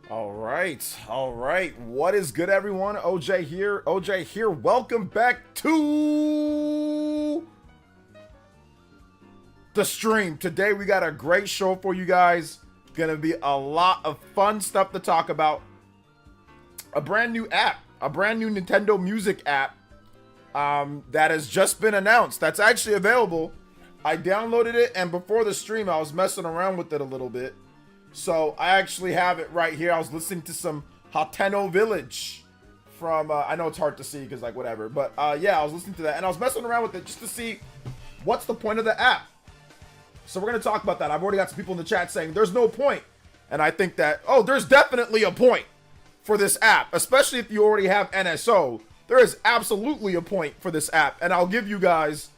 All right. What is good, everyone? OJ here. OJ here. Welcome back to the stream. Today we got a great show for you guys. Gonna be a lot of fun stuff to talk about. A brand new app, a brand new Nintendo Music app that has just been announced. That's actually available. I downloaded it, and before the stream, I was messing around with it a little bit. So I actually have it right here. I was listening to some Hateno Village from, I know it's hard to see because like whatever, but yeah, I was listening to that and I was messing around with it just to see what's the point of the app. So we're going to talk about that. I've already got some people in the chat saying there's no point. And I think that, oh, there's definitely a point for this app, especially if you already have NSO. There is absolutely a point for this app. And I'll give you guys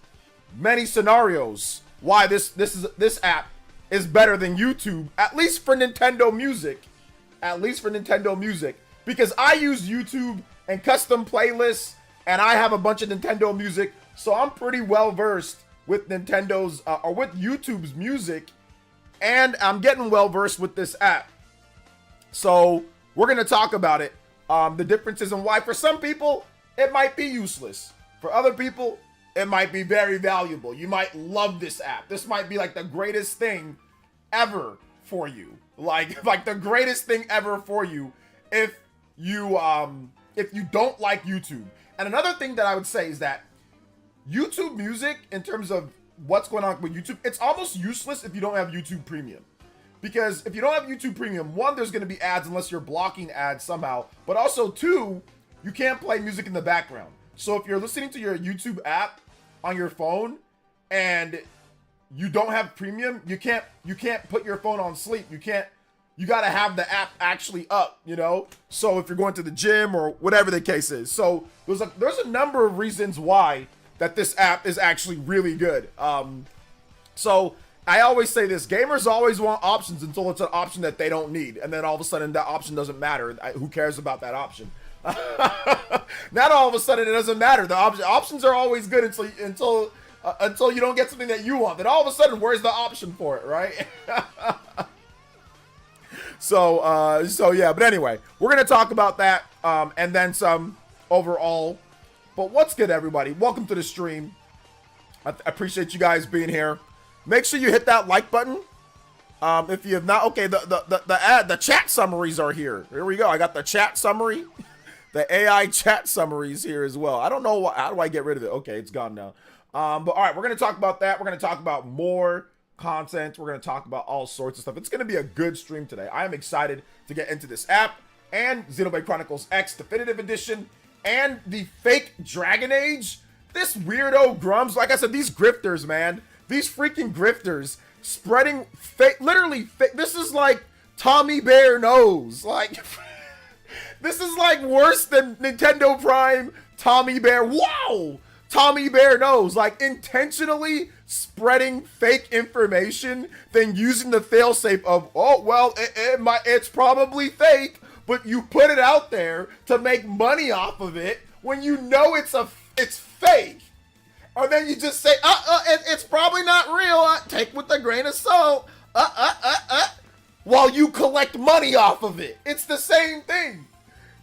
many scenarios why this app is better than YouTube, at least for Nintendo Music. At least for Nintendo Music. Because I use YouTube and custom playlists, and I have a bunch of Nintendo Music, so I'm pretty well versed with Nintendo's, or with YouTube's music, and I'm getting well versed with this app. So, we're gonna talk about it, the differences and why for some people, it might be useless. For other people, it might be very valuable. You might love this app. This might be like the greatest thing ever for you. Like the greatest thing ever for you if you don't like YouTube. And another thing that I would say is that YouTube Music, in terms of what's going on with YouTube, it's almost useless if you don't have YouTube Premium. Because if you don't have YouTube Premium, one, there's going to be ads unless you're blocking ads somehow. But also, two, you can't play music in the background. So if you're listening to your YouTube app on your phone and you don't have premium, you can't put your phone on sleep. You got to have the app actually up, you know? So if you're going to the gym or whatever the case is. So there's a number of reasons why that this app is actually really good. So I always say this, gamers always want options until it's an option that they don't need. And then all of a sudden that option doesn't matter. Who cares about that option? Not all of a sudden it doesn't matter. The options are always good until you don't get something that you want. Then all of a sudden, where's the option for it, right? So yeah. But anyway, we're gonna talk about that and then some overall. But what's good, everybody? Welcome to the stream. I appreciate you guys being here. Make sure you hit that like button. If you have not, okay. The chat summaries are here. Here we go. I got the chat summary. The AI chat summaries here as well. I don't know how do I get rid of it? Okay, it's gone now. But all right, we're going to talk about that. We're going to talk about more content. We're going to talk about all sorts of stuff. It's going to be a good stream today. I am excited to get into this app and Xenoblade Chronicles X Definitive Edition and the fake Dragon Age. This weirdo Grums, like I said, these grifters, man. These freaking grifters spreading fake, literally fake. This is like Tommy Bear Knows. Like... This is like worse than Nintendo Prime Tommy Bear. Wow! Tommy Bear Knows. Like intentionally spreading fake information, then using the failsafe of, oh, well, it's probably fake, but you put it out there to make money off of it when you know it's fake. Or then you just say, it's probably not real. Take with a grain of salt. While you collect money off of it. It's the same thing.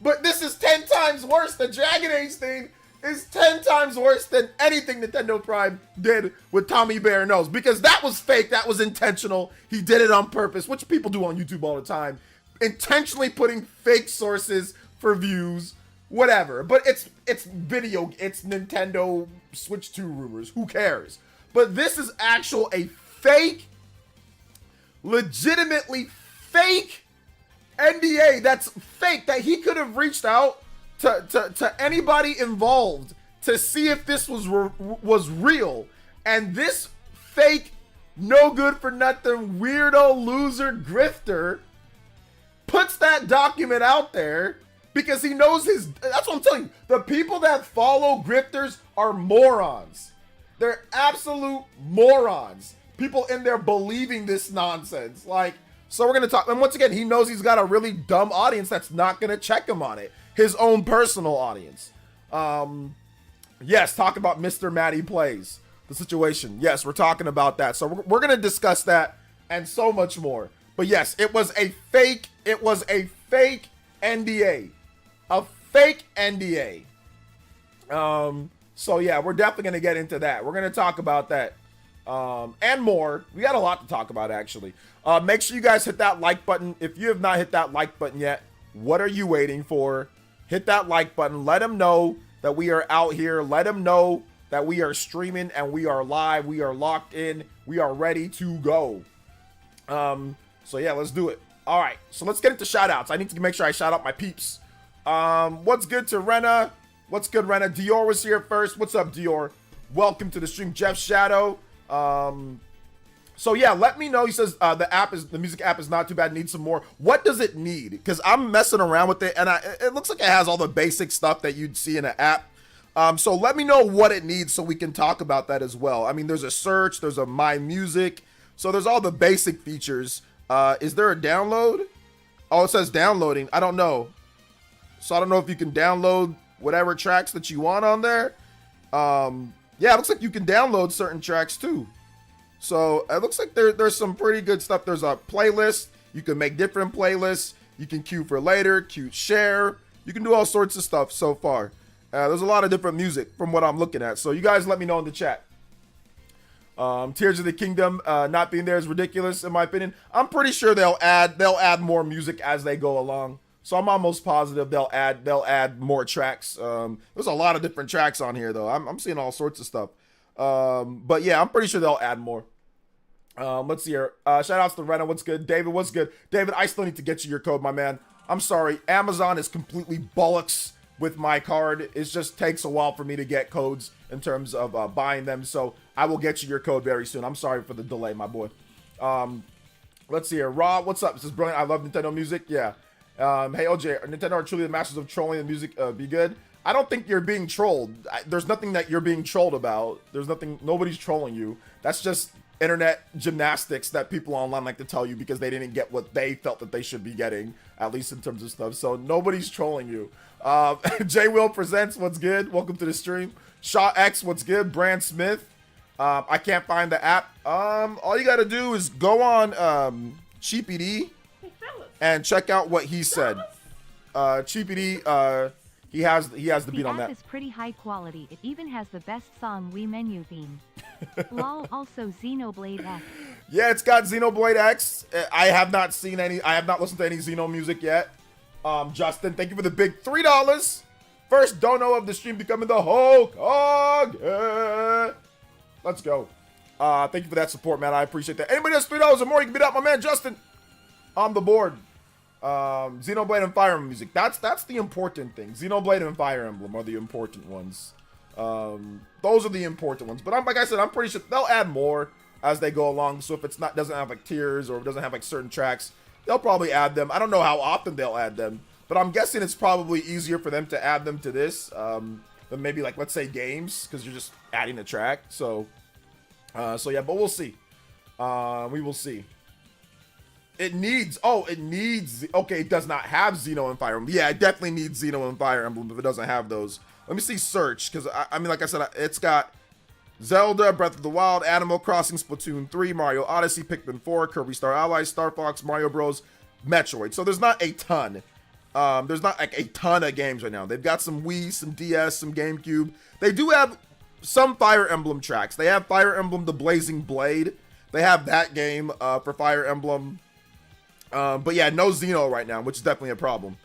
But this is 10 times worse. The Dragon Age thing is 10 times worse than anything Nintendo Prime did with Tommy Bear Knows. Because that was fake. That was intentional. He did it on purpose, which people do on YouTube all the time. Intentionally putting fake sources for views, whatever. But it's Nintendo Switch 2 rumors. Who cares? But this is a fake, legitimately fake NDA that's fake, that he could have reached out to anybody involved to see if this was real. And this fake, no good for nothing, weirdo, loser, grifter puts that document out there because he knows that's what I'm telling you. The people that follow grifters are morons. They're absolute morons. People in there believing this nonsense. Like, so we're going to talk, and once again, he knows he's got a really dumb audience that's not going to check him on it. His own personal audience. Yes, talk about Mr. Matty Plays, the situation. Yes, we're talking about that. So we're going to discuss that and so much more. But yes, it was a fake NDA. A fake NDA. So yeah, we're definitely going to get into that. We're going to talk about that. And more. We got a lot to talk about, actually. Make sure you guys hit that like button. If you have not hit that like button yet, what are you waiting for? Hit that like button. Let them know that we are out here. Let them know that we are streaming and we are live. We are locked in. We are ready to go. So yeah, let's do it. All right, so let's get into shout outs. I need to make sure I shout out my peeps. What's good to Rena? What's good, Rena? Dior was here first. What's up, Dior? Welcome to the stream. Jeff Shadow. So yeah, let me know. He says the music app is not too bad. Needs some more. What does it need? Because I'm messing around with it, and it looks like it has all the basic stuff that you'd see in an app. So let me know what it needs so we can talk about that as well. I mean, there's a search, there's a My Music, so there's all the basic features. Is there a download? Oh, it says downloading. I don't know. So I don't know if you can download whatever tracks that you want on there. Yeah, it looks like you can download certain tracks too. So it looks like there's some pretty good stuff. There's a playlist. You can make different playlists. You can queue for later, queue share. You can do all sorts of stuff so far. There's a lot of different music from what I'm looking at. So you guys let me know in the chat. Tears of the Kingdom not being there is ridiculous in my opinion. I'm pretty sure they'll add more music as they go along. So I'm almost positive they'll add more tracks. There's a lot of different tracks on here though. I'm seeing all sorts of stuff. But yeah, I'm pretty sure they'll add more. Let's see here. Shout outs to Rena. What's good? David, what's good? David, I still need to get you your code, my man. I'm sorry. Amazon is completely bollocks with my card. It just takes a while for me to get codes in terms of buying them. So I will get you your code very soon. I'm sorry for the delay, my boy. Let's see here. Rob, what's up? This is brilliant. I love Nintendo music. Yeah. Hey, OJ, Nintendo are truly the masters of trolling the music. Be good. I don't think you're being trolled. There's nothing that you're being trolled about. There's nothing. Nobody's trolling you. That's just internet gymnastics that people online like to tell you because they didn't get what they felt that they should be getting, at least in terms of stuff. So nobody's trolling you. J Will presents. What's good? Welcome to the stream. Shaw X. What's good? Brand Smith. I can't find the app. All you got to do is go on CheapyD and check out what he said. CheapyD. He has the beat on that. The app is pretty high quality. It even has the best song Wii menu theme. Lol. Also Xenoblade X. Yeah, it's got Xenoblade X. I have not seen any. I have not listened to any Xeno music yet. Justin, thank you for the big $3. First dono of the stream becoming the Hulk. Let's go. Thank you for that support, man. I appreciate that. Anybody has $3 or more, you can beat out my man Justin on the board. Xenoblade and Fire Emblem music. That's the important thing. Xenoblade and Fire Emblem are the important ones. Those are the important ones. But like I said, I'm pretty sure they'll add more as they go along. So if it's not doesn't have like tiers or it doesn't have like certain tracks, they'll probably add them. I don't know how often they'll add them, but I'm guessing it's probably easier for them to add them to this than maybe like let's say games because you're just adding a track. So yeah, but we'll see. We will see. It needs, okay, it does not have Xeno and Fire Emblem. Yeah, it definitely needs Xeno and Fire Emblem if it doesn't have those. Let me see search, because, I mean, like I said, it's got Zelda, Breath of the Wild, Animal Crossing, Splatoon 3, Mario Odyssey, Pikmin 4, Kirby Star Allies, Star Fox, Mario Bros, Metroid. So there's not a ton. There's not like a ton of games right now. They've got some Wii, some DS, some GameCube. They do have some Fire Emblem tracks. They have Fire Emblem The Blazing Blade. They have that game for Fire Emblem. But yeah, no Xeno right now, which is definitely a problem.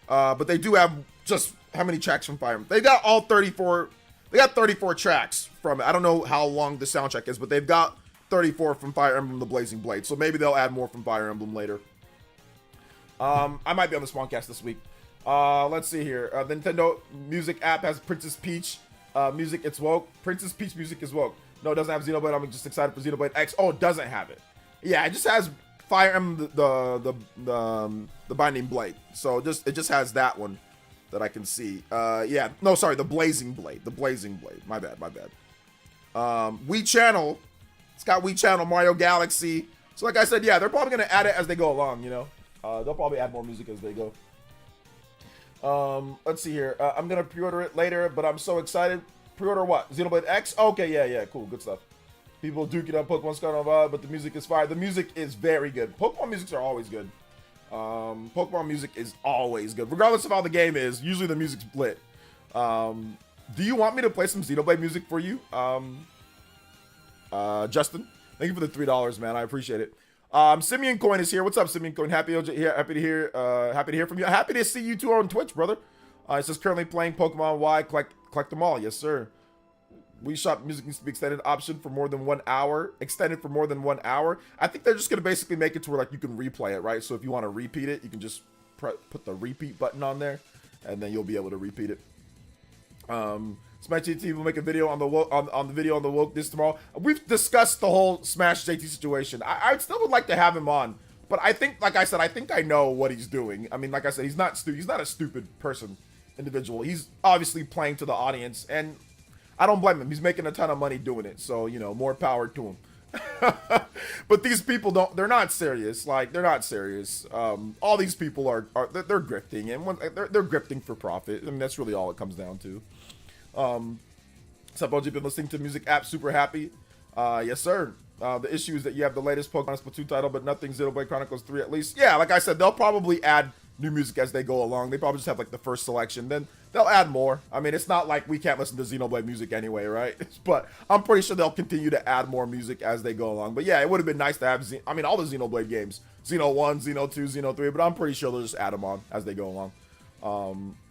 But they do have just how many tracks from Fire Emblem? They got all 34. They got 34 tracks from it. I don't know how long the soundtrack is, but they've got 34 from Fire Emblem The Blazing Blade. So maybe they'll add more from Fire Emblem later. I might be on the Spawncast this week. Let's see here. The Nintendo Music app has Princess Peach music. It's woke. Princess Peach music is woke. No, it doesn't have Xenoblade. I'm just excited for Xenoblade X. Oh, it doesn't have it. Yeah, it just has Fire Emblem the Binding Blade. So it just has that one that I can see. Yeah, no, sorry, the Blazing Blade. The Blazing Blade. My bad. Wii Channel. It's got Wii Channel, Mario Galaxy. So like I said, yeah, they're probably gonna add it as they go along. You know, they'll probably add more music as they go. Let's see here. I'm gonna pre-order it later, but I'm so excited. Pre-order what? Xenoblade X? Okay, yeah, cool, good stuff. People duke it up, Pokemon Scarlet, but the music is fire. The music is very good. Pokemon musics are always good. Pokemon music is always good, regardless of how the game is. Usually the music's lit. Do you want me to play some Xenoblade music for you, Justin? Thank you for the $3, man. I appreciate it. Simeon Coin is here. What's up, Simeon Coin? Happy to hear from you. Happy to see you two on Twitch, brother. It says currently playing Pokemon Y. Collect them all. Yes, sir. Wii Shop music needs to be extended option for more than 1 hour. Extended for more than 1 hour. I think they're just gonna basically make it to where like you can replay it, right? So if you want to repeat it, you can just put the repeat button on there, and then you'll be able to repeat it. Smash JT will make a video on the video on the woke this tomorrow. We've discussed the whole Smash JT situation. I still would like to have him on, but I think, like I said, I think I know what he's doing. I mean, like I said, he's not a stupid individual. He's obviously playing to the audience, and I don't blame him. He's making a ton of money doing it, so you know, more power to him. But these people they're not serious. Like, they're not serious. All these people they're grifting, and they're grifting for profit. I mean, that's really all it comes down to. What's up, OG? Been listening to music app, super happy. Yes, sir. The issue is that you have the latest Pokemon Splatoon title, but nothing Xenoblade Chronicles 3 at least. Yeah, like I said, they'll probably add new music as they go along. They probably just have like the first selection, then they'll add more. I mean, it's not like we can't listen to Xenoblade music anyway, right? But I'm pretty sure they'll continue to add more music as they go along. But yeah, it would have been nice to have all the Xenoblade games, Xeno 1, Xeno 2, Xeno 3, but I'm pretty sure they'll just add them on as they go along.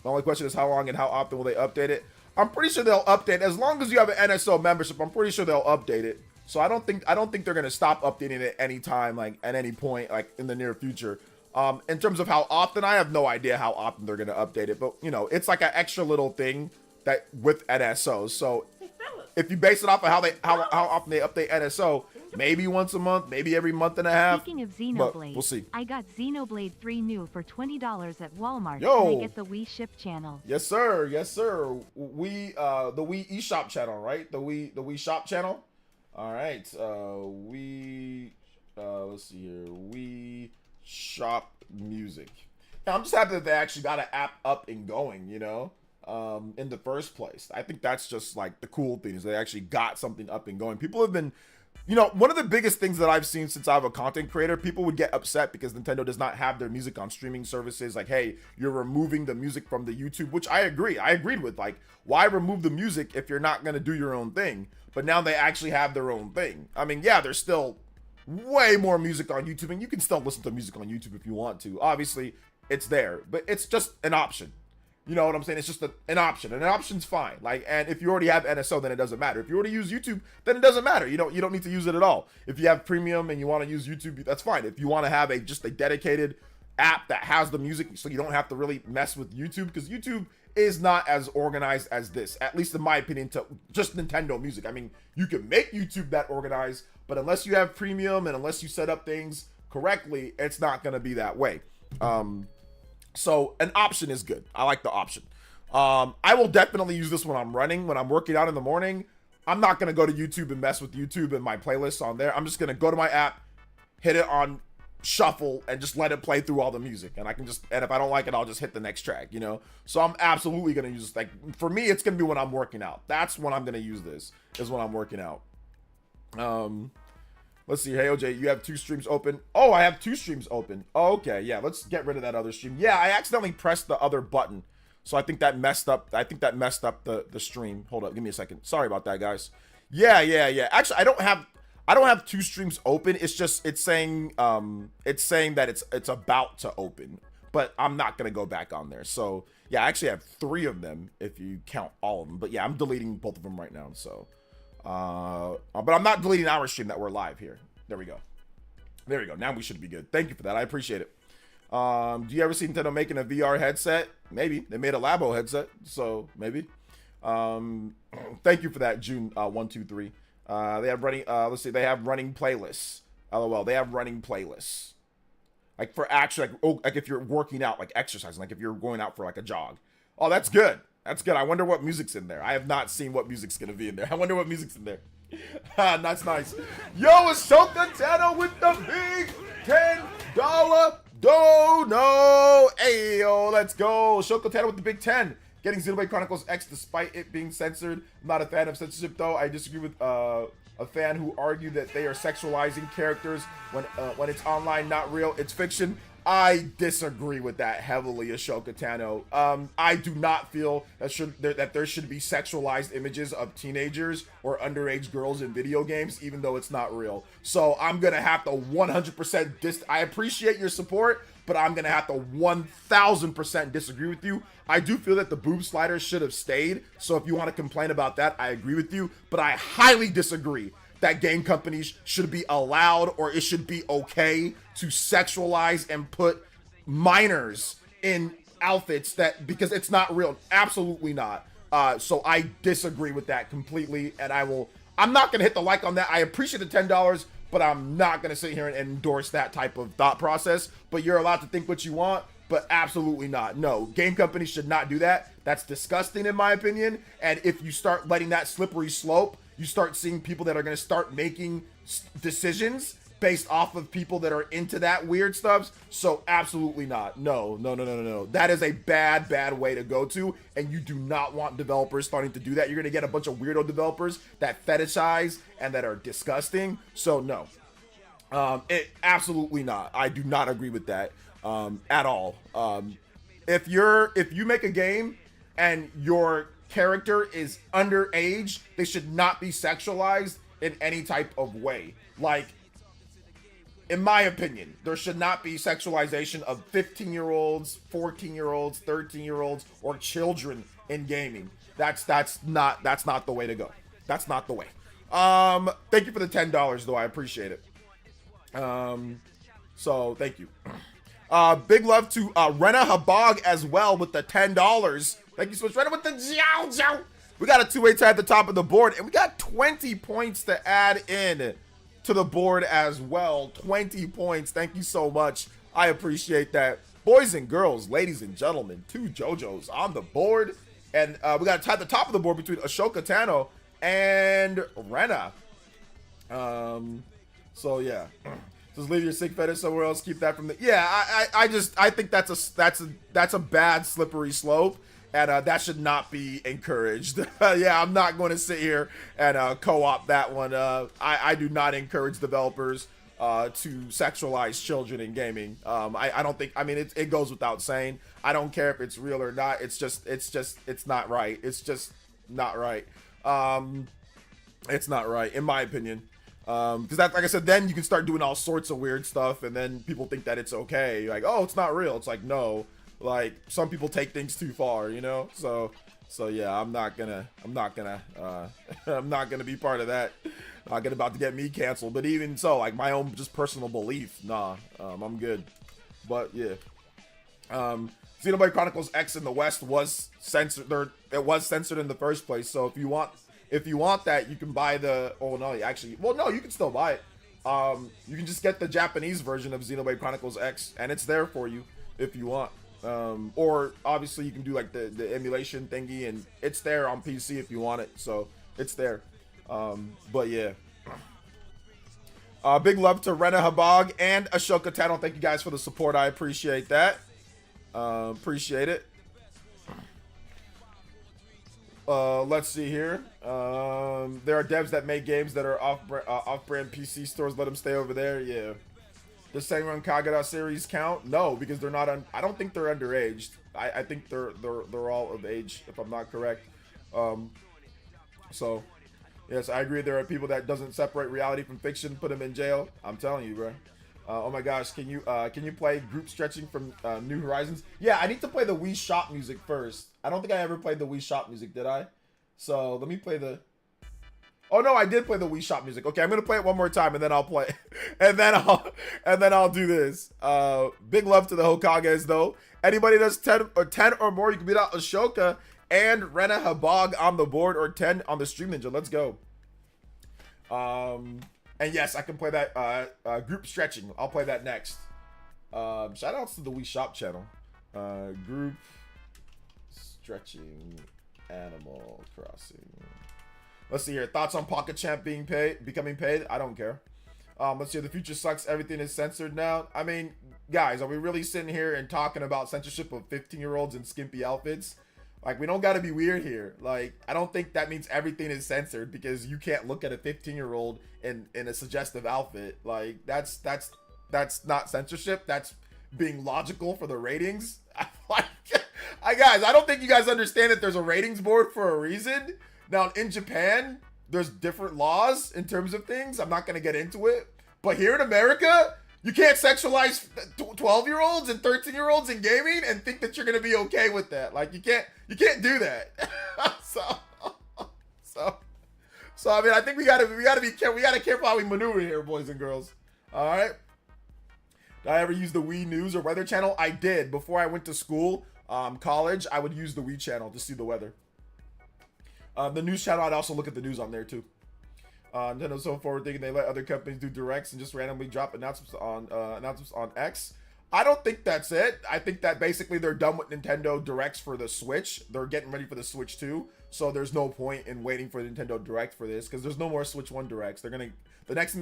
The only question is how long and how often will they update it? I'm pretty sure they'll update as long as you have an NSO membership. I'm pretty sure they'll update it. So I don't think they're gonna stop updating it anytime, like at any point, like in the near future. In terms of how often, I have no idea how often they're gonna update it, but you know, it's like an extra little thing that with NSO. So if you base it off of how often they update NSO, maybe once a month, maybe every month and a half. Speaking of Xenoblade, we'll see. I got Xenoblade 3 new for $20 at Walmart. Yo. And I get the Wii Ship channel. Yes, sir. Yes, sir. The Wii eShop channel, right? The Wii Shop channel. All right. Let's see here. Wii Shop music. Now, I'm just happy that they actually got an app up and going, you know, in the first place. I think that's just like the cool thing is they actually got something up and going. People have been, you know, one of the biggest things that I've seen since I'm a content creator, people would get upset because Nintendo does not have their music on streaming services. Like, hey, you're removing the music from the YouTube, which I agree. I agreed with, like, why remove the music if you're not going to do your own thing? But now they actually have their own thing. I mean, yeah, there's still way more music on YouTube, and you can still listen to music on YouTube if you want to. Obviously, it's there, but it's just an option. You know what I'm saying? It's just an option, and an option's fine. Like, and if you already have NSO, then it doesn't matter. If you already use YouTube, then it doesn't matter. You don't need to use it at all. If you have premium and you want to use YouTube, that's fine. If you want to have just a dedicated app that has the music, so you don't have to really mess with YouTube, because YouTube is not as organized as this, at least in my opinion, to just Nintendo music. I mean, you can make YouTube that organized, but unless you have premium and unless you set up things correctly, it's not going to be that way. So an option is good. I like the option. I will definitely use this when I'm running, when I'm working out in the morning. I'm not going to go to YouTube and mess with YouTube and my playlists on there. I'm just going to go to my app, hit it on shuffle, and just let it play through all the music. And and if I don't like it, I'll just hit the next track, you know? So I'm absolutely going to use this. Like, for me, it's going to be when I'm working out. That's when I'm going to use this, is when I'm working out. Let's see. Hey, OJ, you have 2 streams open. Oh, I have 2 streams open. Oh, okay. Yeah, let's get rid of that other stream. Yeah, I accidentally pressed the other button. So I think that messed up. The stream. Hold up. Give me a second. Sorry about that, guys. Yeah. Actually, I don't have 2 streams open. It's saying that it's about to open, but I'm not going to go back on there. So yeah, I actually have 3 of them if you count all of them, but yeah, I'm deleting both of them right now. So, but I'm not deleting our stream that we're live here. There we go. Now we should be good. Thank you for that. I appreciate it. Do you ever see Nintendo making a VR headset? Maybe. They made a Labo headset, so maybe. Thank you for that, June 123. They have running, let's see, they have running playlists. LOL, they have running playlists. Like for actually, like if you're working out, like exercising, like if you're going out for like a jog. Oh, that's good. That's good. I wonder what music's in there. I have not seen what music's gonna be in there. I wonder what music's in there. That's nice. Yo, it's Shokatano with the big $10 dono. Hey, yo, let's go. Shokatano with the big 10. Getting Xenoblade Chronicles X despite it being censored. I'm not a fan of censorship, though. I disagree with a fan who argued that they are sexualizing characters when it's online, not real. It's fiction. I disagree with that heavily, Ashoka Tano. I do not feel that there should be sexualized images of teenagers or underage girls in video games, even though it's not real. So I'm gonna have to 100% I appreciate your support, but I'm gonna have to 1000% disagree with you. I do feel that the boob sliders should have stayed. So if you want to complain about that, I agree with you, but I highly disagree that game companies should be allowed, or it should be okay to sexualize and put minors in outfits because it's not real. Absolutely not. So I disagree with that completely, and I'm not gonna hit the like on that. I appreciate the $10, but I'm not gonna sit here and endorse that type of thought process. But you're allowed to think what you want, but absolutely not. No, game companies should not do that. That's disgusting in my opinion. And if you start letting that slippery slope, you start seeing people that are going to start making decisions based off of people that are into that weird stuff. So absolutely not. No. That is a bad way to go to. And you do not want developers starting to do that. You're going to get a bunch of weirdo developers that fetishize and that are disgusting. So no, absolutely not. I do not agree with that at all. If you make a game and your character is underage, they should not be sexualized in any type of way. Like, in my opinion, there should not be sexualization of 15-year-olds, 14-year-olds, 13-year-olds, or children in gaming. That's not the way to go. That's not the way. Thank you for the $10 though. I appreciate it. So thank you. Big love to Rena Habag as well with the $10. Thank you so much, Rena, with the Jiao. We got a two-way tie at the top of the board, and we got 20 points to add in to the board as well. 20 points. Thank you so much. I appreciate that. Boys and girls, ladies and gentlemen, 2 JoJos on the board. And we got a tie at the top of the board between Ashoka Tano and Rena. So yeah. Just leave your sick fetish somewhere else. Keep that from the. Yeah, I think that's a bad slippery slope, and that should not be encouraged. Yeah, I'm not going to sit here and co-op that one. I do not encourage developers to sexualize children in gaming. I don't think. I mean, it goes without saying. I don't care if it's real or not. It's not right. It's just not right. It's not right, in my opinion. Because that, like I said, then you can start doing all sorts of weird stuff, and then people think that it's okay. Like, oh, it's not real. It's like, no. Like, some people take things too far, you know. So yeah, I'm not gonna be part of that. Not about to get me canceled. But even so, like my own just personal belief, nah, I'm good. But yeah, Xenoblade Chronicles X in the West was censored. It was censored in the first place. So if you want that, you can buy the. Oh no, actually, well no, you can still buy it. You can just get the Japanese version of Xenoblade Chronicles X, and it's there for you if you want. Or obviously you can do like the emulation thingy, and it's there on PC if you want it. So it's there. But yeah. Big love to Rena Habag and Ashoka Tano. Thank you guys for the support. I appreciate that. Appreciate it. Let's see here. There are devs that make games that are off-brand PC stores. Let them stay over there. Yeah. Does Senran Kagura series count? No, because they're not. I don't think they're underage. I think they're all of age, if I'm not correct. So, yes, I agree. There are people that doesn't separate reality from fiction. Put them in jail. I'm telling you, bro. Oh my gosh, can you play Group Stretching from New Horizons? Yeah, I need to play the Wii Shop music first. I don't think I ever played the Wii Shop music, did I? So let me play the. Oh no, I did play the Wii Shop music. Okay, I'm gonna play it one more time and then I'll play, and then I'll do this. Big love to the Hokages though. Anybody that's 10 or more, you can beat out Ashoka and Rena Habag on the board, or 10 on the Stream Ninja. Let's go. And yes, I can play that Group Stretching. I'll play that next. Shout outs to the Wii Shop channel. Group Stretching, Animal Crossing. Let's see here. Thoughts on Pocket Champ becoming paid? I don't care. Let's see. The future sucks. Everything is censored now. I mean, guys, are we really sitting here and talking about censorship of 15-year-olds in skimpy outfits? Like, we don't got to be weird here. Like, I don't think that means everything is censored because you can't look at a 15-year-old in a suggestive outfit. Like, that's not censorship. That's being logical for the ratings. Guys, I don't think you guys understand that there's a ratings board for a reason. Now, in Japan, there's different laws in terms of things. I'm not going to get into it. But here in America, you can't sexualize 12-year-olds and 13-year-olds in gaming and think that you're going to be okay with that. Like, you can't do that. So I mean, I think we gotta be careful how we maneuver here, boys and girls. All right. Did I ever use the Wii News or Weather Channel? I did. Before I went to school, college, I would use the Wii Channel to see the weather. The news channel, I'd also look at the news on there too. Nintendo's so forward thinking they let other companies do directs and just randomly drop announcements on X. I don't think that's it. I think that basically they're done with Nintendo Directs for the Switch. They're getting ready for the Switch 2, so there's no point in waiting for Nintendo Direct for this because there's no more Switch 1 Directs. They're gonna the next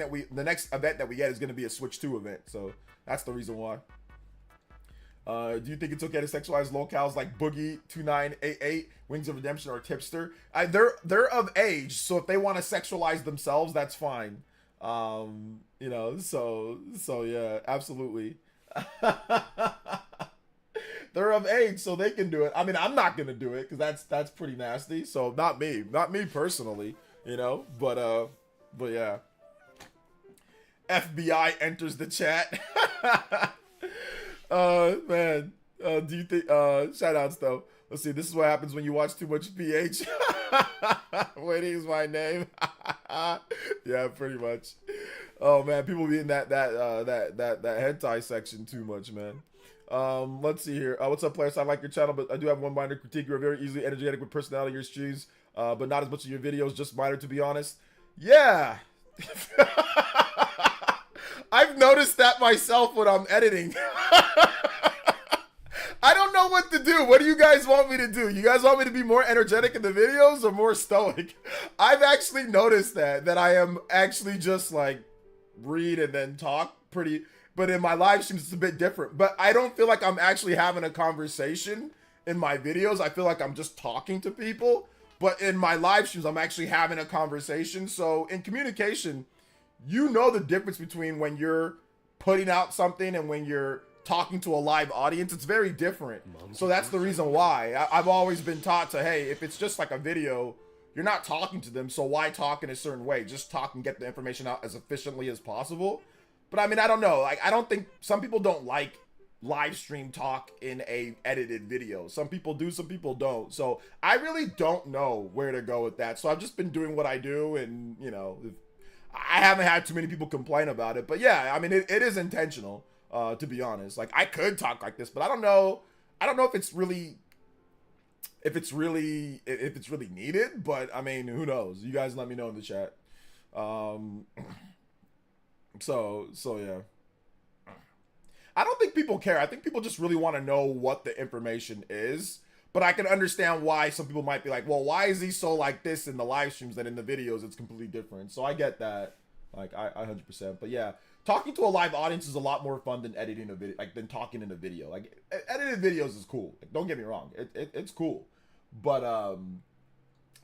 event that we get is gonna be a Switch 2 event, so that's the reason why. Do you think it's okay to sexualize locales like Boogie 2988, Wings of Redemption, or Tipster? They're of age, so if they want to sexualize themselves, that's fine. You know, so yeah, absolutely. They're of age, so they can do it. I mean, I'm not gonna do it because that's pretty nasty. So not me personally, you know. But yeah. FBI enters the chat. Man, do you think? Shout outs though. Let's see. This is what happens when you watch too much PH. Waiting is my name. Yeah, pretty much. Oh man, people be in that hentai section too much, man. Let's see here. What's up, players? I like your channel, but I do have one minor critique. You're very easily energetic with personality in your streams, but not as much of your videos. Just minor, to be honest. Yeah. I've noticed that myself when I'm editing. I don't know what to do. What do you guys want me to do? You guys want me to be more energetic in the videos or more stoic? I've actually noticed that I am actually just like read and then talk pretty, but in my live streams it's a bit different. But I don't feel like I'm actually having a conversation in my videos. I feel like I'm just talking to people, but in my live streams I'm actually having a conversation. So in communication, you know the difference between when you're putting out something and when you're talking to a live audience. It's very different. So that's the reason why I've always been taught to, hey, if it's just like a video, you're not talking to them, so why talk in a certain way? Just talk and get the information out as efficiently as possible. But I mean, I don't know. Like, I don't think, some people don't like live stream talk in a edited video. Some people do, some people don't. So I really don't know where to go with that. So I've just been doing what I do, and you know, I haven't had too many people complain about it. But yeah, I mean, it is intentional, to be honest. Like, I could talk like this, but I don't know if it's really needed. But I mean, who knows? You guys let me know in the chat. So yeah. I don't think people care. I think people just really want to know what the information is. But I can understand why some people might be like, well, why is he so like this in the live streams and in the videos it's completely different? So I get that. Like, I 100%. But yeah, talking to a live audience is a lot more fun than editing a video, like than talking in a video. Like, edited videos is cool. Like, don't get me wrong. It's cool. But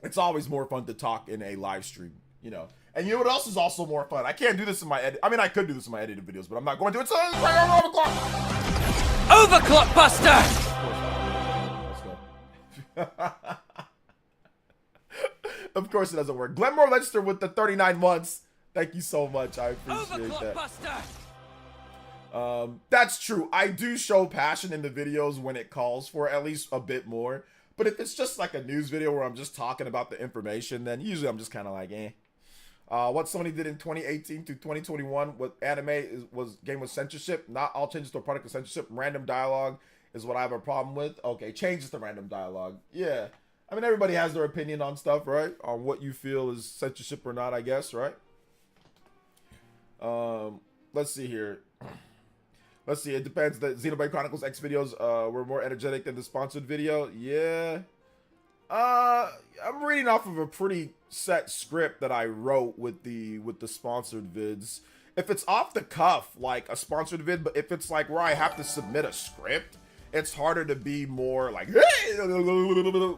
it's always more fun to talk in a live stream, you know. And you know what else is also more fun? I can't do this in my edit. I mean, I could do this in my edited videos, but I'm not going to. It's right on Overclock Buster! Of course it doesn't work. Glenmore Leicester with the 39 months. Thank you so much. I appreciate that. That's true. I do show passion in the videos when it calls for at least a bit more. But if it's just like a news video where I'm just talking about the information, then usually I'm just kind of like, eh. What Sony did in 2018 to 2021 with anime was game with censorship. Not all changes to a product of censorship. Random dialogue is what I have a problem with. Okay, changes to random dialogue. Yeah. I mean, everybody has their opinion on stuff, right? On what you feel is censorship or not, I guess, right? Let's see here. Let's see. It depends. The Xenoblade Chronicles X videos were more energetic than the sponsored video. Yeah. I'm reading off of a pretty set script that I wrote with the sponsored vids. If it's off the cuff, like a sponsored vid, but if it's like where I have to submit a script, it's harder to be more like, hey,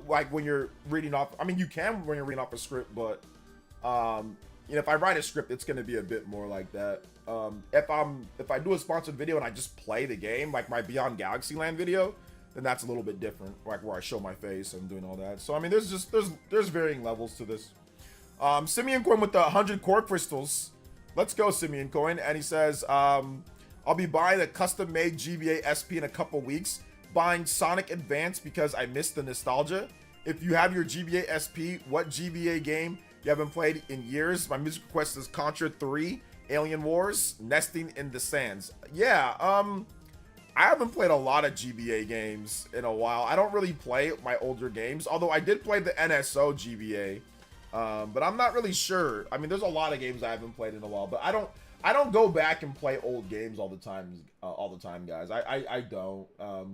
like when you're reading off. I mean, you can when you're reading off a script, but you know, if I write a script, it's gonna be a bit more like that. If I do a sponsored video and I just play the game, like my Beyond Galaxy Land video, then that's a little bit different, like where I show my face and doing all that. So I mean, there's varying levels to this. Simeon Coin with the 100 core crystals. Let's go, Simeon Coin. And he says, I'll be buying a custom-made GBA SP in a couple weeks. Buying Sonic Advance because I missed the nostalgia. If you have your GBA SP, what GBA game you haven't played in years? My music request is Contra 3, Alien Wars, Nesting in the Sands. Yeah, I haven't played a lot of GBA games in a while. I don't really play my older games, although I did play the NSO GBA. But I'm not really sure. I mean, there's a lot of games I haven't played in a while, but I don't go back and play old games all the time, guys. I don't,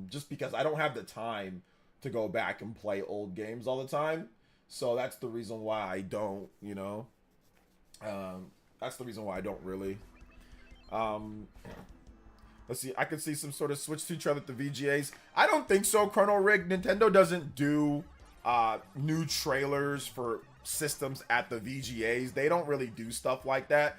just because I don't have the time to go back and play old games all the time. So that's the reason why I don't, you know, that's the reason why I don't really. Let's see, I could see some sort of Switch 2 trailer at the VGAs. I don't think so, Chrono Rig. Nintendo doesn't do new trailers for systems at the VGAs. They don't really do stuff like that.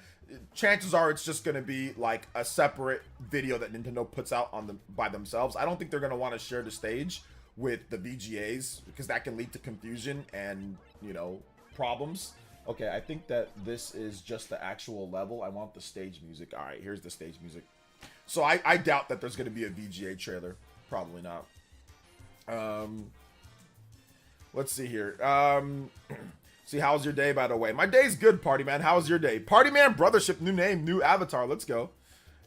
Chances are it's just going to be like a separate video that Nintendo puts out on them by themselves. I don't think they're going to want to share the stage with the VGAs because that can lead to confusion and, you know, problems. Okay, I think that this is just the actual level. I want the stage music. All right, here's the stage music. So I doubt that there's going to be a VGA trailer. Probably not. Let's see here. See, how's your day, by the way? My day's good, Party Man. How's your day? Party Man Brothership, new name, new avatar. Let's go.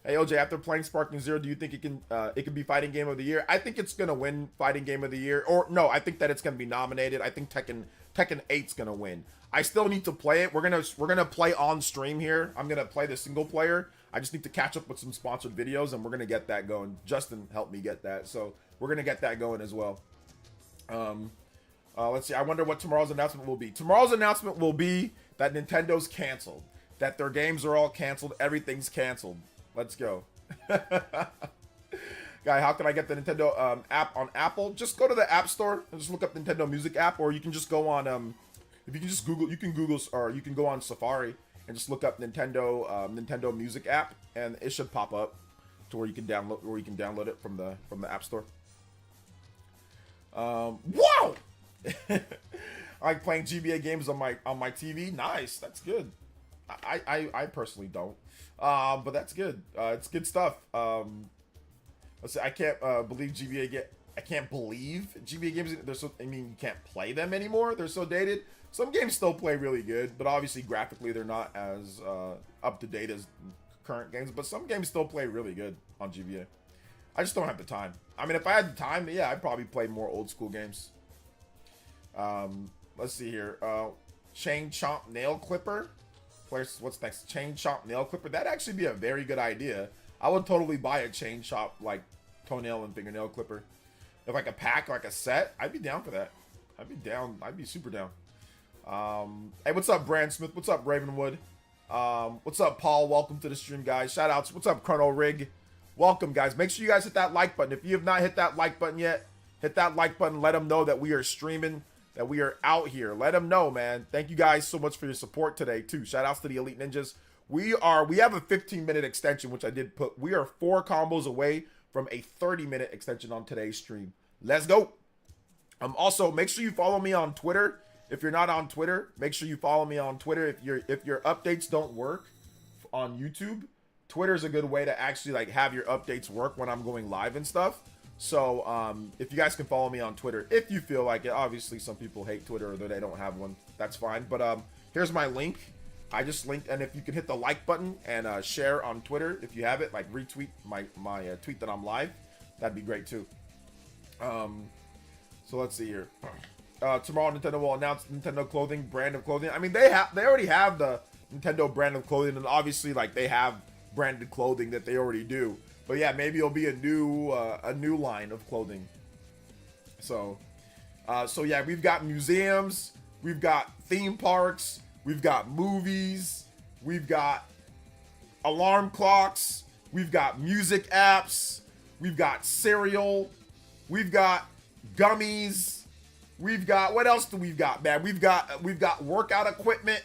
Hey, OJ, after playing Sparking Zero, do you think it can be Fighting Game of the Year? I think it's going to win Fighting Game of the Year. Or, no, I think that it's going to be nominated. I think Tekken 8's going to win. I still need to play it. We're gonna play on stream here. I'm going to play the single player. I just need to catch up with some sponsored videos, and we're going to get that going. Justin helped me get that, so we're going to get that going as well. Let's see. I wonder what tomorrow's announcement will be. Tomorrow's announcement will be that Nintendo's canceled. That their games are all canceled. Everything's canceled. Let's go. Guy, how can I get the Nintendo app on Apple? Just go to the App Store and just look up Nintendo Music app, or you can just go on if you can just Google, you can Google, or you can go on Safari and just look up Nintendo Music app, and it should pop up to where you can download it from the App Store. Wow! I like playing GBA games on my TV. Nice, that's good. I personally don't, but that's good. It's good stuff. Let's see. I can't believe GBA I can't believe GBA games. They're so. I mean, you can't play them anymore. They're so dated. Some games still play really good, but obviously graphically they're not as up to date as current games. But some games still play really good on GBA. I just don't have the time. I mean, if I had the time, yeah, I'd probably play more old school games. Let's see here. Chain Chomp Nail Clipper. What's next? Chain Chomp Nail Clipper. That'd actually be a very good idea. I would totally buy a Chain Chomp, like, toenail and fingernail clipper. If like a pack, like a set, I'd be down for that. I'd be down. I'd be super down. Hey, what's up, Brand Smith? What's up, Ravenwood? What's up, Paul? Welcome to the stream, guys. Shout outs. What's up, Chrono Rig? Welcome, guys. Make sure you guys hit that like button. If you have not hit that like button yet, hit that like button. Let them know that we are streaming, that we are out here. Let them know, man. Thank you guys so much for your support today, too. Shout outs to the Elite Ninjas. We have a 15-minute extension, which I did put. We are 4 combos away from a 30-minute extension on today's stream. Let's go. Also, make sure you follow me on Twitter. If you're not on Twitter, make sure you follow me on Twitter. If your updates don't work on YouTube, Twitter is a good way to actually like have your updates work when I'm going live and stuff. So if you guys can follow me on Twitter, if you feel like it. Obviously, some people hate Twitter or they don't have one. That's fine. But here's my link. I just linked, and if you can hit the like button and share on Twitter if you have it, like retweet my tweet that I'm live, that'd be great too. So let's see here. Tomorrow Nintendo will announce Nintendo clothing brand of clothing. I mean, they already have the Nintendo brand of clothing, and obviously like they have branded clothing that they already do. But yeah, maybe it'll be a new line of clothing. So yeah, we've got museums, we've got theme parks, we've got movies, we've got alarm clocks, we've got music apps, we've got cereal, we've got gummies, we've got, what else do we've got, man? We've got workout equipment,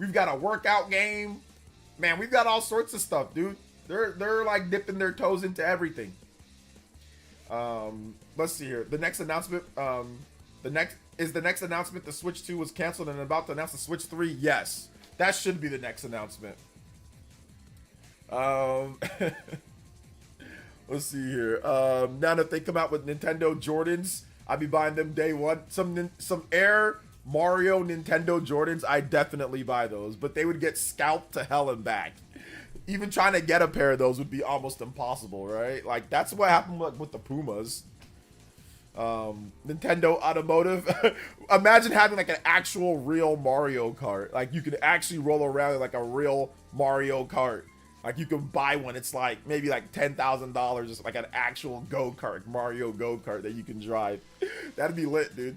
We've got a workout game. Man, we've got all sorts of stuff, dude. They're like dipping their toes into everything. Let's see here. The next announcement, the next announcement the Switch 2 was canceled and about to announce the Switch 3. Yes, that should be the next announcement. Let's see here. Now that they come out with Nintendo Jordans, I'll be buying them day one. Some Air Mario Nintendo Jordans, I definitely buy those, but they would get scalped to hell and back. Even trying to get a pair of those would be almost impossible, right? Like, that's what happened with the Pumas. Nintendo Automotive. Imagine having like an actual real Mario Kart. Like, you could actually roll around in like a real Mario Kart. Like, you can buy one. It's like maybe like $10,000, just like an actual go-kart, Mario go-kart that you can drive. That'd be lit, dude.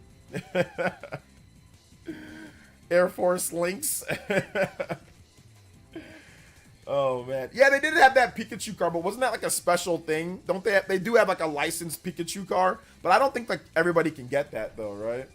Air Force Links. Oh man, yeah, they did have that Pikachu car, but wasn't that like a special thing? Don't they? They do have like a licensed Pikachu car, but I don't think like everybody can get that though, right?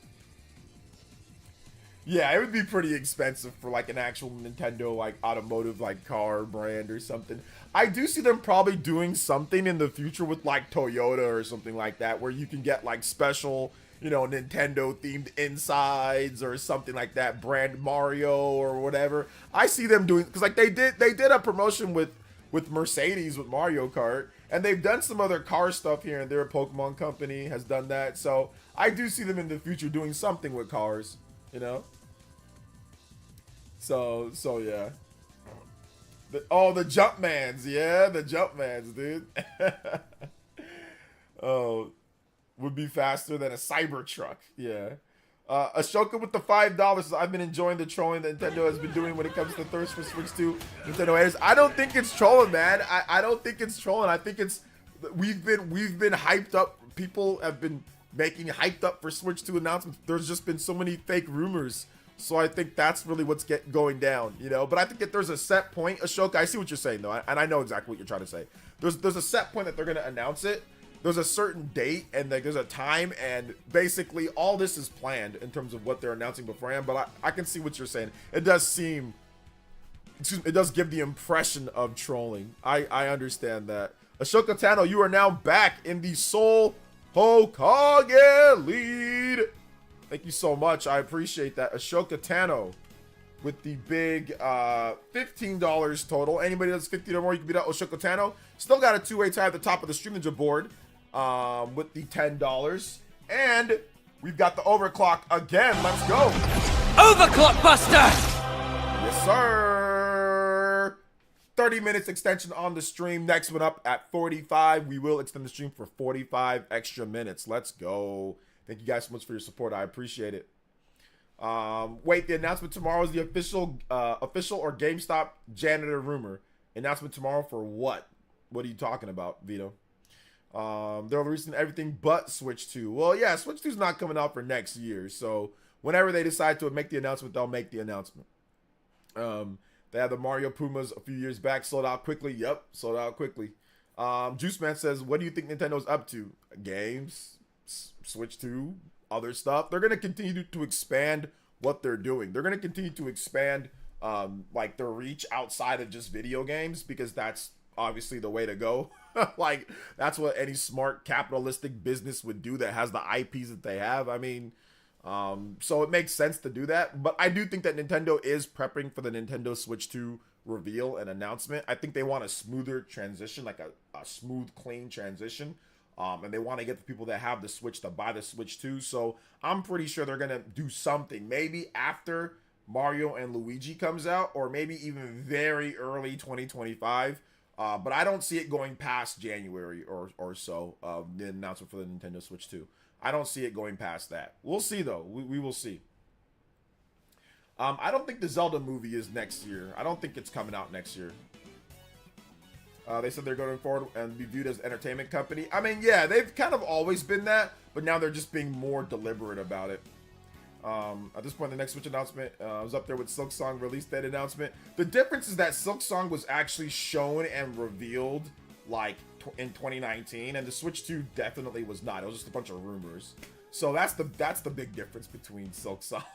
Yeah, it would be pretty expensive for like an actual Nintendo like automotive like car brand or something. I do see them probably doing something in the future with like Toyota or something like that, where you can get like special, you know, Nintendo themed insides or something like that, brand Mario or whatever. I see them doing, because like they did a promotion with Mercedes with Mario Kart, and they've done some other car stuff here and there. Pokemon Company has done that, so I do see them in the future doing something with cars, you know. So yeah. The Jumpmans, yeah, the Jumpmans, dude. Oh. Would be faster than a Cybertruck. Yeah. Ashoka with the $5. I've been enjoying the trolling that Nintendo has been doing when it comes to thirst for Switch 2 Nintendo haters. I don't think it's trolling, man. I don't think it's trolling. I think it's we've been hyped up. People have been making hyped up for Switch 2 announcements. There's just been so many fake rumors. So I think that's really what's going down, you know. But I think that there's a set point, Ashoka. I see what you're saying though, and I know exactly what you're trying to say. There's a set point that they're gonna announce it. There's a certain date and like there's a time, and basically all this is planned in terms of what they're announcing beforehand. But I can see what you're saying. It does seem, it does give the impression of trolling. I understand that. Ashoka Tano, you are now back in the Soul Hokage lead. Thank you so much. I appreciate that. Ashoka Tano with the big $15 total. Anybody that's 15 or more, you can beat out Ashoka Tano. Still got a two-way tie at the top of the Stream Ninja board. With the $10, and we've got the overclock again. Let's go. Overclock Buster. Yes, sir. 30 minutes extension on the stream. Next one up at 45. We will extend the stream for 45 extra minutes. Let's go. Thank you guys so much for your support. I appreciate it. Wait, the announcement tomorrow is the official or GameStop janitor rumor. Announcement tomorrow for what? What are you talking about, Vito? They're releasing everything but Switch 2. Well, yeah, Switch 2 is not coming out for next year. So whenever they decide to make the announcement, they'll make the announcement. They had the Mario Pumas a few years back, sold out quickly. Yep, sold out quickly. Juice Man says, what do you think Nintendo's up to? Games, Switch 2, other stuff. They're going to continue to expand what they're doing. They're going to continue to expand like their reach outside of just video games, because that's obviously the way to go. Like, that's what any smart capitalistic business would do that has the IPs that they have. I mean, so it makes sense to do that. But I do think that Nintendo is prepping for the Nintendo Switch 2 reveal and announcement. I think they want a smoother transition, like a smooth, clean transition. And they want to get the people that have the Switch to buy the Switch 2. So I'm pretty sure they're going to do something. Maybe after Mario and Luigi comes out, or maybe even very early 2025. But I don't see it going past January or so, the announcement for the Nintendo Switch 2. I don't see it going past that. We'll see, though. We will see. I don't think the Zelda movie is next year. I don't think it's coming out next year. They said they're going forward and be viewed as an entertainment company. I mean, yeah, they've kind of always been that, but now they're just being more deliberate about it. At this point, the next Switch announcement was up there with Silksong release date announcement. The difference is that Silksong was actually shown and revealed like in 2019, and the Switch 2 definitely was not. It was just a bunch of rumors. So that's the big difference between Silk Sonic.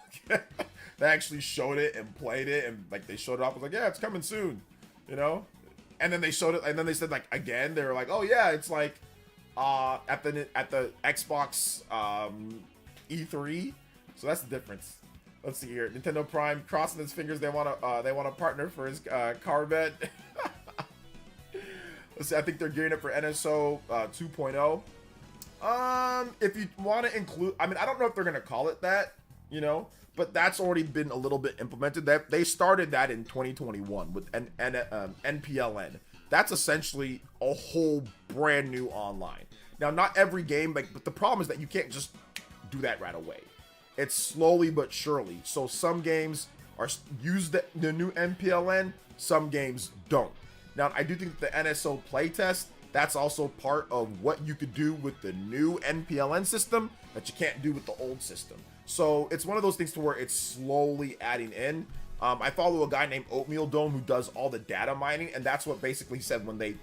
They actually showed it and played it, and like they showed it off. I was like, yeah, it's coming soon, you know. And then they showed it, and then they said like again, they were like, oh yeah, it's like at the Xbox E3. So that's the difference. Let's see here. Nintendo Prime crossing his fingers. They want to partner for his Corvette. Let's see. I think they're gearing up for NSO 2.0. If you want to include, I mean, I don't know if they're gonna call it that, you know, but that's already been a little bit implemented. That they started that in 2021 with NPLN. That's essentially a whole brand new online. Now, not every game, but the problem is that you can't just do that right away. It's slowly but surely. So some games are use the new NPLN, some games don't. Now, I do think that the NSO playtest, that's also part of what you could do with the new NPLN system that you can't do with the old system. So it's one of those things to where it's slowly adding in. I follow a guy named Oatmeal Dome who does all the data mining, and that's what basically said when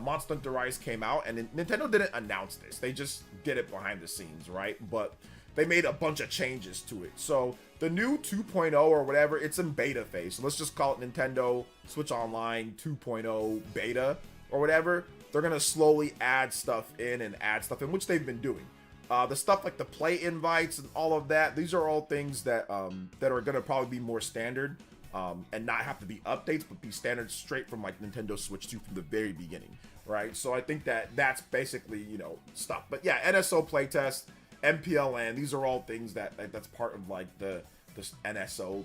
Monster Hunter Rise came out, and Nintendo didn't announce this. They just did it behind the scenes, right? But they made a bunch of changes to it. So the new 2.0 or whatever, it's in beta phase. So let's just call it Nintendo Switch Online 2.0 beta or whatever. They're going to slowly add stuff in, which they've been doing. The stuff like the play invites and all of that, these are all things that that are going to probably be more standard and not have to be updates, but be standard straight from like Nintendo Switch 2 from the very beginning, right? So I think that that's basically, you know, stuff. But yeah, NSO playtest, MPLN, these are all things that's part of like the NSO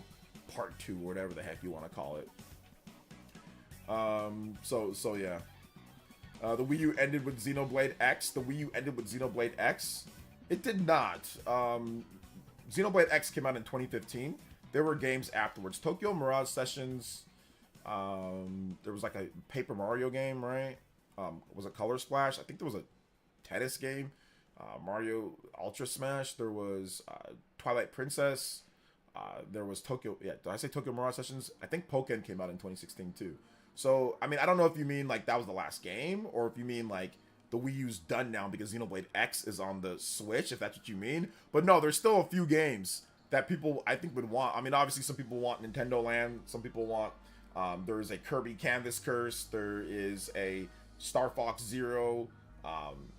part 2 or whatever the heck you want to call it. So yeah. The Wii U ended with Xenoblade X. The Wii U ended with Xenoblade X. It did not. Xenoblade X came out in 2015. There were games afterwards. Tokyo Mirage Sessions. There was like a Paper Mario game, right? Was it Color Splash? I think there was a tennis game. Mario Ultra Smash. There was Twilight Princess. There was Tokyo. Yeah, did I say Tokyo Mirage Sessions? I think Pokken came out in 2016 too. So, I mean, I don't know if you mean like that was the last game, or if you mean like the Wii U's done now because Xenoblade X is on the Switch, if that's what you mean. But no, there's still a few games that people, I think, would want. I mean, obviously, some people want Nintendo Land. Some people want, there is a Kirby Canvas Curse. There is a Star Fox Zero.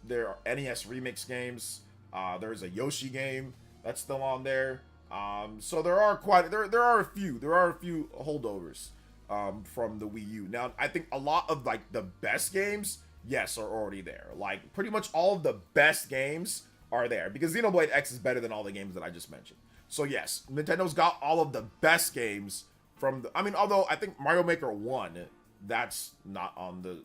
There are NES Remix games. There's a Yoshi game that's still on there. So there are a few holdovers from the Wii U. Now, I think a lot of like the best games, yes, are already there. Like pretty much all of the best games are there because Xenoblade X is better than all the games that I just mentioned. So yes, Nintendo's got all of the best games from the, I mean, although I think Mario Maker 1, that's not on the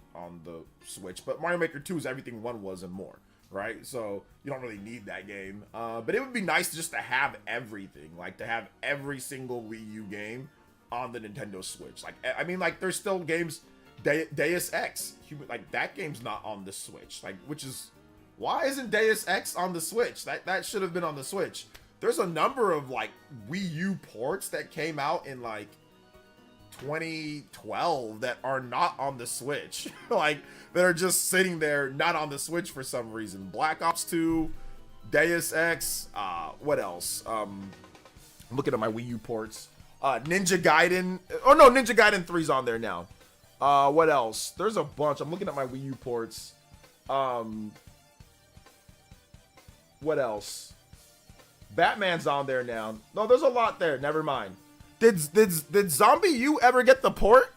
Switch, but Mario Maker 2 is everything 1 was and more, right? So you don't really need that game. But it would be nice just to have everything, like to have every single Wii U game on the Nintendo Switch. Like, I mean, like there's still games, Deus Ex, like that game's not on the Switch. Like, which is, why isn't Deus Ex on the Switch? That should have been on the Switch. There's a number of like Wii U ports that came out in like 2012 that are not on the Switch. Like, that are just sitting there, not on the Switch for some reason. Black Ops 2, Deus Ex, what else? I'm looking at my Wii U ports. Ninja Gaiden. Oh no, Ninja Gaiden 3's on there now. What else? There's a bunch. I'm looking at my Wii U ports. What else? Batman's on there now. No, there's a lot there. Never mind. Did Zombie U ever get the port?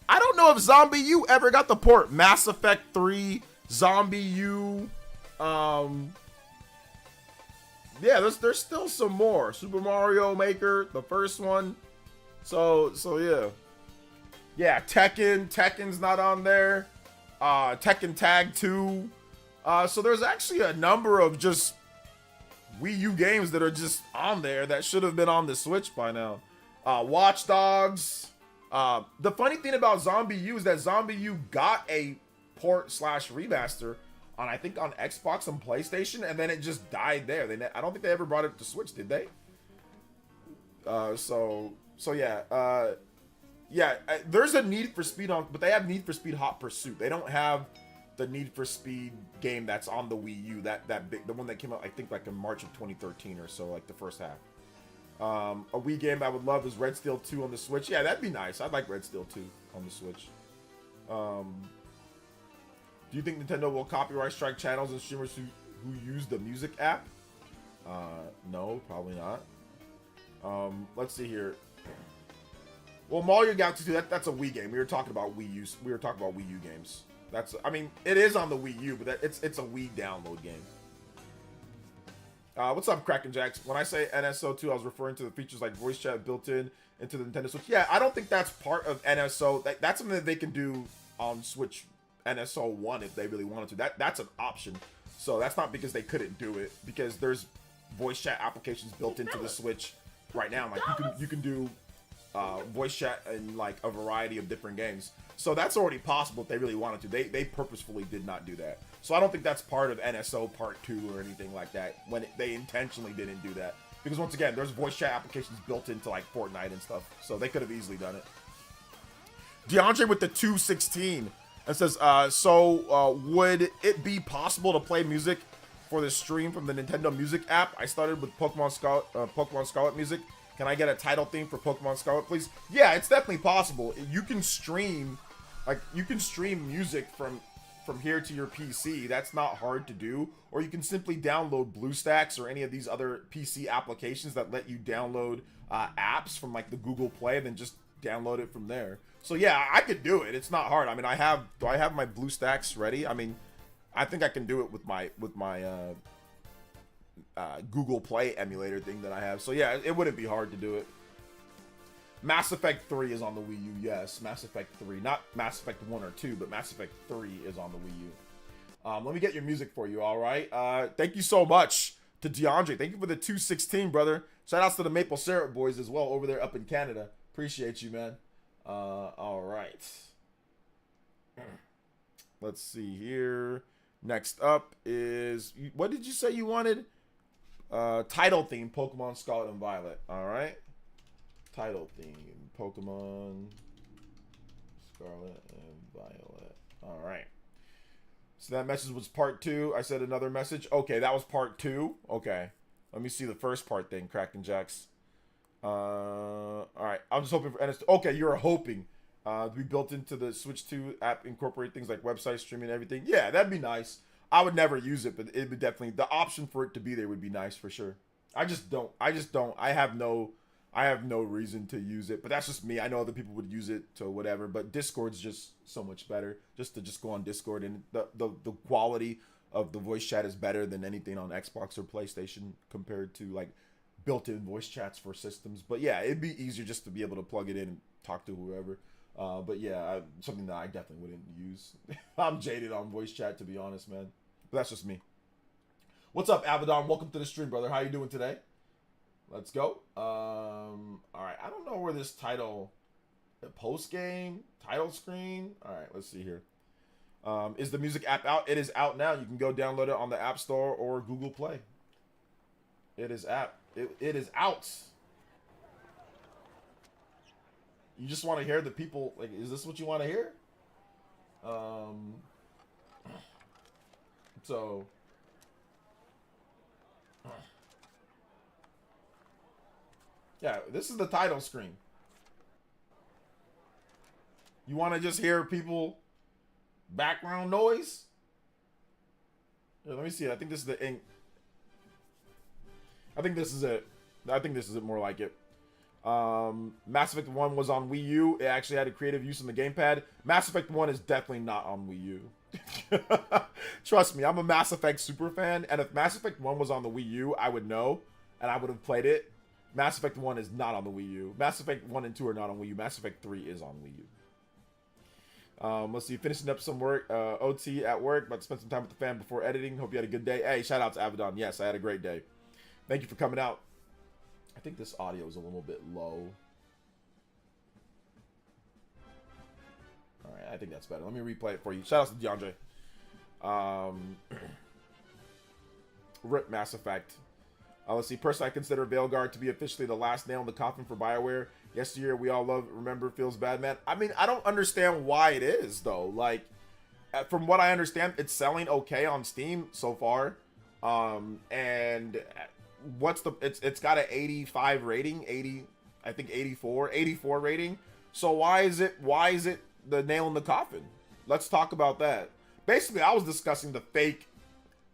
I don't know if Zombie U ever got the port. Mass Effect 3, Zombie U. Yeah, there's still some more. Super Mario Maker, the first one. So yeah. Yeah, Tekken's not on there. Tekken Tag 2. So there's actually a number of just Wii U games that are just on there that should have been on the Switch by now. Watch Dogs. The funny thing about Zombie U is that Zombie U got a port / remaster on, I think, on Xbox and PlayStation, and then it just died there. I don't think they ever brought it to Switch, did they? So yeah. There's a Need for Speed on, but they have Need for Speed Hot Pursuit. They don't have the Need for Speed game that's on the Wii U, that big, the one that came out I think like in March of 2013 or so, like the first half. A Wii game I would love is Red Steel 2 on the Switch. Yeah, that'd be nice. I'd like Red Steel 2 on the Switch. Do you think Nintendo will copyright strike channels and streamers who use the music app? No, probably not. Let's see here. Well, Mario Galaxy 2, that's a Wii game. We were talking about Wii U. We were talking about Wii U games. I mean, it is on the Wii U, but it's a Wii download game. What's up, Kraken Jacks? When I say NSO 2, I was referring to the features like voice chat built in into the Nintendo Switch. Yeah, I don't think that's part of NSO. That's something that they can do on Switch NSO 1 if they really wanted to. That's an option. So that's not because they couldn't do it, because there's voice chat applications built into the Switch right now. Like you can do voice chat in like a variety of different games. So that's already possible if they really wanted to. They purposefully did not do that. So I don't think that's part of NSO Part 2 or anything like that, when they intentionally didn't do that. Because once again, there's voice chat applications built into like Fortnite and stuff. So they could have easily done it. DeAndre with the 216 and says, would it be possible to play music for the stream from the Nintendo Music app? I started with Pokemon Scarlet music. Can I get a title theme for Pokemon Scarlet, please? Yeah, it's definitely possible. You can stream music from here to your PC. That's not hard to do. Or you can simply download BlueStacks or any of these other PC applications that let you download apps from like the Google Play, and then just download it from there. So yeah, I could do it. It's not hard. I mean, do I have my BlueStacks ready? I mean, I think I can do it with my Google Play emulator thing that I have. So yeah, it wouldn't be hard to do it. Mass Effect 3 is on the Wii U. Yes, Mass Effect 3. Not Mass Effect 1 or 2, but Mass Effect 3 is on the Wii U. Let me get your music for you, all right? Thank you so much to DeAndre. Thank you for the 216, brother. Shout outs to the Maple Syrup boys as well over there up in Canada. Appreciate you, man. All right. Let's see here. Next up is, what did you say you wanted? Title theme, Pokemon Scarlet and Violet. All right. Title theme, Pokemon Scarlet and Violet. All right. So that message was part 2. I said another message. Okay, that was part 2. Okay. Let me see the first part then, Kraken Jacks. All right. I'm just hoping for NS. Okay, you're hoping to be built into the Switch 2 app, incorporate things like website streaming and everything. Yeah, that'd be nice. I would never use it, but it would definitely, the option for it to be there would be nice for sure. I just don't. I have no reason to use it, but that's just me. I know other people would use it to whatever, but Discord's just so much better. Just to go on Discord, and the quality of the voice chat is better than anything on Xbox or PlayStation compared to like built-in voice chats for systems. But yeah, it'd be easier just to be able to plug it in and talk to whoever. But yeah, something that I definitely wouldn't use. I'm jaded on voice chat, to be honest, man. But that's just me. What's up, Abaddon? Welcome to the stream, brother. How you doing today? Let's go. All right. I don't know where this title, the post game title screen. All right. Let's see here. Is the music app out? It is out now. You can go download it on the App Store or Google Play. It is app. It is out. You just want to hear the people. Like, is this what you want to hear? So. Yeah, this is the title screen. You want to just hear people background noise? Here, let me see. I think this is the ink. I think this is it. I think this is it, more like it. Mass Effect 1 was on Wii U. It actually had a creative use on the gamepad. Mass Effect 1 is definitely not on Wii U. Trust me, I'm a Mass Effect super fan, and if Mass Effect 1 was on the Wii U, I would know, and I would have played it. Mass Effect 1 is not on the Wii U. Mass Effect 1 and 2 are not on Wii U. Mass Effect 3 is on Wii U. Let's see, finishing up some work, OT at work, about to spend some time with the fam before editing. Hope you had a good day. Hey, shout out to Abaddon. Yes, I had a great day. Thank you for coming out. I think this audio is a little bit low. All right, I think that's better. Let me replay it for you. Shout out to DeAndre. Rip Mass Effect. Let's see. Personally, I consider Veilguard to be officially the last nail in the coffin for BioWare. Yesteryear, we all remember, feels bad, man. I mean, I don't understand why it is, though. Like, from what I understand, it's selling okay on Steam so far. And it's got an 85 rating, 80, I think 84 rating. So why is it the nail in the coffin? Let's talk about that. Basically, I was discussing the fake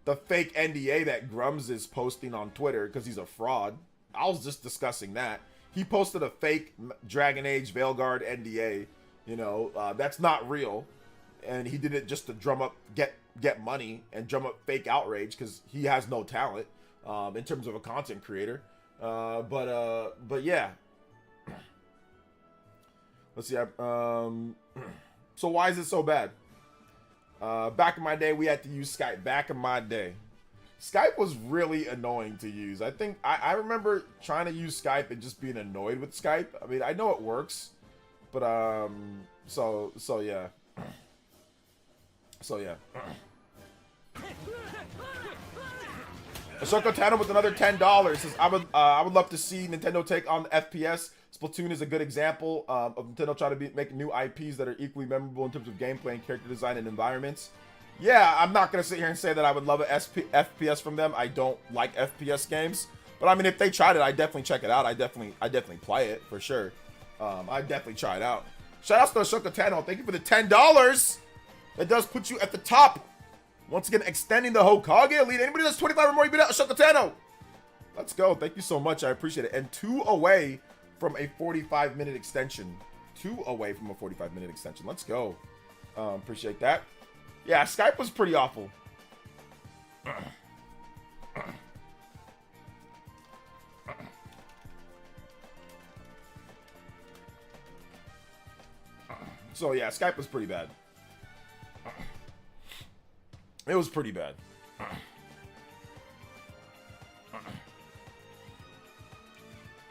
NDA that Grums is posting on Twitter because he's a fraud. I was just discussing that. He posted a fake Dragon Age Veilguard NDA. You know, that's not real. And he did it just to drum up, get money and drum up fake outrage because he has no talent in terms of a content creator. But yeah. Let's see. So why is it so bad? Back in my day, we had to use Skype. Back in my day, Skype was really annoying to use. I think I remember trying to use Skype and just being annoyed with Skype. I mean, I know it works, but so yeah. So yeah. Ahsoka Tano with another $10 says, I would love to see Nintendo take on the FPS. Splatoon is a good example of Nintendo trying to make new IPs that are equally memorable in terms of gameplay and character design and environments. Yeah, I'm not gonna sit here and say that I would love an FPS from them. I don't like FPS games, but I mean, if they tried it, I definitely check it out. I definitely play it for sure. I definitely try it out. Shout out to Ahsoka Tano. Thank you for the $10. That does put you at the top. Once again, extending the Hokage elite. Anybody that's 25 or more, you beat out Ahsoka Tano. Let's go. Thank you so much. I appreciate it. And 2 away from a 45-minute extension. 2 away from a 45-minute extension. Let's go. Appreciate that. Yeah, Skype was pretty awful. So yeah, Skype was pretty bad. It was pretty bad.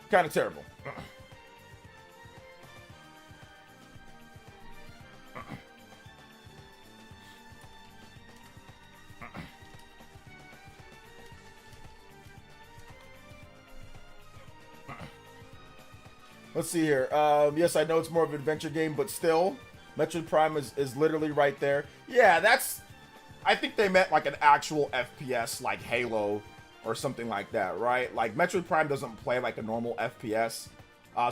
Kind of terrible. Let's see here. Yes, I know it's more of an adventure game, but still, Metroid Prime is literally right there. Yeah, that's... I think they meant like an actual FPS, like Halo or something like that, right? Like, Metroid Prime doesn't play like a normal FPS.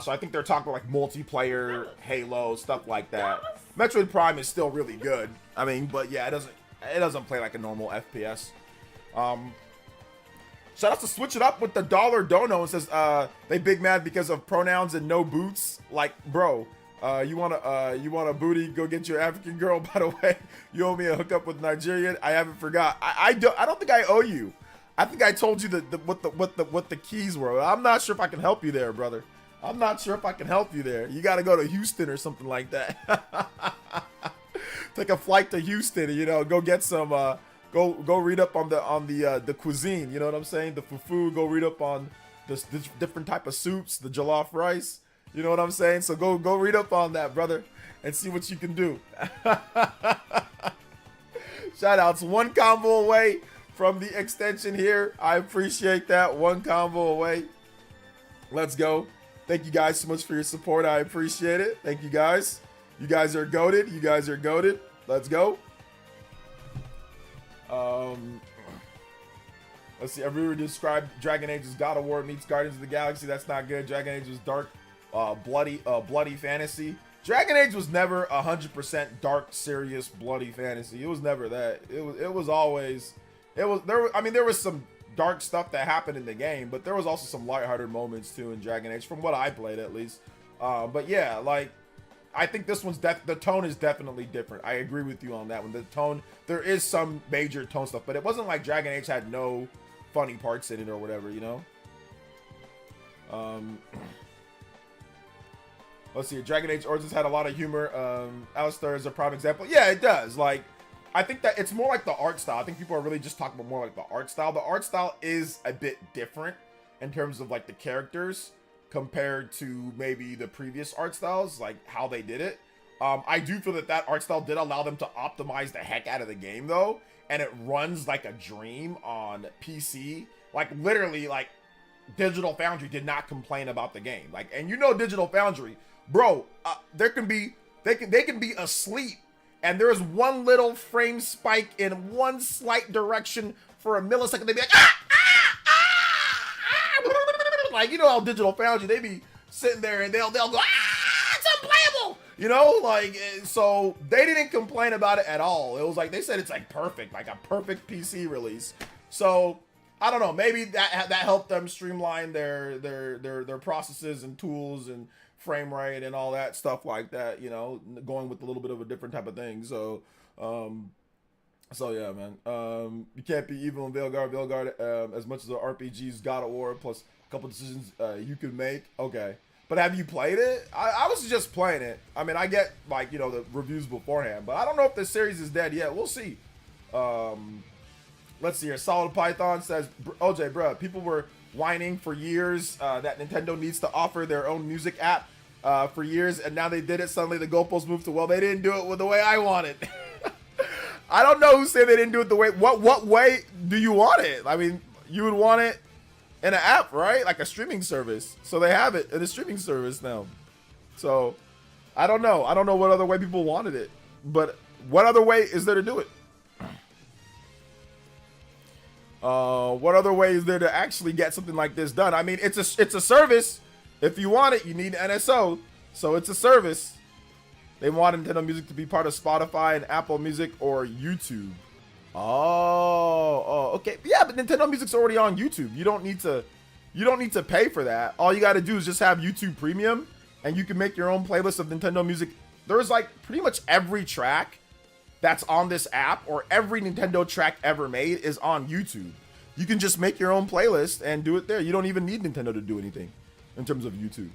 So I think they're talking like multiplayer, Halo, stuff like that. Metroid Prime is still really good. I mean, but yeah, it doesn't play like a normal FPS. Shout out to Switch It Up with the $1 dono. It says they big mad because of pronouns and no boots. Like, bro, you want a booty? Go get your African girl. By the way, you owe me a hookup with Nigerian. I haven't forgot. I don't think I owe you. I think I told you what the keys were. I'm not sure if I can help you there, brother. I'm not sure if I can help you there. You got to go to Houston or something like that. Take a flight to Houston, you know, go get some go read up on the cuisine, you know what I'm saying? The fufu, go read up on the different type of soups, the jollof rice, you know what I'm saying? So go read up on that, brother, and see what you can do. Shout outs, 1 combo away from the extension here. I appreciate that. 1 combo away. Let's go. Thank you guys so much for your support. I appreciate it. Thank you guys. You guys are goated. You guys are goated. Let's go. Let's see. Everyone described Dragon Age as God of War meets Guardians of the Galaxy. That's not good. Dragon Age was dark, bloody fantasy. Dragon Age was never 100% dark, serious, bloody fantasy. It was never that. It was always. There was some dark stuff that happened in the game, but there was also some lighthearted moments too in Dragon Age, from what I played at least. But yeah, like, I think this one's the tone is definitely different. I agree with you on that one. The tone, there is some major tone stuff, but it wasn't like Dragon Age had no funny parts in it or whatever, you know. Let's see. Dragon Age Origins had a lot of humor. Alistar is a prime example. Yeah, it does. Like, I think that it's more like the art style. I think people are really just talking about more like the art style. The art style is a bit different in terms of like the characters compared to maybe the previous art styles, like how they did it. I do feel that art style did allow them to optimize the heck out of the game though, and it runs like a dream on PC. Like, literally, like, Digital Foundry did not complain about the game. Like, and you know Digital Foundry, bro, they can be asleep and there is one little frame spike in one slight direction for a millisecond, they'd be like, ah, ah, ah, ah. Like, you know how Digital Foundry, they be sitting there and they'll go, ah, it's unplayable. You know, like, so they didn't complain about it at all. It was like, they said it's like perfect, like a perfect PC release. So I don't know, maybe that helped them streamline their processes and tools and frame rate and all that stuff like that, you know, going with a little bit of a different type of thing. So so yeah, man, you can't be evil in Veilguard as much as the RPG's God of War plus a couple decisions you could make. Okay, but have you played it? I was just playing it. I mean, I get, like, you know, the reviews beforehand, but I don't know if this series is dead yet. We'll see. Let's see here. Solid Python says, OJ, bro, people were whining for years that Nintendo needs to offer their own music app for years, and now they did it. Suddenly the goalposts moved to, well, they didn't do it with the way I want it. I don't know who said they didn't do it the way. What way do you want it? I mean, you would want it in an app, right? Like a streaming service. So they have it in a streaming service now. So I don't know. I don't know what other way people wanted it. But what other way is there to do it? What other way is there to actually get something like this done? I mean, it's a service. If you want it, you need NSO. So it's a service. They want Nintendo Music to be part of Spotify and Apple Music or YouTube. Oh, okay. Yeah, but Nintendo Music's already on YouTube. You don't need to pay for that. All you got to do is just have YouTube Premium, and you can make your own playlist of Nintendo Music. There's like pretty much every track that's on this app, or every Nintendo track ever made, is on YouTube. You can just make your own playlist and do it there. You don't even need Nintendo to do anything in terms of YouTube.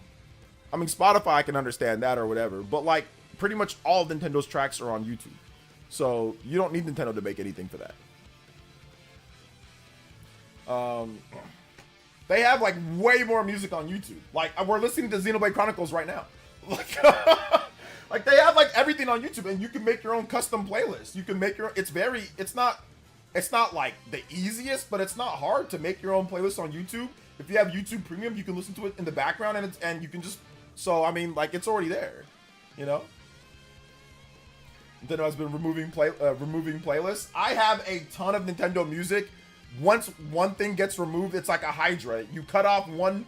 I mean, Spotify, I can understand that or whatever, but like pretty much all of Nintendo's tracks are on YouTube. So you don't need Nintendo to make anything for that. They have like way more music on YouTube. Like, we're listening to Xenoblade Chronicles right now. Like, like they have like everything on YouTube, and you can make your own custom playlist. You can make your, it's not like the easiest, but it's not hard to make your own playlist on YouTube. If you have YouTube Premium, you can listen to it in the background, and you can just, so I mean, like, it's already there, you know. Nintendo has been removing playlists. I have a ton of Nintendo music. Once one thing gets removed, it's like a Hydra. You cut off one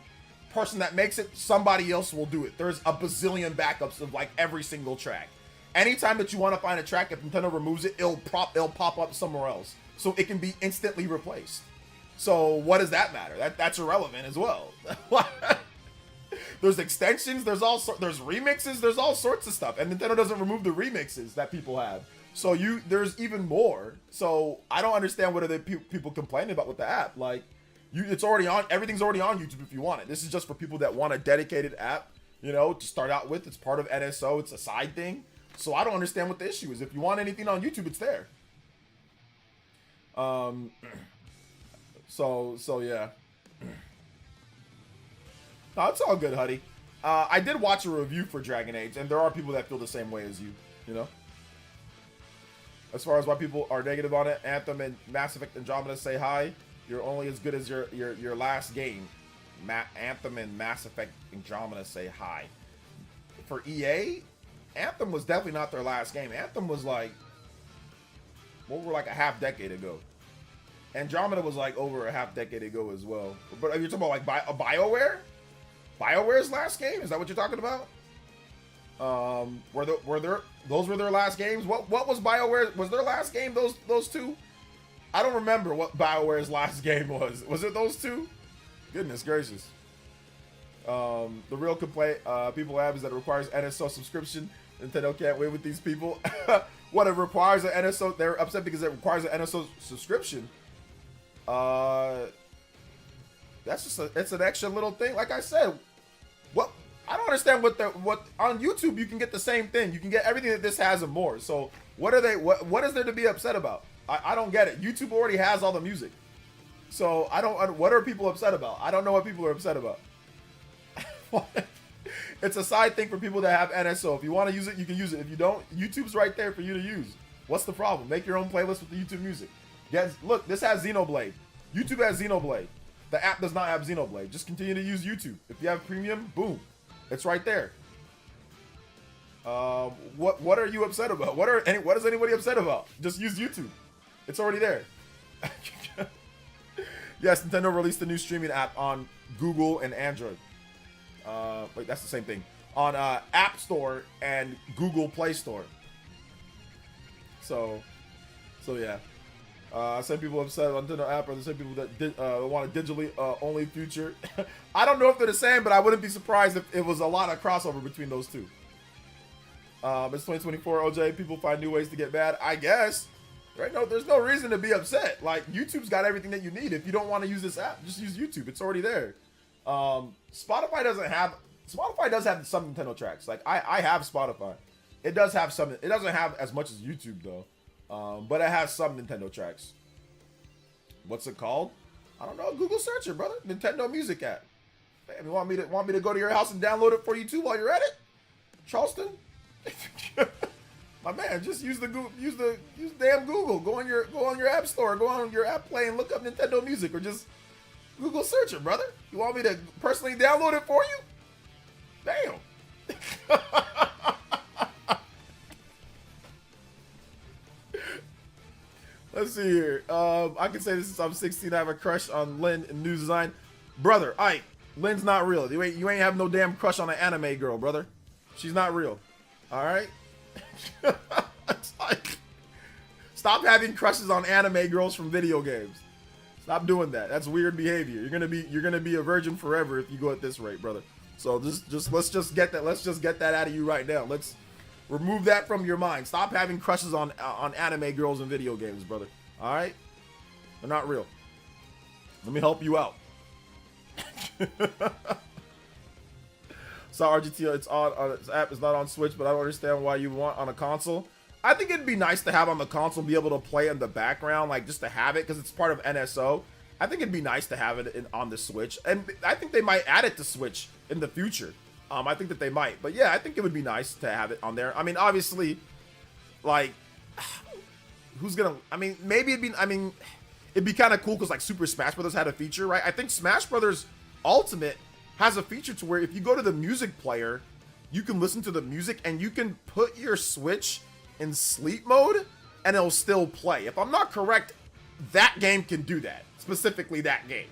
person that makes it, somebody else will do it. There's a bazillion backups of like every single track. Anytime that you want to find a track, if Nintendo removes it, it'll pop up somewhere else, so it can be instantly replaced. So what does that matter? That's irrelevant as well. There's extensions, there's remixes, there's all sorts of stuff, and Nintendo doesn't remove the remixes that people have. So there's even more. So I don't understand what are the people complaining about with the app. Like, it's already on. Everything's already on YouTube if you want it. This is just for people that want a dedicated app, you know, to start out with. It's part of NSO. It's a side thing. So I don't understand what the issue is. If you want anything on YouTube, it's there. So yeah. No, it's all good, Huddy. I did watch a review for Dragon Age, and there are people that feel the same way as you, you know? As far as why people are negative on it, Anthem and Mass Effect Andromeda say hi. You're only as good as your last game. Anthem and Mass Effect Andromeda say hi. For EA, Anthem was definitely not their last game. Anthem was like, over like a half decade ago. Andromeda was like over a half decade ago as well. But are you talking about like BioWare? BioWare's last game? Is that what you're talking about? Those were their last games? What was BioWare? Was their last game those two? I don't remember what BioWare's last game was. Was it those two? Goodness gracious. The real complaint people have is that it requires NSO subscription. Nintendo can't win with these people. What, it requires an NSO? They're upset because it requires an NSO subscription. That's just it's an extra little thing. Like I said, what, I don't understand what on YouTube you can get the same thing. You can get everything that this has and more. So what is there to be upset about? I don't get it. YouTube already has all the music. So what are people upset about? I don't know what people are upset about. It's a side thing for people that have NSO. If you want to use it, you can use it. If you don't, YouTube's right there for you to use. What's the problem? Make your own playlist with the YouTube music. Yes, look, this has Xenoblade. YouTube has Xenoblade. The app does not have Xenoblade. Just continue to use YouTube. If you have premium, boom, it's right there. What are you upset about? What is anybody upset about? Just use YouTube. It's already there. Yes, Nintendo released a new streaming app on Google and Android. Wait, that's the same thing. On App Store and Google Play Store. So yeah. Some people upset about Nintendo app are the same people that want a digitally only future. I don't know if they're the same, but I wouldn't be surprised if it was a lot of crossover between those two. It's 2024, OJ. People find new ways to get mad. I guess. Right? No, there's no reason to be upset. Like, YouTube's got everything that you need. If you don't want to use this app, just use YouTube. It's already there. Spotify does have some Nintendo tracks. Like, I have Spotify. It does have some. It doesn't have as much as YouTube though. But it has some Nintendo tracks. What's it called? I don't know. Google search it, brother. Nintendo Music app. Man, you want me to go to your house and download it for you too while you're at it, Charleston? My man, just use damn Google. Go on your app store. Go on your app play and look up Nintendo Music, or just Google search it, brother. You want me to personally download it for you? Damn. Let's see here. I can say this since I'm 16. I have a crush on Lynn in new design. Brother, Lynn's not real. You ain't have no damn crush on an anime girl, brother. She's not real. Alright? It's like, stop having crushes on anime girls from video games. Stop doing that. That's weird behavior. You're gonna be a virgin forever if you go at this rate, brother. So let's just get that out of you right now. Let's remove that from your mind. Stop having crushes on anime girls in video games, brother. All right? They're not real. Let me help you out. So RGT, it's on this app is not on Switch, but I don't understand why you want on a console. I think it'd be nice to have on the console, be able to play in the background, like just to have it, because it's part of NSO. I think it'd be nice to have it on the Switch, and I think they might add it to Switch in the future. I think that they might, but yeah, I think it would be nice to have it on there. I mean, obviously, like, who's gonna? I mean, maybe it'd be kind of cool because like Super Smash Brothers had a feature, right? I think Smash Brothers Ultimate has a feature to where if you go to the music player, you can listen to the music and you can put your Switch in sleep mode and it'll still play. If I'm not correct, that game can do that, specifically that game.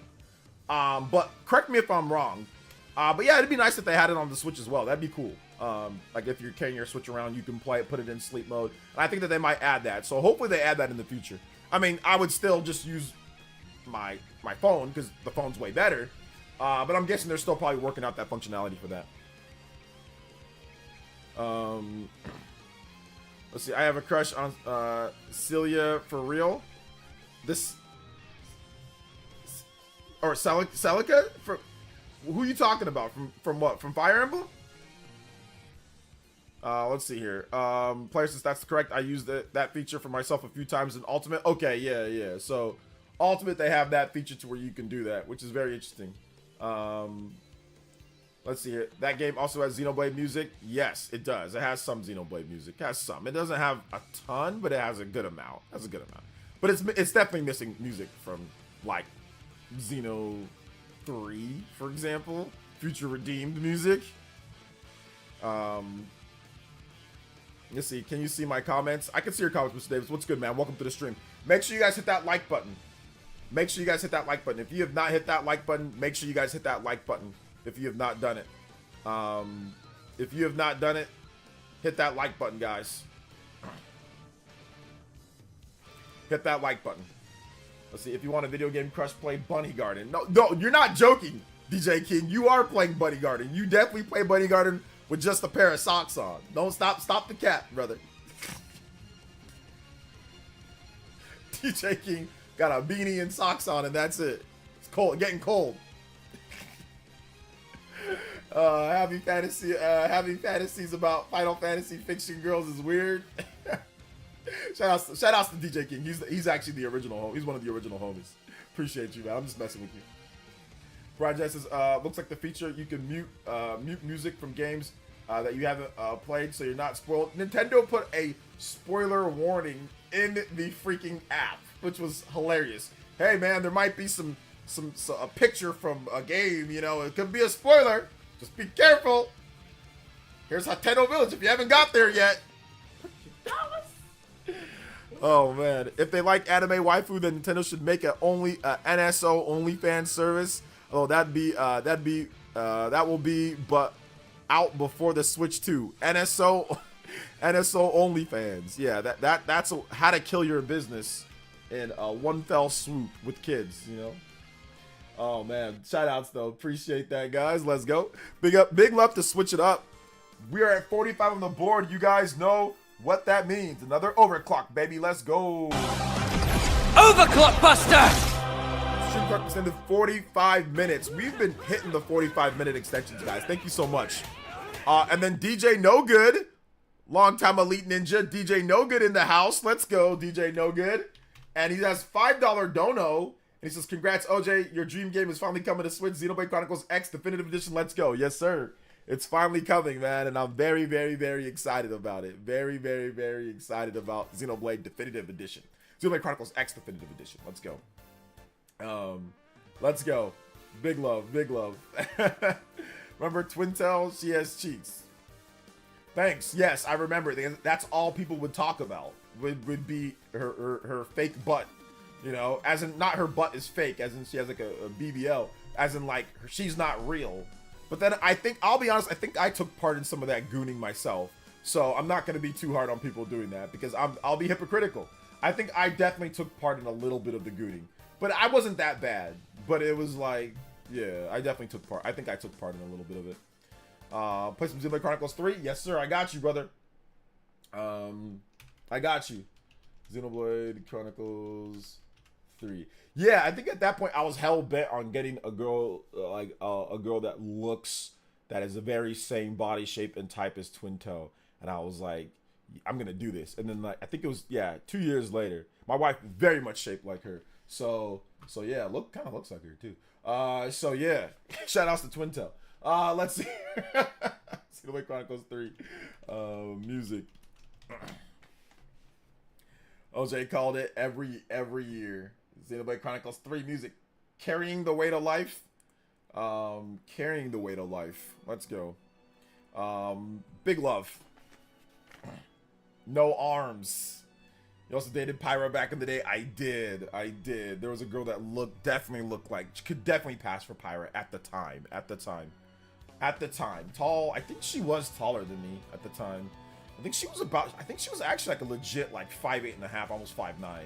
But correct me if I'm wrong. But yeah, it'd be nice if they had it on the Switch as well. That'd be cool. Like if you're carrying your Switch around, you can play it, put it in sleep mode. And I think that they might add that. So hopefully they add that in the future. I mean, I would still just use my phone because the phone's way better. But I'm guessing they're still probably working out that functionality for that. Let's see. I have a crush on Celia for real. This or Celica for. Who are you talking about? From what? From Fire Emblem? Let's see here. Player says that's correct. I used that feature for myself a few times in Ultimate. Okay, yeah. So, Ultimate, they have that feature to where you can do that, which is very interesting. Let's see here. That game also has Xenoblade music. Yes, it does. It has some Xenoblade music. It has some. It doesn't have a ton, but it has a good amount. But it's definitely missing music from, like, Xeno 3, for example. Future Redeemed music. Let's see. Can you see my comments? I can see your comments, Mr. Davis. What's good, man? Welcome to the stream. Make sure you guys hit that like button. If you have not hit that like button, make sure you guys hit that like button if you have not done it. If you have not done it, hit that like button, guys. Hit that like button. Let's see. If you want a video game crush, play Bunny Garden. No, you're not joking, DJ King. You are playing Bunny Garden. You definitely play Bunny Garden with just a pair of socks on. Don't stop the cat, brother. DJ King got a beanie and socks on, and that's it. It's cold, getting cold. Having fantasies about Final Fantasy fiction girls is weird. Shout outs to DJ King. He's actually the original. He's one of the original homies. Appreciate you, man. I'm just messing with you. Brian Jess says, looks like the feature you can mute music from games that you haven't played, so you're not spoiled. Nintendo put a spoiler warning in the freaking app, which was hilarious. Hey, man, there might be a picture from a game. You know, it could be a spoiler. Just be careful. Here's Hateno Village if you haven't got there yet. Oh man, if they like anime waifu, then Nintendo should make a NSO OnlyFans service. Oh, that will be but out before the Switch 2. NSO OnlyFans. Yeah, that's how to kill your business in one fell swoop with kids, you know. Oh man, shout outs though. Appreciate that, guys. Let's go. Big love to switch it up. We are at 45 on the board. You guys know what that means. Another overclock, baby. Let's go. Overclock Buster! Stream clock extended 45 minutes. We've been hitting the 45-minute extensions, guys. Thank you so much. And then DJ No Good, longtime elite ninja. DJ No Good in the house. Let's go, DJ No Good. And he has $5 dono. And he says, congrats, OJ. Your dream game is finally coming to Switch. Xenoblade Chronicles X Definitive Edition. Let's go. Yes, sir. It's finally coming, man, and I'm very, very, very excited about it. Very, very, very excited about Xenoblade Definitive Edition. Xenoblade Chronicles X Definitive Edition. Let's go. Let's go. Big love, big love. Remember Twintel? She has cheeks. Thanks. Yes, I remember. That's all people would talk about. Would be her fake butt. You know, as in not her butt is fake, as in she has like a BBL, as in like she's not real. But then I'll be honest, I think I took part in some of that gooning myself. So I'm not going to be too hard on people doing that because I'll be hypocritical. I think I definitely took part in a little bit of the gooning. But I wasn't that bad. But it was like, yeah, I definitely took part. I think I took part in a little bit of it. Play some Xenoblade Chronicles 3? Yes, sir. I got you, brother. I got you. Xenoblade Chronicles 3. Yeah, I think at that point I was hell bent on getting a girl a girl that is the very same body shape and type as Twin Toe, and I was like, I'm gonna do this. And then like I think it was 2 years later, my wife very much shaped like her, so yeah, kind of looks like her too. So yeah, shout outs to Twin Toe. Let's see. Xenoblade Chronicles 3, music. OJ called it every year. Xenoblade Chronicles 3 music. Carrying the weight of life. Carrying the weight of life. Let's go. Big love. No arms. You also dated Pyra back in the day? I did. There was a girl that definitely looked like, she could definitely pass for Pyra at the time. Tall. I think she was taller than me at the time. I think she was actually like a legit like 5'8.5", almost 5'9".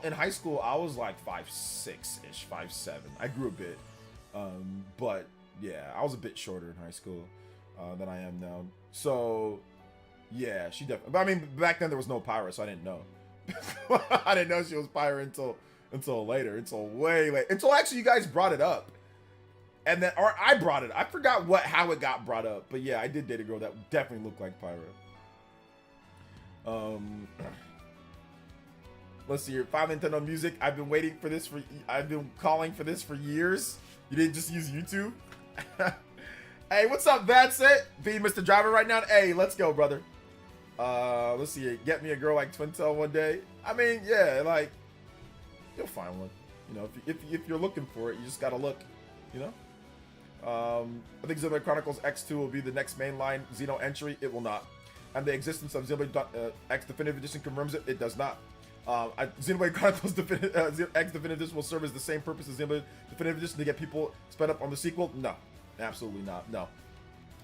In high school, I was like 5'6"-ish, 5'7". I grew a bit, but yeah, I was a bit shorter in high school than I am now. So yeah, she definitely. But I mean, back then there was no Pyra, so I didn't know. I didn't know she was Pyra until later, until way late, until actually you guys brought it up, and then or I brought it. I forgot how it got brought up, but yeah, I did date a girl that definitely looked like Pyra. Let's see here. 5 Nintendo Music. I've been calling for this for years. You didn't just use YouTube. Hey, what's up, That's it. Being Mr. Driver right now. Hey, let's go, brother. Let's see. Get me a girl like Twin Tail one day. I mean, yeah, like you'll find one. You know, if you're looking for it, you just gotta look. You know. I think Xenoblade Chronicles X2 will be the next mainline Xeno entry. It will not. And the existence of Xenoblade X Definitive Edition confirms it. It does not. Xenoblade Chronicles X Definitive Edition will serve as the same purpose as Xenoblade Definitive Edition to get people sped up on the sequel? No. Absolutely not. No.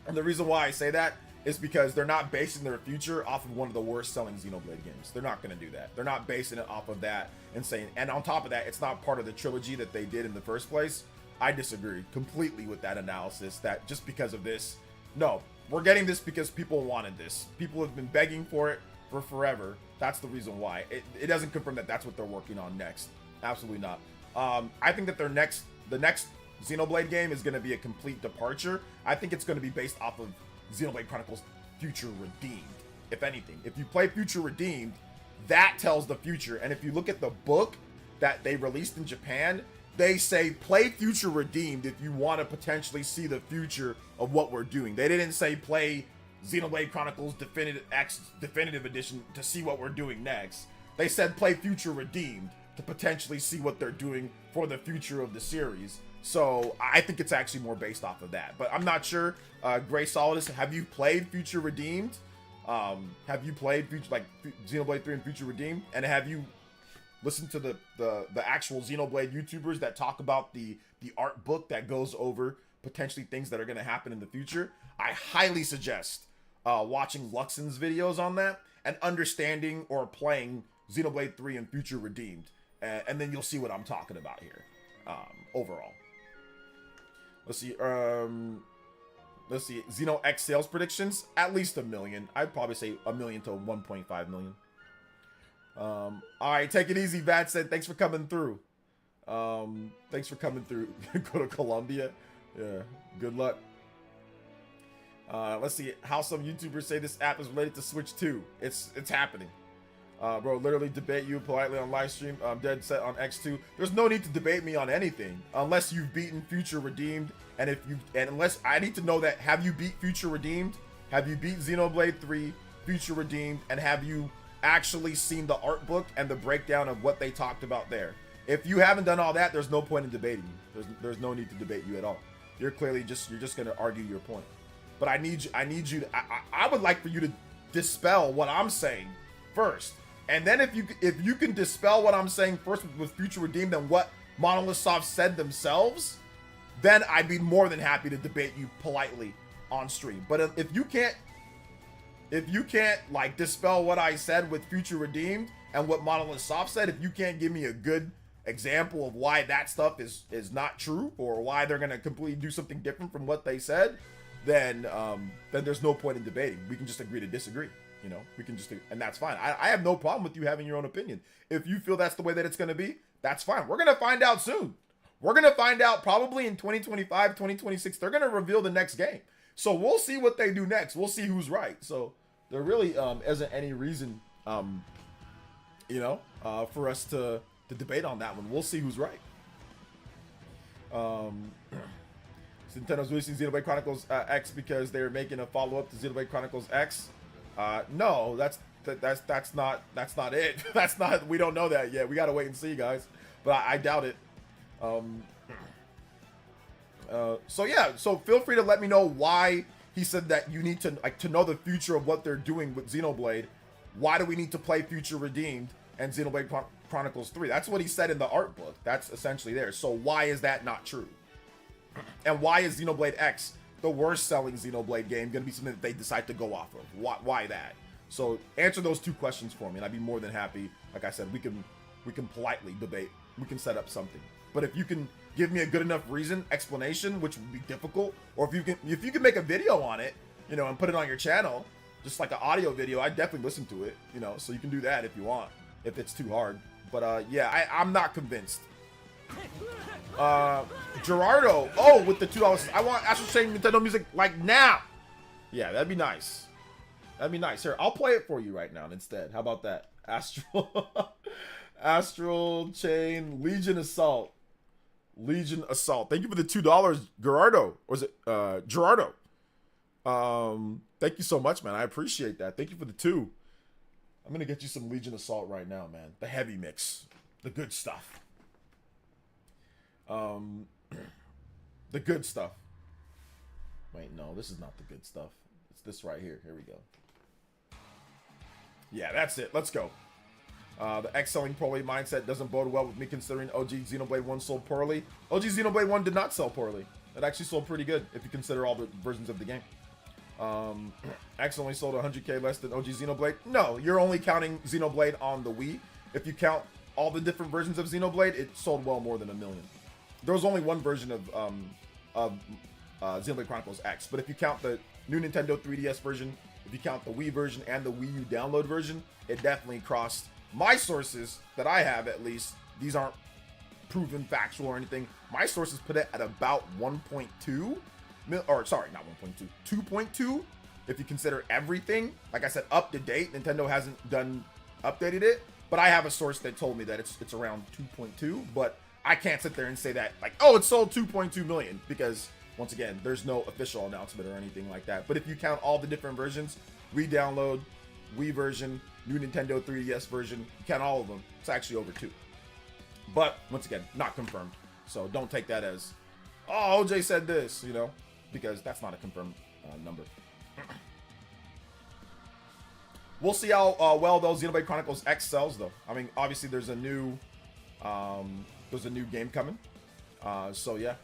And the reason why I say that is because they're not basing their future off of one of the worst selling Xenoblade games. They're not going to do that. They're not basing it off of that and saying, and on top of that, it's not part of the trilogy that they did in the first place. I disagree completely with that analysis that just because of this, no, we're getting this because people wanted this. People have been begging for it for forever. That's the reason why. It doesn't confirm that that's what they're working on next. Absolutely not. I think that the next Xenoblade game is going to be a complete departure. I think it's going to be based off of Xenoblade Chronicles Future Redeemed. If anything, if you play Future Redeemed, that tells the future. And if you look at the book that they released in Japan, they say play Future Redeemed if you want to potentially see the future of what we're doing. They didn't say play Xenoblade Chronicles Definitive Edition to see what we're doing next. They said play Future Redeemed, to potentially see what they're doing for the future of the series. So I think it's actually more based off of that, but I'm not sure. Gray Solidus, have you played Future Redeemed? Have you played Xenoblade 3 and Future Redeemed? And have you listened to the actual Xenoblade YouTubers that talk about the art book that goes over potentially things that are going to happen in the future? I highly suggest watching Luxon's videos on that and understanding or playing Xenoblade 3 and Future Redeemed, and then you'll see what I'm talking about here. Overall, let's see. Xeno X sales predictions, at least 1 million. I'd probably say 1 million to 1.5 million. All right, take it easy, Vat said. Thanks for coming through. Thanks for coming through. Go to Colombia. Yeah, good luck. Let's see how some YouTubers say this app is related to Switch 2. It's happening. Bro, literally debate you politely on live stream. I'm dead set on X2. There's no need to debate me on anything unless you've beaten Future Redeemed. And unless I need to know that, have you beat Future Redeemed? Have you beat Xenoblade 3, Future Redeemed, and have you actually seen the art book and the breakdown of what they talked about there? If you haven't done all that, there's no point in debating you. There's no need to debate you at all. You're just gonna argue your point. But I need you to, I would like for you to dispel what I'm saying first. And then if you can dispel what I'm saying first with Future Redeemed and what Monolith Soft said themselves, then I'd be more than happy to debate you politely on stream. But if you can't like dispel what I said with Future Redeemed and what Monolith Soft said, if you can't give me a good example of why that stuff is not true or why they're gonna completely do something different from what they said, then there's no point in debating. We can just agree to disagree. You know, we can just, and that's fine. I have no problem with you having your own opinion. If you feel that's the way that it's going to be, that's fine. We're going to find out soon. We're going to find out probably in 2025, 2026. They're going to reveal the next game. So we'll see what they do next. We'll see who's right. So there really isn't any reason, for us to debate on that one. We'll see who's right. Nintendo's releasing Xenoblade Chronicles X because they're making a follow-up to Xenoblade Chronicles X. No, that's not it. That's not, we don't know that yet. We gotta wait and see, guys. But I doubt it. So yeah, so feel free to let me know why he said that you need to know the future of what they're doing with Xenoblade. Why do we need to play Future Redeemed and Xenoblade Chronicles 3? That's what he said in the art book. That's essentially there. So why is that not true? And why is Xenoblade X, the worst selling Xenoblade game, going to be something that they decide to go off of? Why that? So answer those two questions for me, and I'd be more than happy. Like I said, we can politely debate. We can set up something. But if you can give me a good enough explanation, which would be difficult, or if you can make a video on it, and put it on your channel, just like an audio video, I'd definitely listen to it. So you can do that if you want, if it's too hard. But yeah, I'm not convinced. Gerardo, with the $2, I want Astral Chain Nintendo music like now. Yeah, that'd be nice. That'd be nice. Here, I'll play it for you right now instead. How about that? Astral Chain Legion Assault. Thank you for the $2, Gerardo. Or is it Gerardo? Thank you so much, man. I appreciate that. Thank you for the 2. I'm gonna get you some Legion Assault right now, man. The heavy mix, the good stuff. The good stuff. Wait, no, this is not the good stuff. It's this right here. Here we go. Yeah, that's it. Let's go. The X selling poorly mindset doesn't bode well with me considering OG Xenoblade 1 sold poorly. OG Xenoblade 1 did not sell poorly. It actually sold pretty good if you consider all the versions of the game. X only sold 100k less than OG Xenoblade. No, you're only counting Xenoblade on the Wii. If you count all the different versions of Xenoblade, it sold well more than 1 million. There was only one version of Xenoblade Chronicles X, but if you count the new Nintendo 3DS version, if you count the Wii version and the Wii U download version, it definitely crossed my sources that I have, at least. These aren't proven factual or anything. My sources put it at about 1.2 or sorry, not 1.2, 2.2 if you consider everything. Like I said, up to date, Nintendo hasn't updated it, but I have a source that told me that it's around 2.2, but I can't sit there and say that like, oh, it sold 2.2 million, because once again, there's no official announcement or anything like that. But if you count all the different versions, re-download, Wii version, new Nintendo 3DS version, you count all of them, it's actually over 2. But once again, not confirmed. So don't take that as, oh, OJ said this, you know, because that's not a confirmed number. We'll see how well those Xenoblade Chronicles X sells, though. I mean, obviously there's a new game coming. So yeah,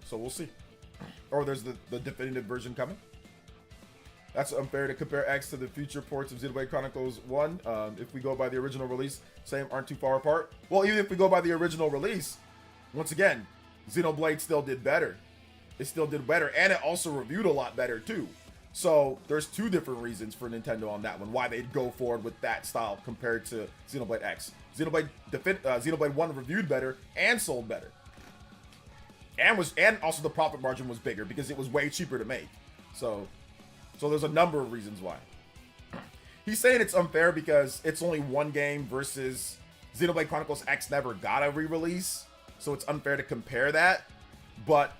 so we'll see. Or there's the definitive version coming. That's unfair to compare X to the future ports of Xenoblade Chronicles 1. If we go by the original release, same aren't too far apart. Well, even if we go by the original release, once again, Xenoblade still did better. It still did better, and it also reviewed a lot better too. So there's two different reasons for Nintendo on that one, why they'd go forward with that style compared to Xenoblade X. Xenoblade 1 reviewed better and sold better. And also the profit margin was bigger because it was way cheaper to make. So there's a number of reasons why. He's saying it's unfair because it's only one game versus Xenoblade Chronicles X never got a re-release. So it's unfair to compare that. But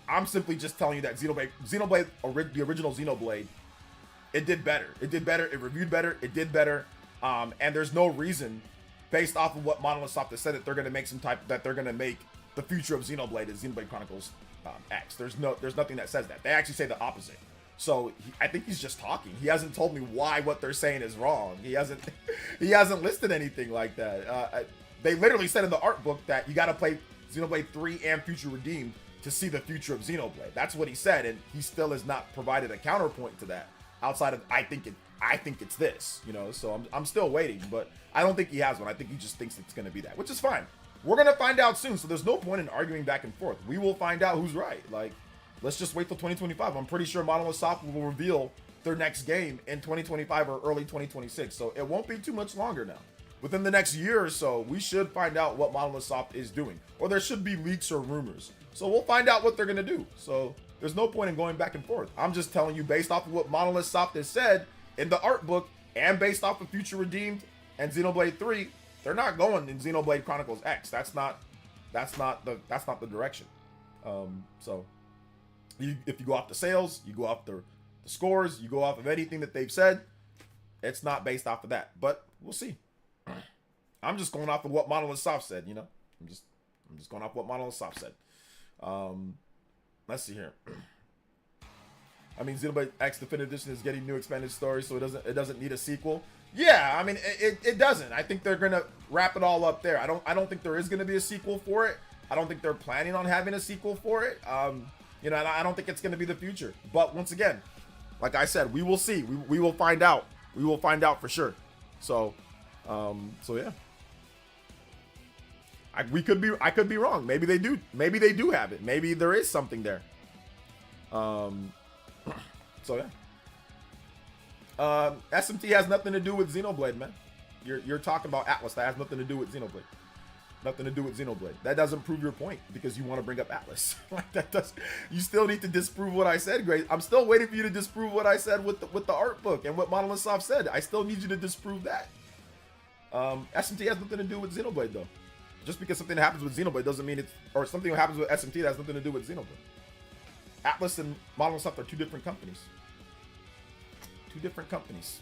I'm simply just telling you that Xenoblade, the original Xenoblade, it did better. It did better. It reviewed better. It did better. And there's no reason, based off of what Monolith Soft has said, that they're going to make the future of Xenoblade is Xenoblade Chronicles X. There's nothing that says that. They actually say the opposite. So I think he's just talking. He hasn't told me why what they're saying is wrong. He hasn't listed anything like that. They literally said in the art book that you got to play Xenoblade 3 and Future Redeemed to see the future of Xenoblade. That's what he said, and he still has not provided a counterpoint to that outside of I think it's this, you know. So I'm still waiting, but I don't think he has one. I think he just thinks it's going to be that, which is fine. We're going to find out soon, so there's no point in arguing back and forth. We will find out who's right. Like, let's just wait till 2025. I'm pretty sure Monolith Soft will reveal their next game in 2025 or early 2026, so it won't be too much longer now. Within the next year or so, we should find out what Monolith Soft is doing, or there should be leaks or rumors. So we'll find out what they're going to do. So there's no point in going back and forth. I'm just telling you based off of what Monolith Soft has said in the art book and based off of Future Redeemed and Xenoblade 3, they're not going in Xenoblade Chronicles X. That's not the direction. So if you go off the sales, you go off the scores, you go off of anything that they've said, it's not based off of that. But we'll see. I'm just going off of what Monolith Soft said, you know. I'm just going off what Monolith Soft said. Let's see here. I mean, Xenoblade X Definitive Edition is getting new expanded stories, so it doesn't need a sequel. Yeah, I mean, it doesn't. I think they're gonna wrap it all up there. I don't think there is gonna be a sequel for it. I don't think they're planning on having a sequel for it. You know, and I don't think it's gonna be the future. But once again, like I said, we will see. We will find out. We will find out for sure. So yeah. I could be wrong. Maybe they do. Maybe they do have it. Maybe there is something there. So yeah. SMT has nothing to do with Xenoblade, man. You're talking about Atlas. That has nothing to do with Xenoblade. Nothing to do with Xenoblade. That doesn't prove your point because you want to bring up Atlas. Like that does. You still need to disprove what I said, Grace. I'm still waiting for you to disprove what I said with the art book and what Monolith Soft said. I still need you to disprove that. SMT has nothing to do with Xenoblade though. Just because something happens with Xenoblade doesn't mean or something happens with SMT that has nothing to do with Xenoblade. Atlas and Monolith Soft are two different companies. Two different companies.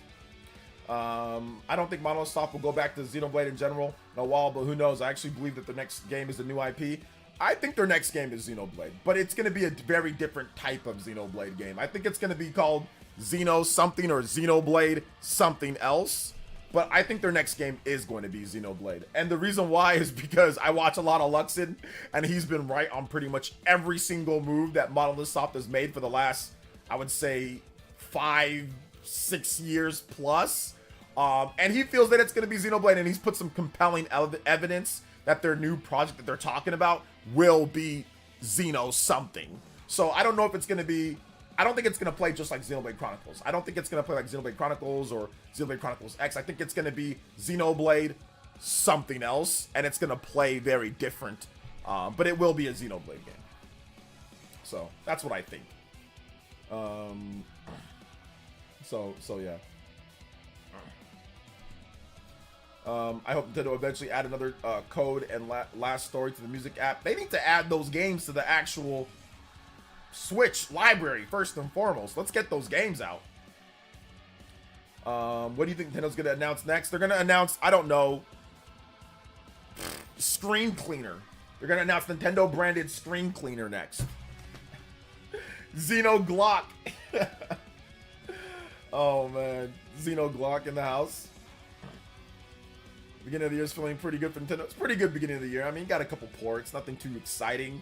I don't think Monolith Soft will go back to Xenoblade in general in a while, but who knows? I actually believe that the next game is a new IP. I think their next game is Xenoblade, but it's going to be a very different type of Xenoblade game. I think it's going to be called Xeno something or Xenoblade something else. But I think their next game is going to be Xenoblade. And the reason why is because I watch a lot of Luxon, and he's been right on pretty much every single move that Monolith Soft has made for the last, I would say, 5-6 years plus. And he feels that it's going to be Xenoblade, and he's put some compelling evidence that their new project that they're talking about will be Xeno something. So I don't know if it's going to be... I don't think it's going to play just like Xenoblade Chronicles. I don't think it's going to play like Xenoblade Chronicles or Xenoblade Chronicles X. I think it's going to be Xenoblade something else, and it's going to play very different. But it will be a Xenoblade game. So that's what I think. So yeah. I hope Nintendo eventually add another code and last story to the music app. They need to add those games to the actual Switch library first and foremost. Let's get those games out. What do you think Nintendo's gonna announce next? They're gonna announce, I don't know, screen cleaner. They're gonna announce Nintendo branded screen cleaner next. Xeno Glock. Oh man, Xeno Glock in the house. Beginning of the year is feeling pretty good for Nintendo. It's pretty good beginning of the year. I mean, got a couple ports, nothing too exciting.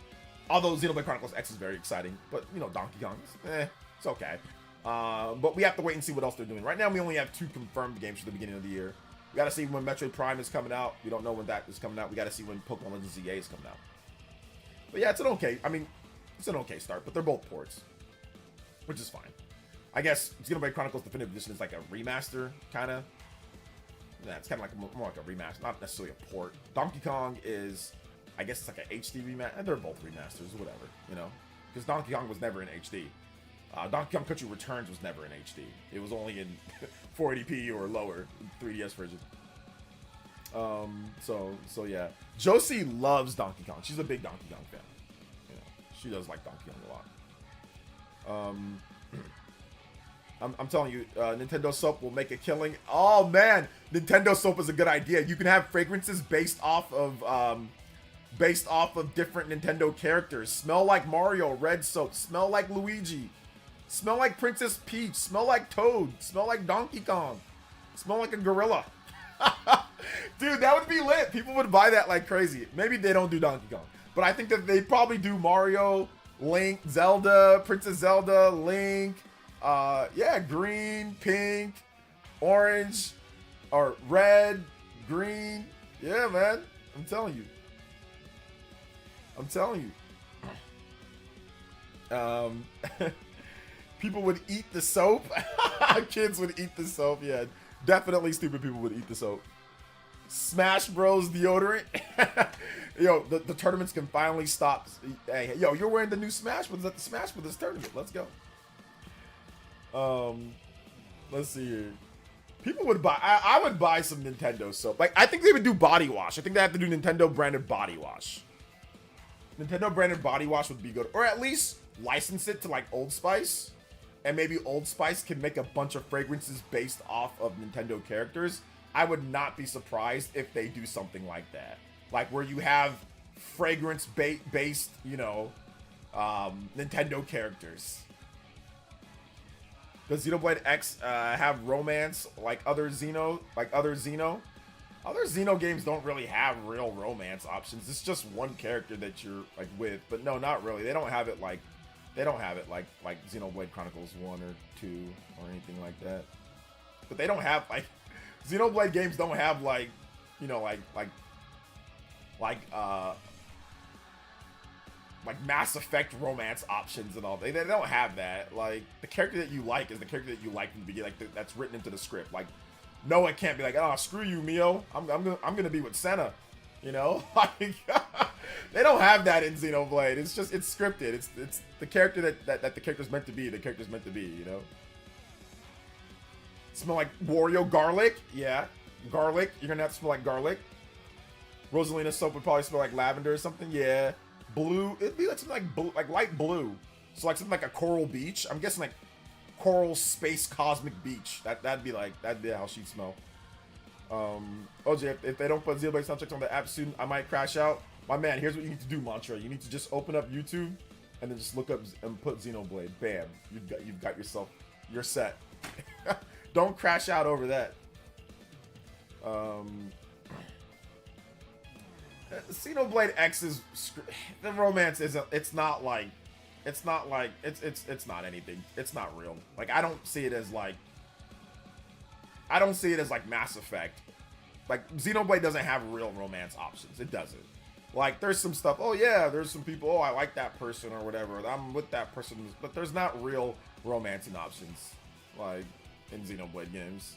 Although Xenoblade Chronicles X is very exciting, but you know, Donkey Kong, it's okay. But we have to wait and see what else they're doing. Right now, we only have 2 confirmed games for the beginning of the year. We got to see when Metroid Prime is coming out. We don't know when that is coming out. We got to see when Pokemon Legends ZA is coming out. But yeah, it's an okay. I mean, it's an okay start. But they're both ports, which is fine. I guess Xenoblade Chronicles Definitive Edition is like a remaster, kind of. Yeah, it's kind of like more like a remaster, not necessarily a port. Donkey Kong is, I guess it's like an HD remaster, and they're both remasters, whatever, you know, because Donkey Kong was never in HD. Donkey Kong Country Returns was never in HD. It was only in 480p or lower 3DS version. So yeah, Josie loves Donkey Kong. She's a big Donkey Kong fan. You know, she does like Donkey Kong a lot. I'm telling you, Nintendo soap will make a killing. Oh man, Nintendo soap is a good idea. You can have fragrances based off of different Nintendo characters. Smell like Mario, red soap. Smell like Luigi. Smell like Princess Peach. Smell like Toad. Smell like Donkey Kong. Smell like a gorilla. Dude, that would be lit. People would buy that like crazy. Maybe they don't do Donkey Kong, but I think that they probably do Mario, Link, Zelda, Princess Zelda, Link. Yeah, green, pink, orange, or red, green. Yeah, man. I'm telling you. People would eat the soap. Kids would eat the soap. Yeah, definitely stupid people would eat the soap. Smash Bros deodorant. Yo, the tournaments can finally stop. Hey, yo, you're wearing the new Smash Brothers at the Smash Brothers tournament. Let's go. Let's see here. People would buy. I would buy some Nintendo soap. Like, I think they would do body wash. I think they have to do Nintendo branded body wash. Nintendo branded body wash would be good, or at least license it to like Old Spice, and maybe Old Spice can make a bunch of fragrances based off of Nintendo characters. I would not be surprised if they do something like that, like where you have fragrance based, you know, Nintendo characters. Does Xenoblade X have romance like other Xeno? Other Xeno games don't really have real romance options. It's just one character that you're like with, but no, not really. They don't have it like Xenoblade Chronicles 1 or 2 or anything like that. But they don't have like Xenoblade games don't have like, you know, like Mass Effect romance options and all. They don't have that. Like, the character that you like is the character that you like from the beginning, like that's written into the script. Like, Noah can't be like, oh, screw you, Mio. I'm gonna be with Senna. You know, like they don't have that in Xenoblade. It's scripted. It's the character that the character's meant to be. The character's meant to be. You know. Smell like Wario garlic? Yeah, garlic. You're gonna have to smell like garlic. Rosalina soap would probably smell like lavender or something. Yeah. Blue. It'd be like something like blue, like light blue. So like something like a coral beach. I'm guessing like coral space cosmic beach. That'd be how she'd smell. OJ, if they don't put Xenoblade soundtracks on the app soon, I might crash out. My man, here's what you need to do, Mantra. You need to just open up YouTube and then just look up and put Xenoblade. Bam. You've got yourself. You're set. Don't crash out over that. Xenoblade X is the romance isn't. It's not anything. It's not real. Like, I don't see it as like Mass Effect. Like, Xenoblade doesn't have real romance options. It doesn't. Like, there's some stuff. Oh yeah, there's some people. Oh, I like that person or whatever. I'm with that person. But there's not real romancing options like in Xenoblade games.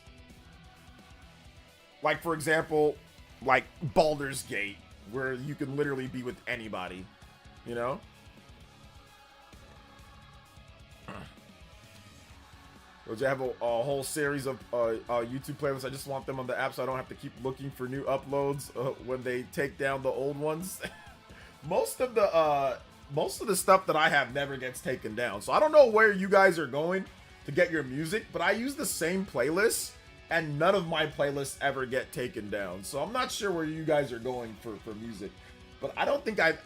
Like, for example, like Baldur's Gate, where you can literally be with anybody, you know? Which I have a whole series of YouTube playlists. I just want them on the app so I don't have to keep looking for new uploads when they take down the old ones. Most of the stuff that I have never gets taken down. So I don't know where you guys are going to get your music, but I use the same playlist and none of my playlists ever get taken down. So I'm not sure where you guys are going for music, but I don't think I've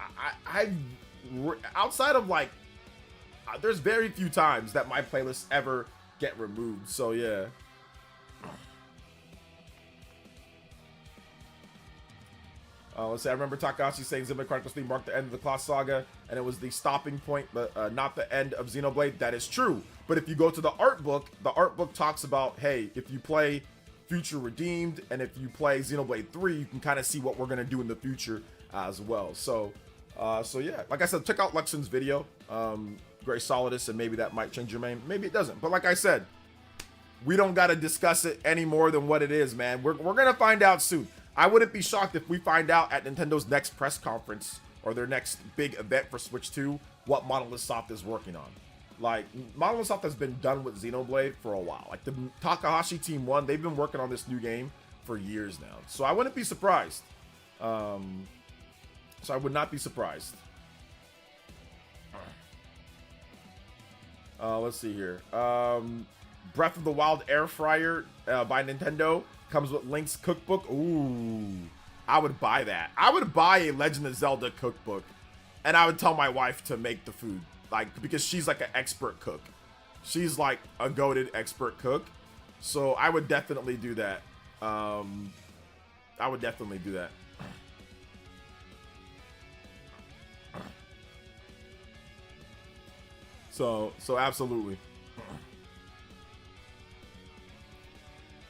outside of like, there's very few times that my playlists ever get removed. So yeah. Let's say I remember Takahashi saying Xenoblade Chronicles 3 marked the end of the Claw Saga, and it was the stopping point, but not the end of Xenoblade. That is true. But if you go to the art book talks about, hey, if you play Future Redeemed and if you play Xenoblade 3, you can kind of see what we're gonna do in the future as well. So yeah, like I said, check out Luxon's video, Gray Solidus, and maybe that might change your name. Maybe it doesn't. But like I said, we don't gotta discuss it any more than what it is, man. We're gonna find out soon. I wouldn't be shocked if we find out at Nintendo's next press conference or their next big event for Switch 2 what Monolith Soft is working on. Like, Monolith Soft has been done with Xenoblade for a while. Like, the Takahashi Team 1, they've been working on this new game for years now. So I wouldn't be surprised. So I would not be surprised. Let's see here. Breath of the Wild Air Fryer by Nintendo comes with Link's cookbook. Ooh, I would buy that. I would buy a Legend of Zelda cookbook, and I would tell my wife to make the food, like, because she's like an expert cook. She's like a goated expert cook, so I would definitely do that. I would definitely do that. So absolutely.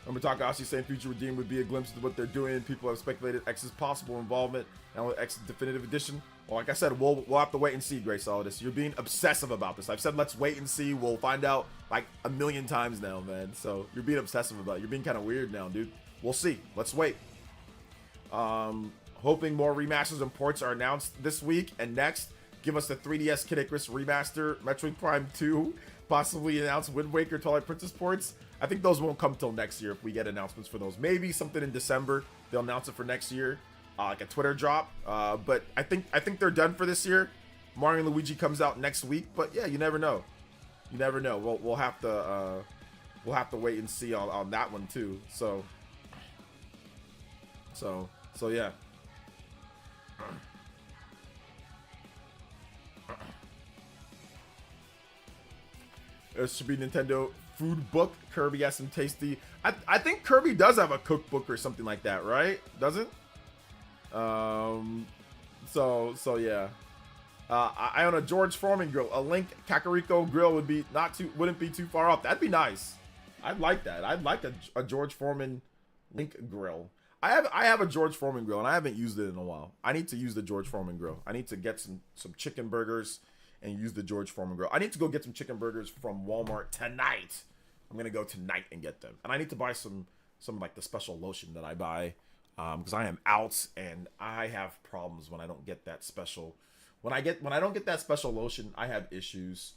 Remember Takahashi saying Future Redeemed would be a glimpse of what they're doing. People have speculated X's possible involvement and with X's definitive edition. Well, like I said, we'll have to wait and see, Gray Solidus. You're being obsessive about this. I've said let's wait and see. We'll find out like a million times now, man. So you're being obsessive about it. You're being kind of weird now, dude. We'll see. Let's wait. Hoping more remasters and ports are announced this week and next. Give us the 3DS Kid Icarus remaster, Metroid Prime 2, possibly announce Wind Waker, Twilight Princess ports. I think those won't come till next year if we get announcements for those. Maybe something in December. They'll announce it for next year, like a Twitter drop. But I think they're done for this year. Mario and Luigi comes out next week, but yeah, you never know. You never know. We'll have to wait and see on that one too. So yeah. It should be Nintendo food book. Kirby has some tasty. I think Kirby does have a cookbook or something like that, right? Doesn't? So yeah. I own a George Foreman grill. A Link Kakariko grill wouldn't be too far off. That'd be nice. I'd like that. I'd like a George Foreman Link grill. I have a George Foreman grill and I haven't used it in a while. I need to use the George Foreman grill. I need to get some chicken burgers and use the George Foreman grill. I need to go get some chicken burgers from Walmart tonight. I'm gonna go tonight and get them. And I need to buy some like the special lotion that I buy because I am out and I have problems when I don't get that special. When I don't get that special lotion, I have issues.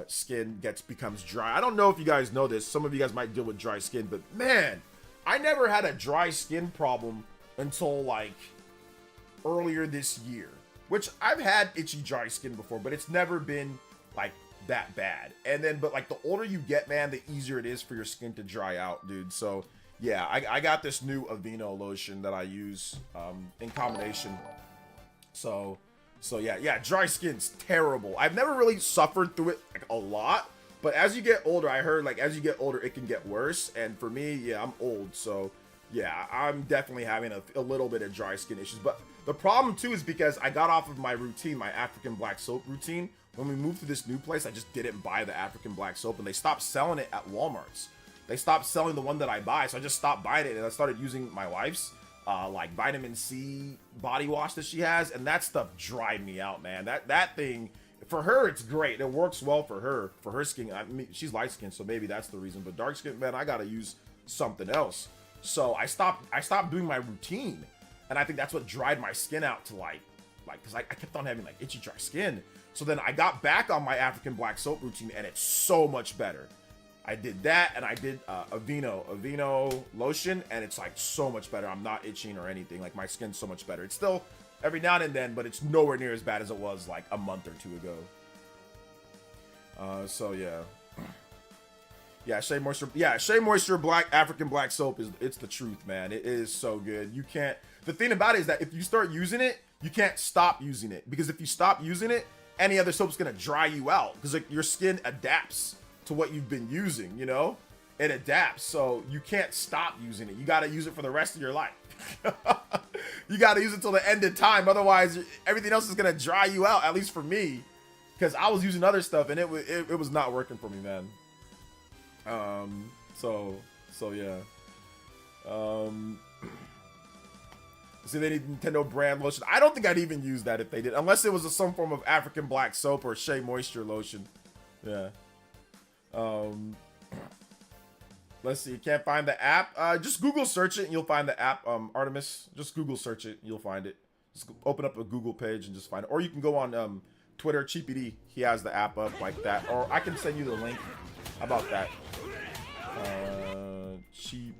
Skin becomes dry. I don't know if you guys know this. Some of you guys might deal with dry skin, but man, I never had a dry skin problem until like earlier this year. Which I've had itchy dry skin before, but it's never been like that bad. And then, but like the older you get, man, the easier it is for your skin to dry out, dude. So yeah, I got this new Aveeno lotion that I use in combination. So yeah, dry skin's terrible. I've never really suffered through it like a lot, but as you get older, I heard like as you get older, it can get worse. And for me, yeah, I'm old, so yeah, I'm definitely having a little bit of dry skin issues. But the problem too is because I got off of my routine, my African black soap routine. When we moved to this new place, I just didn't buy the African black soap, and they stopped selling it at Walmart's. They stopped selling the one that I buy, so I just stopped buying it, and I started using my wife's like vitamin C body wash that she has, and that stuff dried me out, man. That thing, for her, it's great. It works well for her skin. I mean, she's light skinned, so maybe that's the reason. But dark skin, man, I gotta use something else. So I stopped doing my routine, and I think that's what dried my skin out to like because I kept on having like itchy dry skin. So then I got back on my African black soap routine, and it's so much better. I did that, and I did Aveeno lotion, and it's like so much better. I'm not itching or anything. Like my skin's so much better. It's still every now and then, but it's nowhere near as bad as it was like a month or two ago. So yeah. Yeah, Shea Moisture. Yeah, Shea Moisture Black African Black Soap it's the truth, man. It is so good. You can't. The thing about it is that if you start using it, you can't stop using it, because if you stop using it, any other soap's gonna dry you out, because like your skin adapts to what you've been using. You know, it adapts, so you can't stop using it. You gotta use it for the rest of your life. You gotta use it till the end of time. Otherwise, everything else is gonna dry you out. At least for me, because I was using other stuff and it was not working for me, man. So yeah. See, they need Nintendo brand lotion. I don't think I'd even use that if they did, unless it was some form of African Black Soap or Shea Moisture lotion. Yeah. Let's see. You can't find the app. Just Google search it and you'll find the app. Artemis. Just Google search it. You'll find it. Just open up a Google page and just find it. Or you can go on Twitter. Cheapy. He has the app up like that. Or I can send you the link. How about that? Cheap.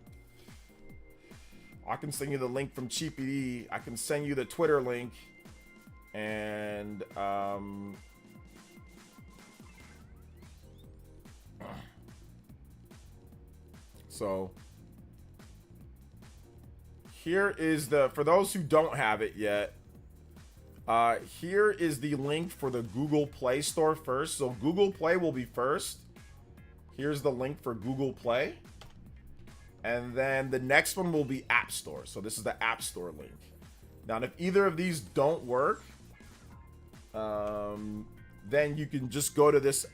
I can send you the link from Cheapy. I can send you the Twitter link. And so here is for those who don't have it yet, here is the link for the Google Play Store first. So Google Play will be first. Here's the link for Google Play. And then the next one will be App Store. So this is the App Store link. Now, if either of these don't work, then you can just go to this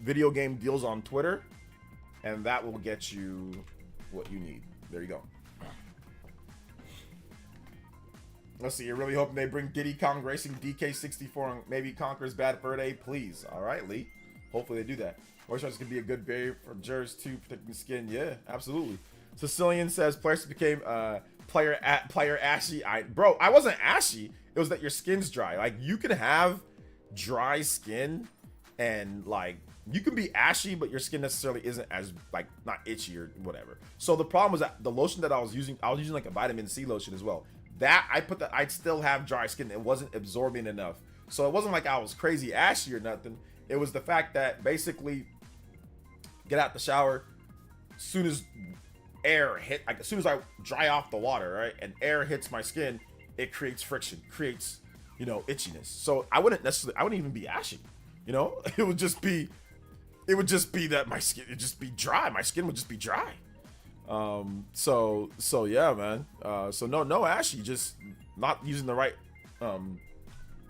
video game deals on Twitter, and that will get you what you need. There you go. Let's see. You're really hoping they bring Diddy Kong Racing DK64 and maybe Conker's Bad Fur Day, please. All right, Lee. Hopefully they do that. Moisturizer can be a good barrier for germs too, protecting the skin. Yeah, absolutely. Sicilian says players became player ashy. Bro, I wasn't ashy. It was that your skin's dry. Like, you can have dry skin and like you can be ashy, but your skin necessarily isn't as like not itchy or whatever. So the problem was that the lotion that I was using like a vitamin C lotion as well. That I'd still have dry skin. It wasn't absorbing enough. So it wasn't like I was crazy ashy or nothing. It was the fact that basically get out the shower, as soon as air hit, like as soon as I dry off the water, right, and air hits my skin, it creates friction, creates, you know, itchiness. So I wouldn't even be ashy, you know. It would just be that my skin would just be dry. My skin would just be dry. So yeah, man. So no ashy, just not using the right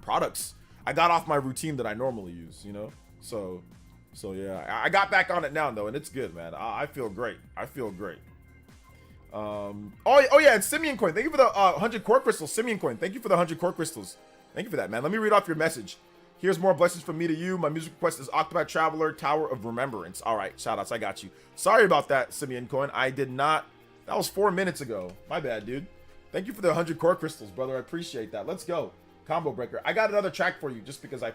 products. I got off my routine that I normally use, you know. So yeah, I got back on it now though, and it's good, man. I feel great. I feel great. Oh yeah, it's Simeon Coin. Thank you for the 100 core crystals, Simeon Coin. Thank you for the 100 core crystals. Thank you for that, man. Let me read off your message. Here's more blessings from me to you. My music request is Octopath Traveler, Tower of Remembrance. All right, shout outs. I got you. Sorry about that, Simeon Coin. I did not. That was 4 minutes ago. My bad, dude. Thank you for the 100 core crystals, brother. I appreciate that. Let's go. Combo breaker. I got another track for you just because I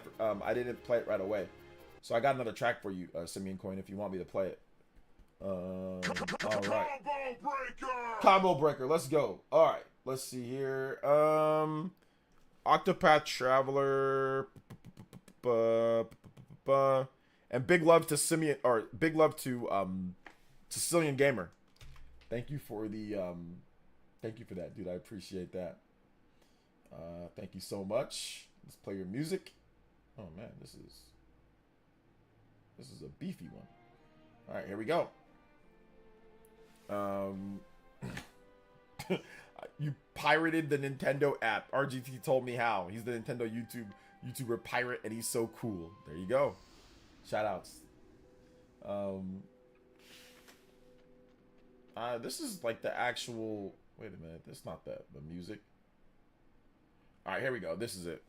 didn't play it right away. So I got another track for you, Simeon Coin, if you want me to play it. All right. Combo breaker. Let's go. All right. Let's see here. Octopath Traveler. And big love to Simeon, or big love to Sicilian Gamer. Thank you for the thank you for that, dude. I appreciate that. Thank you so much. Let's play your music. Oh man, this is a beefy one. All right, here we go. You pirated the Nintendo app. RGT told me how. He's the Nintendo YouTuber pirate, and he's so cool. There you go. Shout outs. This is like the actual. Wait a minute. That's not the music. All right, here we go. This is it.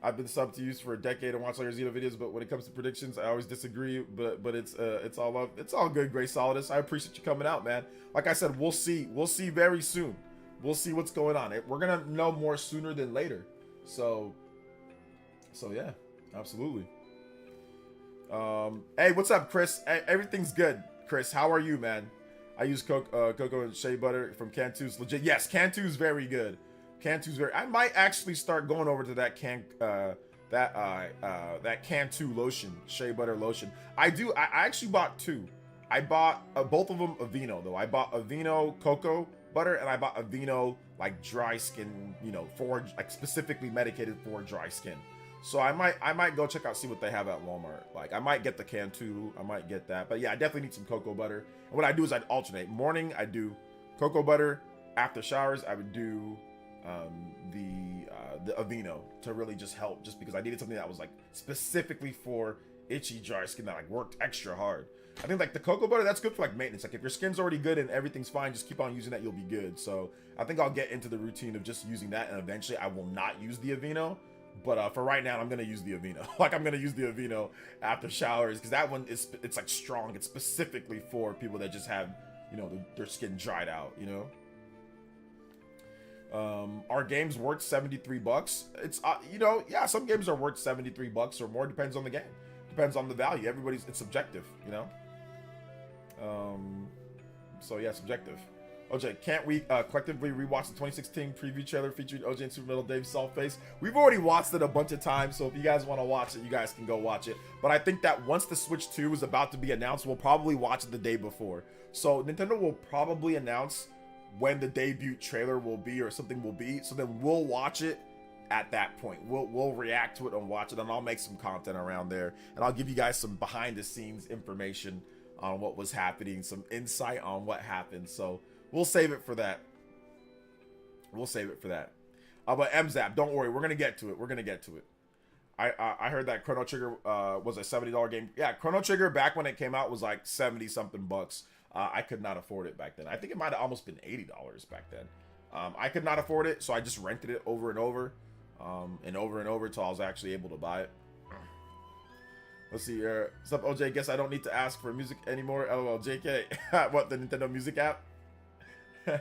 I've been subbed to you for a decade and watched all your Xeno videos, but when it comes to predictions, I always disagree. But it's all up. It's all good, Gray Solidus. I appreciate you coming out, man. Like I said, we'll see. We'll see very soon. We'll see what's going on. We're gonna know more sooner than later. So yeah, absolutely. Hey, what's up, Chris? Hey, everything's good, Chris. How are you, man? I use cocoa and shea butter from Cantu's. Legit. Yes, Cantu's very good. Cantu's very. I might actually start going over to that that Cantu lotion, shea butter lotion. I actually bought two. I bought both of them Aveeno though. I bought Aveeno cocoa butter and I bought Aveeno like dry skin, you know, for like specifically medicated for dry skin. So I might go check out, see what they have at Walmart. Like I might get the can too. I might get that. But yeah, I definitely need some cocoa butter. And what I do is I'd alternate. Morning I do cocoa butter. After showers I would do the Aveeno to really just help, just because I needed something that was like specifically for itchy dry skin that like worked extra hard. I think like the cocoa butter, that's good for like maintenance. Like if your skin's already good and everything's fine, just keep on using that, you'll be good. So I think I'll get into the routine of just using that, and eventually I will not use the Aveeno. But for right now, I'm gonna use the Aveeno. Like I'm gonna use the Aveeno after showers, because that one is, it's like strong. It's specifically for people that just have, you know, their skin dried out, you know. Our games worth $73. It's you know, yeah, some games are worth $73 or more, depends on the game, depends on the value. It's subjective, you know. So yeah, subjective. OJ, can't we collectively rewatch the 2016 preview trailer featuring OJ and Super Metal Dave's soft face? We've already watched it a bunch of times, so if you guys want to watch it, you guys can go watch it. But I think that once the Switch 2 is about to be announced, we'll probably watch it the day before. So Nintendo will probably announce when the debut trailer will be or something will be, so then we'll watch it at that point. We'll react to it and watch it, and I'll make some content around there, and I'll give you guys some behind the scenes information on what was happening, some insight on what happened. So we'll save it for that. We'll save it for that. But MZAP, don't worry, we're gonna get to it. We're gonna get to it. I heard that Chrono Trigger was a $70 game. Yeah, Chrono Trigger back when it came out was like 70 something bucks. I could not afford it back then. I think it might have almost been $80 back then. I could not afford it, so I just rented it over and over until I was actually able to buy it. Let's see here. What's up, OJ? Guess I don't need to ask for music anymore. LOL, JK. What, the Nintendo Music app? Yeah,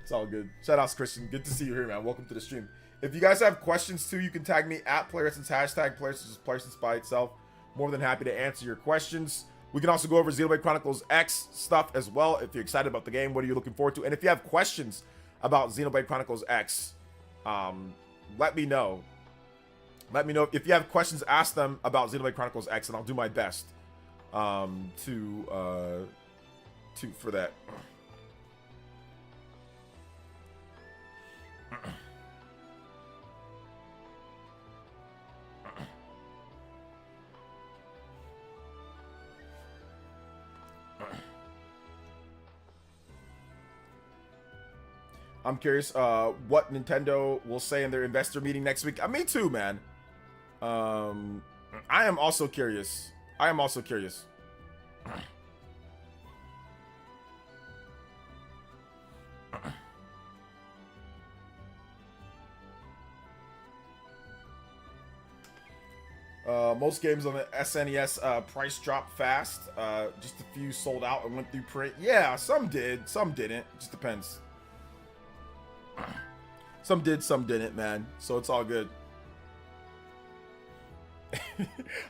it's all good. Shout outs, Christian. Good to see you here, man. Welcome to the stream. If you guys have questions too, you can tag me at PlayerSense, hashtag PlayerSense by itself. More than happy to answer your questions. We can also go over Xenoblade Chronicles X stuff as well. If you're excited about the game, what are you looking forward to? And if you have questions about Xenoblade Chronicles X, let me know. Let me know. If you have questions, ask them about Xenoblade Chronicles X, and I'll do my best for that. I'm curious what Nintendo will say in their investor meeting next week. Me too, man. I am also curious. Most games on the SNES price dropped fast. Just a few sold out and went through print. Yeah, some did, some didn't. It just depends. Some did, some didn't, man. So it's all good.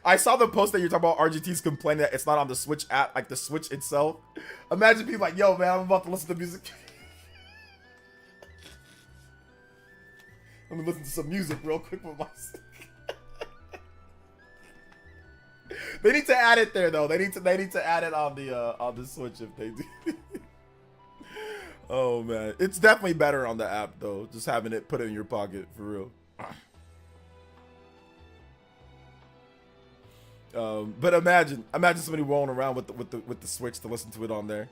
I saw the post that you're talking about. RGT's complaining that it's not on the Switch app, like the Switch itself. Imagine people like, yo, man, I'm about to listen to music. Let me listen to some music real quick with my. They need to add it there though. They need to add it on the Switch if they do. Oh man, it's definitely better on the app though. Just having it put in your pocket for real. But imagine somebody rolling around with the Switch to listen to it on there.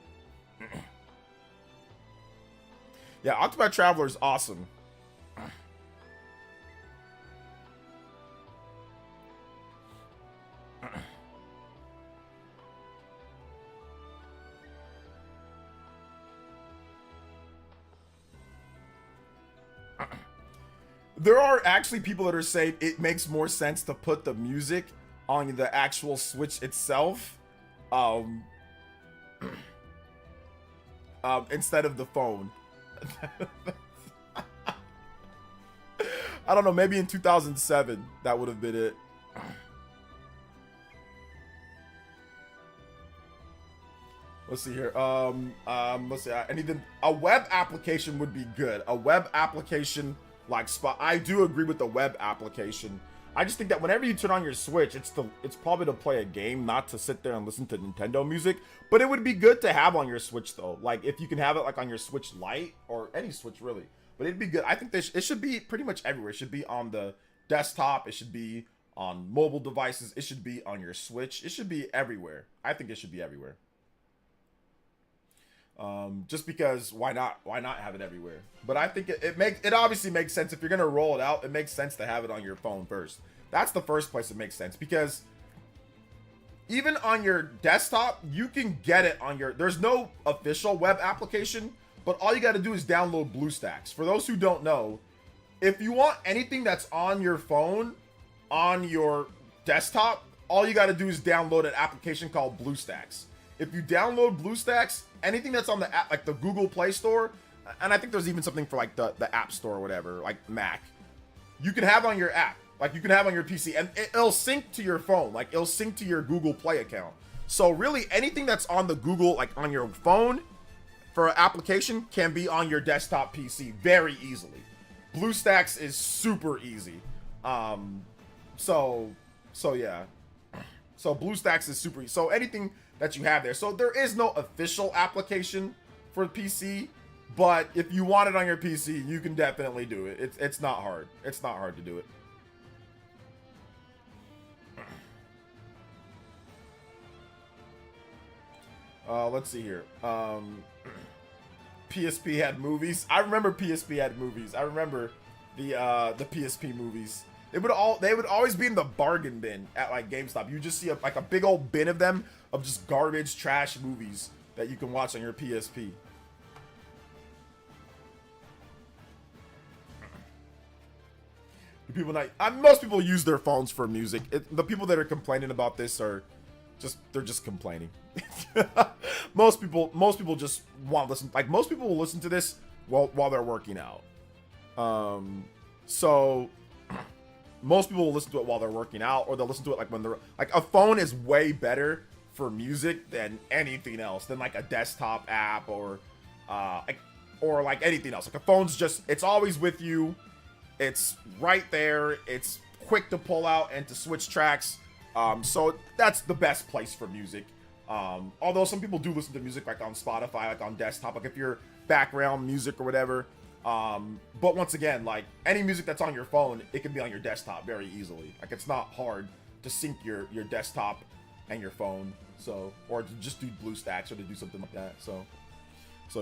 Yeah, Octopath Traveler is awesome. There are actually people that are saying it makes more sense to put the music on the actual Switch itself, instead of the phone. I don't know, maybe in 2007 that would have been it. Let's see here. Let's see. A web application would be good. A web application like spot. I do agree with the web application. I just think that whenever you turn on your Switch, it's probably to play a game, not to sit there and listen to Nintendo music. But it would be good to have on your Switch though. Like if you can have it like on your Switch Lite or any Switch really. But it'd be good. I think it should be pretty much everywhere. It should be on the desktop. It should be on mobile devices. It should be on your Switch. It should be everywhere. I think it should be everywhere. Just because why not have it everywhere? But I think it obviously makes sense if you're gonna roll it out. It makes sense to have it on your phone first. That's the first place it makes sense, because even on your desktop you can get it on your, there's no official web application, but all you got to do is download BlueStacks. For those who don't know, if you want anything that's on your phone on your desktop, all you got to do is download an application called BlueStacks. If you download BlueStacks, anything that's on the app, like the Google Play Store, and I think there's even something for like the App Store or whatever, like Mac, you can have on your app, like you can have on your PC, and it'll sync to your phone, like it'll sync to your Google Play account. So really anything that's on the Google, like on your phone for an application, can be on your desktop PC very easily. BlueStacks is super easy. So yeah. So BlueStacks is super easy. So anything that you have there. So there is no official application for PC, but if you want it on your PC, you can definitely do it. It's not hard. It's not hard to do it. Let's see here. PSP had movies. I remember PSP had movies. I remember the PSP movies. They would always be in the bargain bin at like GameStop. You just see like a big old bin of them, of just garbage trash movies that you can watch on your PSP. People not, most people use their phones for music. The people that are complaining about this are they're just complaining. most people just want to listen. Like most people will listen to this while they're working out. So most people will listen to it while they're working out, or they'll listen to it like when they're like, a phone is way better for music than anything else, than like a desktop app or like anything else. Like a phone's it's always with you. It's right there. It's quick to pull out and to switch tracks. So that's the best place for music. Although some people do listen to music like on Spotify, like on desktop, like if you're background music or whatever. But once again, like any music that's on your phone, it can be on your desktop very easily. Like it's not hard to sync your desktop and your phone. So, or to just do BlueStacks or to do something like that. So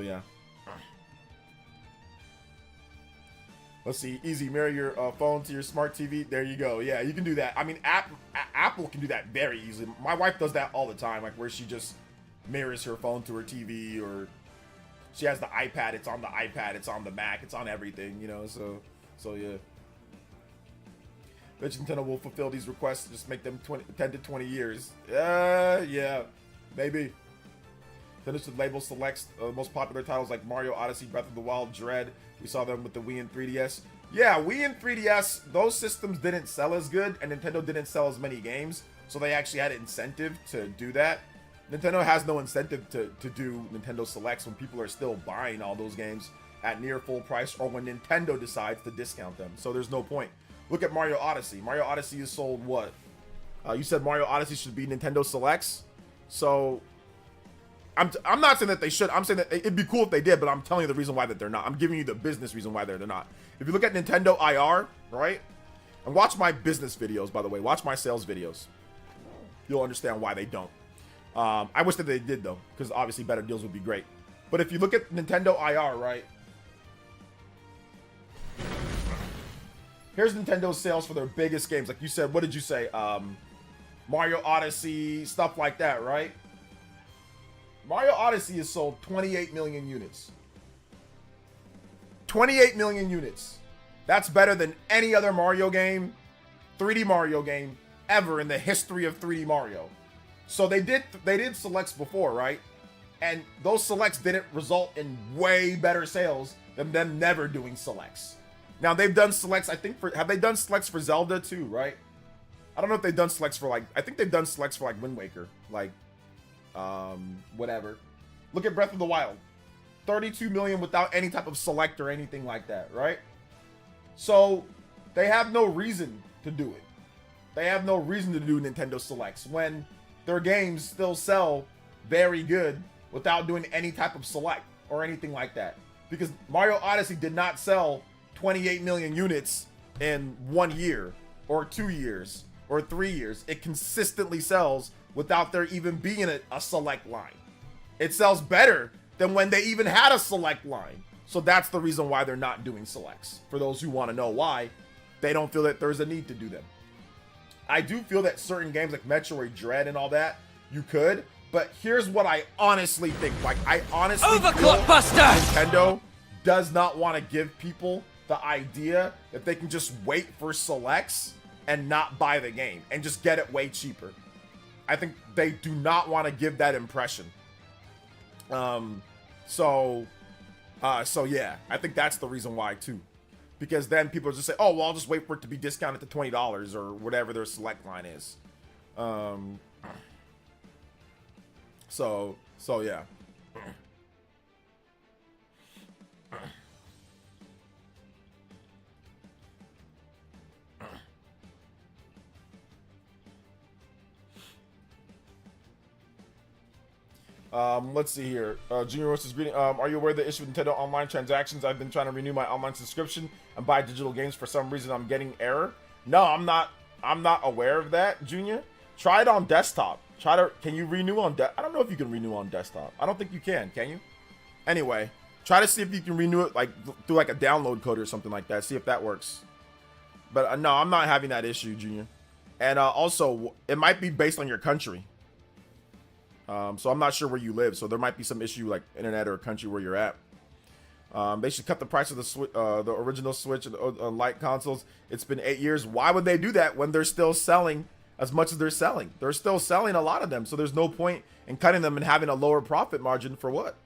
yeah. Let's see. Easy. Mirror your phone to your smart TV. There you go. Yeah, you can do that. I mean, Apple can do that very easily. My wife does that all the time, like where she just mirrors her phone to her TV, or she has the iPad. It's on the iPad. It's on the Mac. It's on everything, you know. So yeah. Bet Nintendo will fulfill these requests. Just make them 10 to 20 years. Yeah, maybe. Nintendo should label selects most popular titles like Mario Odyssey, Breath of the Wild, Dread. We saw them with the Wii and 3DS. Yeah, Wii and 3DS, those systems didn't sell as good, and Nintendo didn't sell as many games, so they actually had an incentive to do that. Nintendo has no incentive to do Nintendo Selects when people are still buying all those games at near full price, or when Nintendo decides to discount them. So there's no point. Look at Mario Odyssey. Mario Odyssey is sold what? You said Mario Odyssey should be Nintendo Selects? So I'm not saying that they should. I'm saying that it'd be cool if they did, but I'm telling you the reason why that they're not. I'm giving you the business reason why they're not. If you look at Nintendo IR, right? And watch my business videos, by the way. Watch my sales videos. You'll understand why they don't. I wish that they did, though, because obviously better deals would be great. But if you look at Nintendo IR, right? Here's Nintendo's sales for their biggest games. Like you said, what did you say? Mario Odyssey, stuff like that, right? Mario Odyssey has sold 28 million units. 28 million units. That's better than any other Mario game, 3D Mario game, ever in the history of 3D Mario. So they did selects before, right? And those selects didn't result in way better sales than them never doing selects. Now they've done selects, I think, have they done selects for Zelda too, right? I don't know if they've done selects for I think they've done selects for Wind Waker, whatever. Look at Breath of the Wild. 32 million without any type of select or anything like that, right? So they have no reason to do it. They have no reason to do Nintendo Selects when their games still sell very good without doing any type of select or anything like that. Because Mario Odyssey did not sell 28 million units in 1 year or 2 years or 3 years. It consistently sells without there even being a select line. It sells better than when they even had a select line. So that's the reason why they're not doing selects. For those who want to know why, they don't feel that there's a need to do them. I do feel that certain games like Metroid Dread and all that, you could. But here's what I honestly think. Like, I honestly feel Nintendo does not want to give people the idea that they can just wait for selects and not buy the game and just get it way cheaper. I think they do not want to give that impression. So yeah, I think that's the reason why too. Because then people just say, oh, well, I'll just wait for it to be discounted to $20 or whatever their select line is. So yeah. Let's see here. Junior Roast is greeting. Are you aware of the issue with Nintendo online transactions? I've been trying to renew my online subscription and buy digital games. For some reason, I'm getting error. No, I'm not aware of that, Junior. Try it on desktop. Can you renew on I don't know if you can renew on desktop. I don't think you can you? Anyway, try to see if you can renew it like through like a download code or something like that. See if that works. But no, I'm not having that issue, Junior. And also, it might be based on your country. So I'm not sure where you live. So there might be some issue like internet or country where you're at. They should cut the price of the original Switch and Lite consoles. It's been 8 years. Why would they do that when they're still selling as much as they're selling? They're still selling a lot of them. So there's no point in cutting them and having a lower profit margin for what?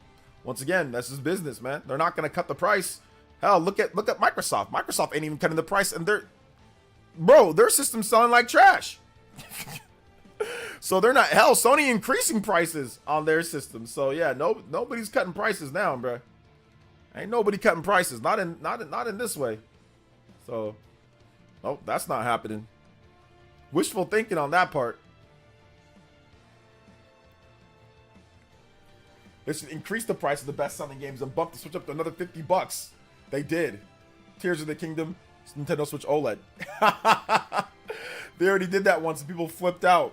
Once again, that's just business, man. They're not going to cut the price. Hell, look at Microsoft. Microsoft ain't even cutting the price, and their system's selling like trash. So they're not. Hell, Sony increasing prices on their system. So yeah, nobody's cutting prices now, bro. Ain't nobody cutting prices. Not in this way. So, oh, that's not happening. Wishful thinking on that part. They should increase the price of the best-selling games and bump the Switch up to another $50. They did. Tears of the Kingdom, Nintendo Switch OLED. They already did that once, and people flipped out.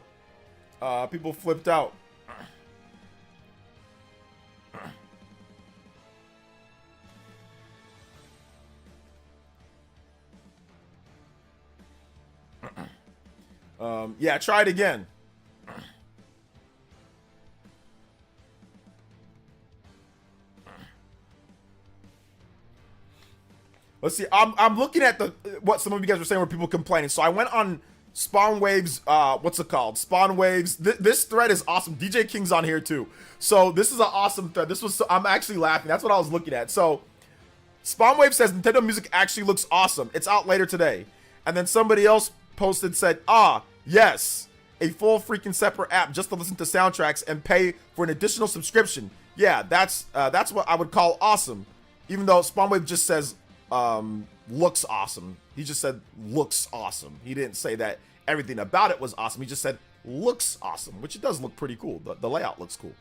Yeah, try it again. Let's see. I'm looking at what some of you guys were saying where people complaining. So I went on Spawn Waves, what's it called? Spawn Waves. This thread is awesome. DJ King's on here too. So this is an awesome thread. I'm actually laughing. That's what I was looking at. So Spawn Wave says Nintendo Music actually looks awesome. It's out later today. And then somebody else posted, said, yes, a full freaking separate app just to listen to soundtracks and pay for an additional subscription. Yeah, that's what I would call awesome. Even though Spawn Wave just says looks awesome. He just said looks awesome. He didn't say that everything about it was awesome. He just said looks awesome, which it does look pretty cool. The layout looks cool.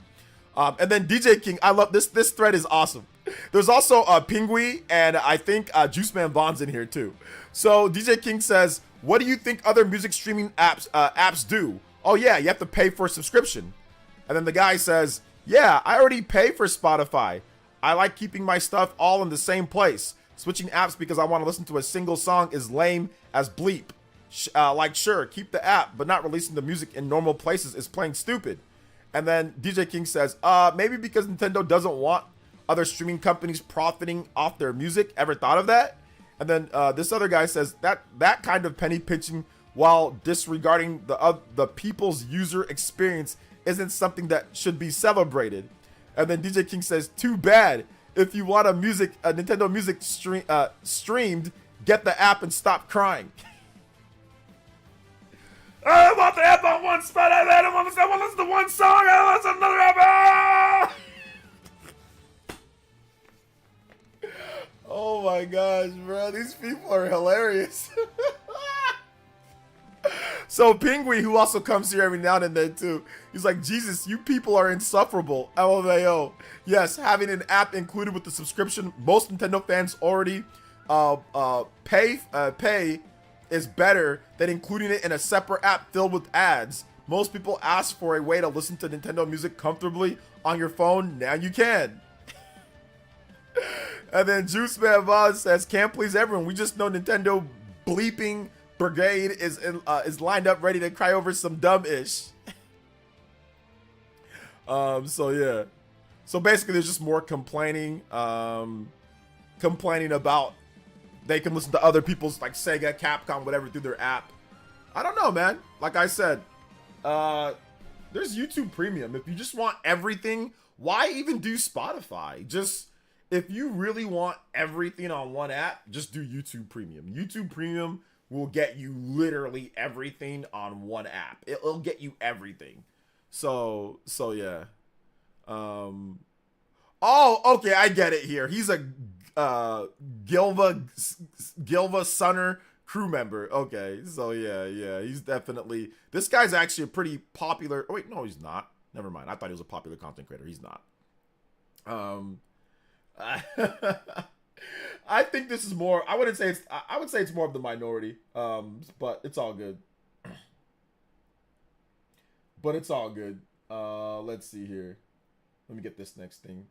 And then DJ King, I love this. This thread is awesome. There's also Pingui and I think Juice Man Bond's in here too. So DJ King says, what do you think other music streaming apps do? Oh yeah, you have to pay for a subscription. And then the guy says, yeah, I already pay for Spotify. I like keeping my stuff all in the same place. Switching apps because I want to listen to a single song is lame as bleep. Like, sure, keep the app, but not releasing the music in normal places is plain stupid. And then DJ King says, maybe because Nintendo doesn't want other streaming companies profiting off their music. Ever thought of that? And then this other guy says that kind of penny pinching while disregarding the people's user experience isn't something that should be celebrated. And then DJ King says, too bad. If you want a Nintendo Music streamed, get the app and stop crying. I want the app on one spot. I don't want to listen to one song. I want to listen to another app. Oh my gosh, bro. These people are hilarious. So Pingui, who also comes here every now and then too, he's like, Jesus, you people are insufferable. LMAO. Yes, having an app included with the subscription, most Nintendo fans already pay is better than including it in a separate app filled with ads. Most people ask for a way to listen to Nintendo music comfortably on your phone. Now you can. And then Juice Man Vaz says, can't please everyone. We just know Nintendo bleeping brigade is lined up ready to cry over some dumb ish. So yeah. So basically there's just more complaining. Complaining about they can listen to other people's like Sega, Capcom, whatever through their app. I don't know, man. Like I said, there's YouTube Premium. If you just want everything, why even do Spotify? Just if you really want everything on one app, just do YouTube Premium. YouTube Premium will get you literally everything on one app. It'll get you everything. So yeah. Oh, okay, I get it here. He's a Gilva Sunner crew member. Okay, so yeah, he's definitely, this guy's actually a pretty popular, oh wait, no, he's not. Never mind. I thought he was a popular content creator. He's not. I think this is more, I would say it's more of the minority. But it's all good. But it's all good. Let's see here. Let me get this next thing.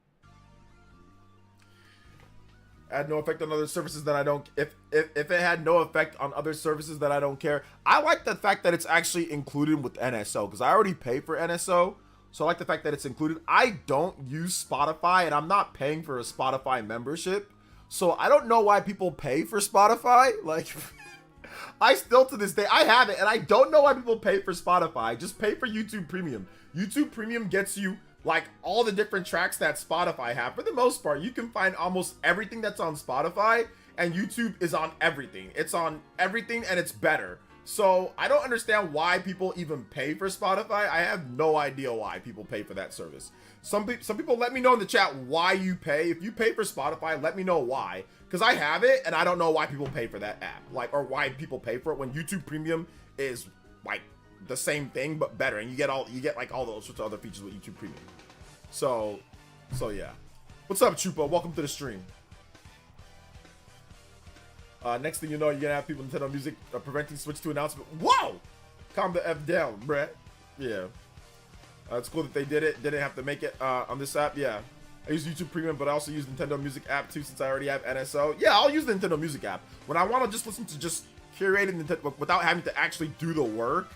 Had no effect on other services that I don't, if it had no effect on other services that I don't care. I like the fact that it's actually included with NSO, because I already pay for NSO. So I like the fact that it's included. I don't use Spotify, and I'm not paying for a Spotify membership. So I don't know why people pay for Spotify. Like, I still to this day, I have it, and I don't know why people pay for Spotify. Just pay for YouTube Premium. YouTube Premium gets you like all the different tracks that Spotify have. For the most part, you can find almost everything that's on Spotify, and YouTube is on everything. It's on everything, and it's better. So I don't understand why people even pay for Spotify. I have no idea why people pay for that service. Some people let me know in the chat why you pay. If you pay for Spotify, let me know why. Because I have it, and I don't know why people pay for that app. Like, or why people pay for it when YouTube Premium is like the same thing but better, and you get like all those sorts of other features with YouTube Premium. So yeah. What's up, Chupa? Welcome to the stream. Next thing you know, you're gonna have people in Nintendo Music preventing Switch 2 announcement. Whoa! Calm the F down, bruh. Yeah. It's cool that they did it. Didn't have to make it on this app. Yeah. I use YouTube Premium, but I also use Nintendo Music app too, since I already have NSO. Yeah, I'll use the Nintendo Music app. When I want to just listen to just curated Nintendo without having to actually do the work,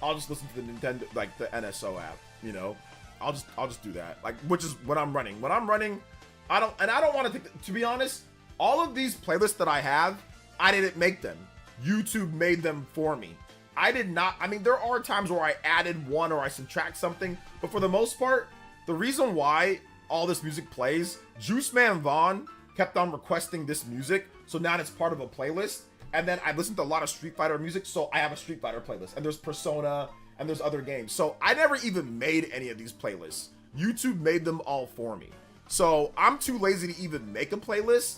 I'll just listen to the Nintendo, like the NSO app, you know? I'll just do that. Like, which is when I'm running. When I'm running, I don't want to take, to be honest, all of these playlists that I have, I didn't make them. YouTube made them for me. I did not, I mean, there are times where I added one or I subtract something, but for the most part, the reason why all this music plays, Juice Man Vaughn kept on requesting this music, so now it's part of a playlist. And then I listened to a lot of Street Fighter music, so I have a Street Fighter playlist. And there's Persona, and there's other games. So I never even made any of these playlists. YouTube made them all for me. So I'm too lazy to even make a playlist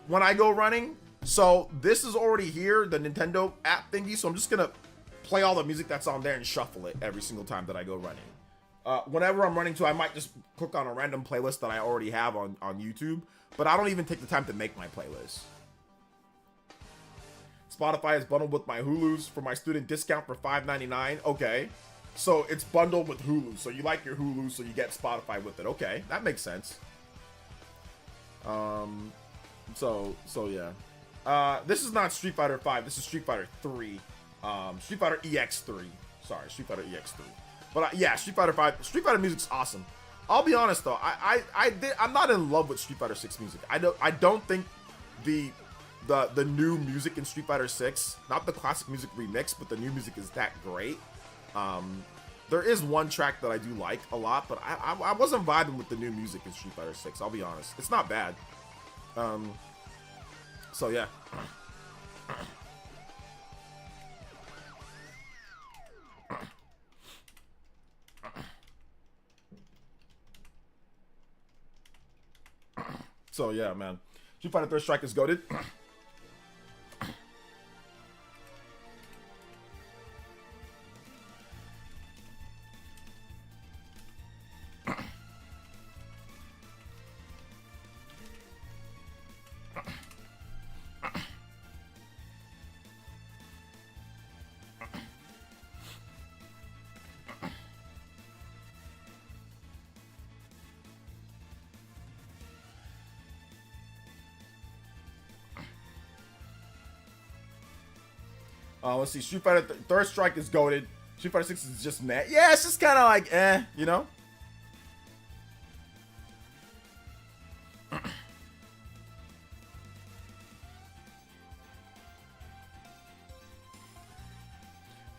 when I go running. So this is already here, the Nintendo app thingy. So I'm just gonna play all the music that's on there and shuffle it every single time that I go running. Whenever I'm running to, I might just click on a random playlist that I already have on YouTube. But I don't even take the time to make my playlist. Spotify is bundled with my Hulu's for my student discount for $5.99. Okay. So it's bundled with Hulu. So you like your Hulu, so you get Spotify with it. Okay. That makes sense. So yeah. This is not Street Fighter 5. This is Street Fighter 3. Street Fighter EX3. Sorry, Street Fighter EX3. But yeah, Street Fighter 5. Street Fighter music's awesome. I'll be honest though. I'm not in love with Street Fighter 6 music. I don't think the new music in Street Fighter 6, not the classic music remix, but the new music is that great. There is one track that I do like a lot, but I wasn't vibing with the new music in Street Fighter 6, I'll be honest. It's not bad. So yeah. So yeah, man. Street Fighter Third Strike is goated. Let's see. Street Fighter Third Strike is goated. Street Fighter 6 is just meh. Yeah, it's just kind of like, you know?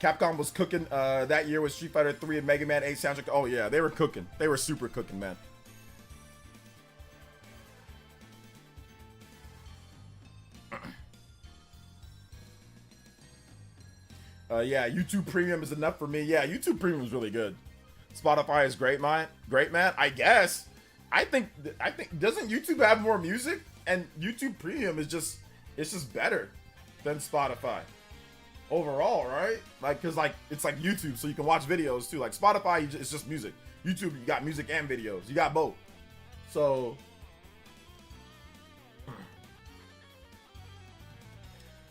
Capcom was cooking that year with Street Fighter 3 and Mega Man 8 soundtrack. Oh, yeah, they were cooking. They were super cooking, man. Yeah, YouTube Premium is enough for me. Yeah, YouTube Premium is really good. Spotify is great, man. Great, man. I guess. I think doesn't YouTube have more music? And YouTube Premium is just, it's just better than Spotify overall, right? Like, cause like it's like YouTube, so you can watch videos too. Like Spotify, it's just music. YouTube, you got music and videos. You got both. So.